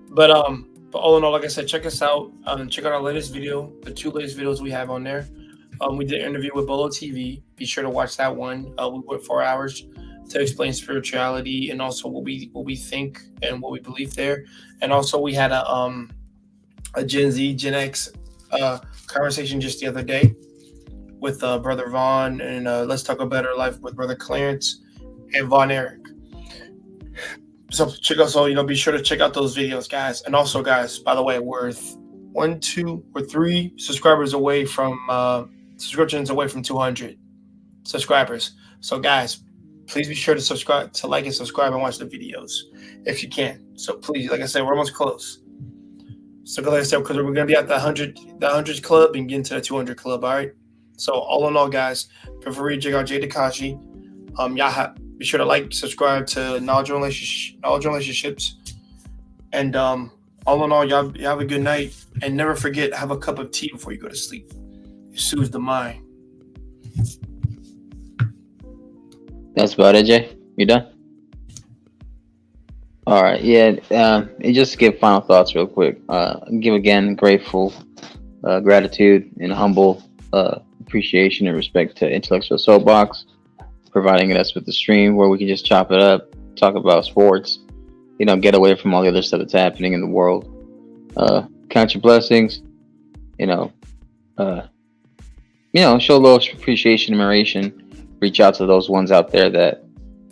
But all in all, like I said, check us out. Check out our latest video, the 2 latest videos we have on there. We did an interview with Bolo TV. Be sure to watch that one. We went 4 hours to explain spirituality and also what we think and what we believe there. And also we had a Gen Z, Gen X conversation just the other day with Brother Vaughn and Let's Talk a Better Life with Brother Clarence and Von Eric. So check us out, be sure to check out those videos, guys. And also, guys, by the way, we're 1, 2, or 3 subscribers away from subscriptions away from 200 subscribers. So, guys, please be sure to subscribe, to like and subscribe and watch the videos if you can. So please, like I said, we're almost close. So like I said, because we're gonna be at the 100 club and get into the 200 club. All right. So all in all, guys, feel free to check out Jay Takashi. Be sure to like, subscribe to Knowledge and Relationships. And all in all, y'all have a good night. And never forget, have a cup of tea before you go to sleep. It soothes the mind. That's about it, Jay. You done? All right. Yeah. And just to give final thoughts real quick. Give again grateful gratitude and humble appreciation and respect to Intellectual Soapbox, providing us with the stream where we can just chop it up, talk about sports, get away from all the other stuff that's happening in the world. Count your blessings, show a little appreciation and admiration. Reach out to those ones out there that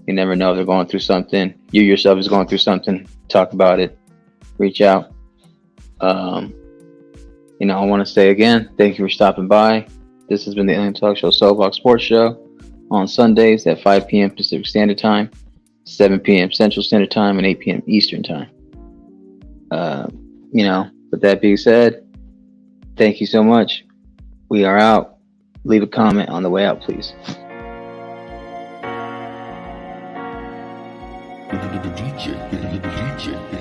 you never know if they're going through something. You yourself is going through something. Talk about it. Reach out. I want to say again, thank you for stopping by. This has been the Intellectual Soapbox Sports Show on Sundays at 5 p.m. Pacific Standard Time, 7 p.m. Central Standard Time, and 8 p.m. Eastern Time. With that being said, thank you so much. We are out. Leave a comment on the way out, please. DJ.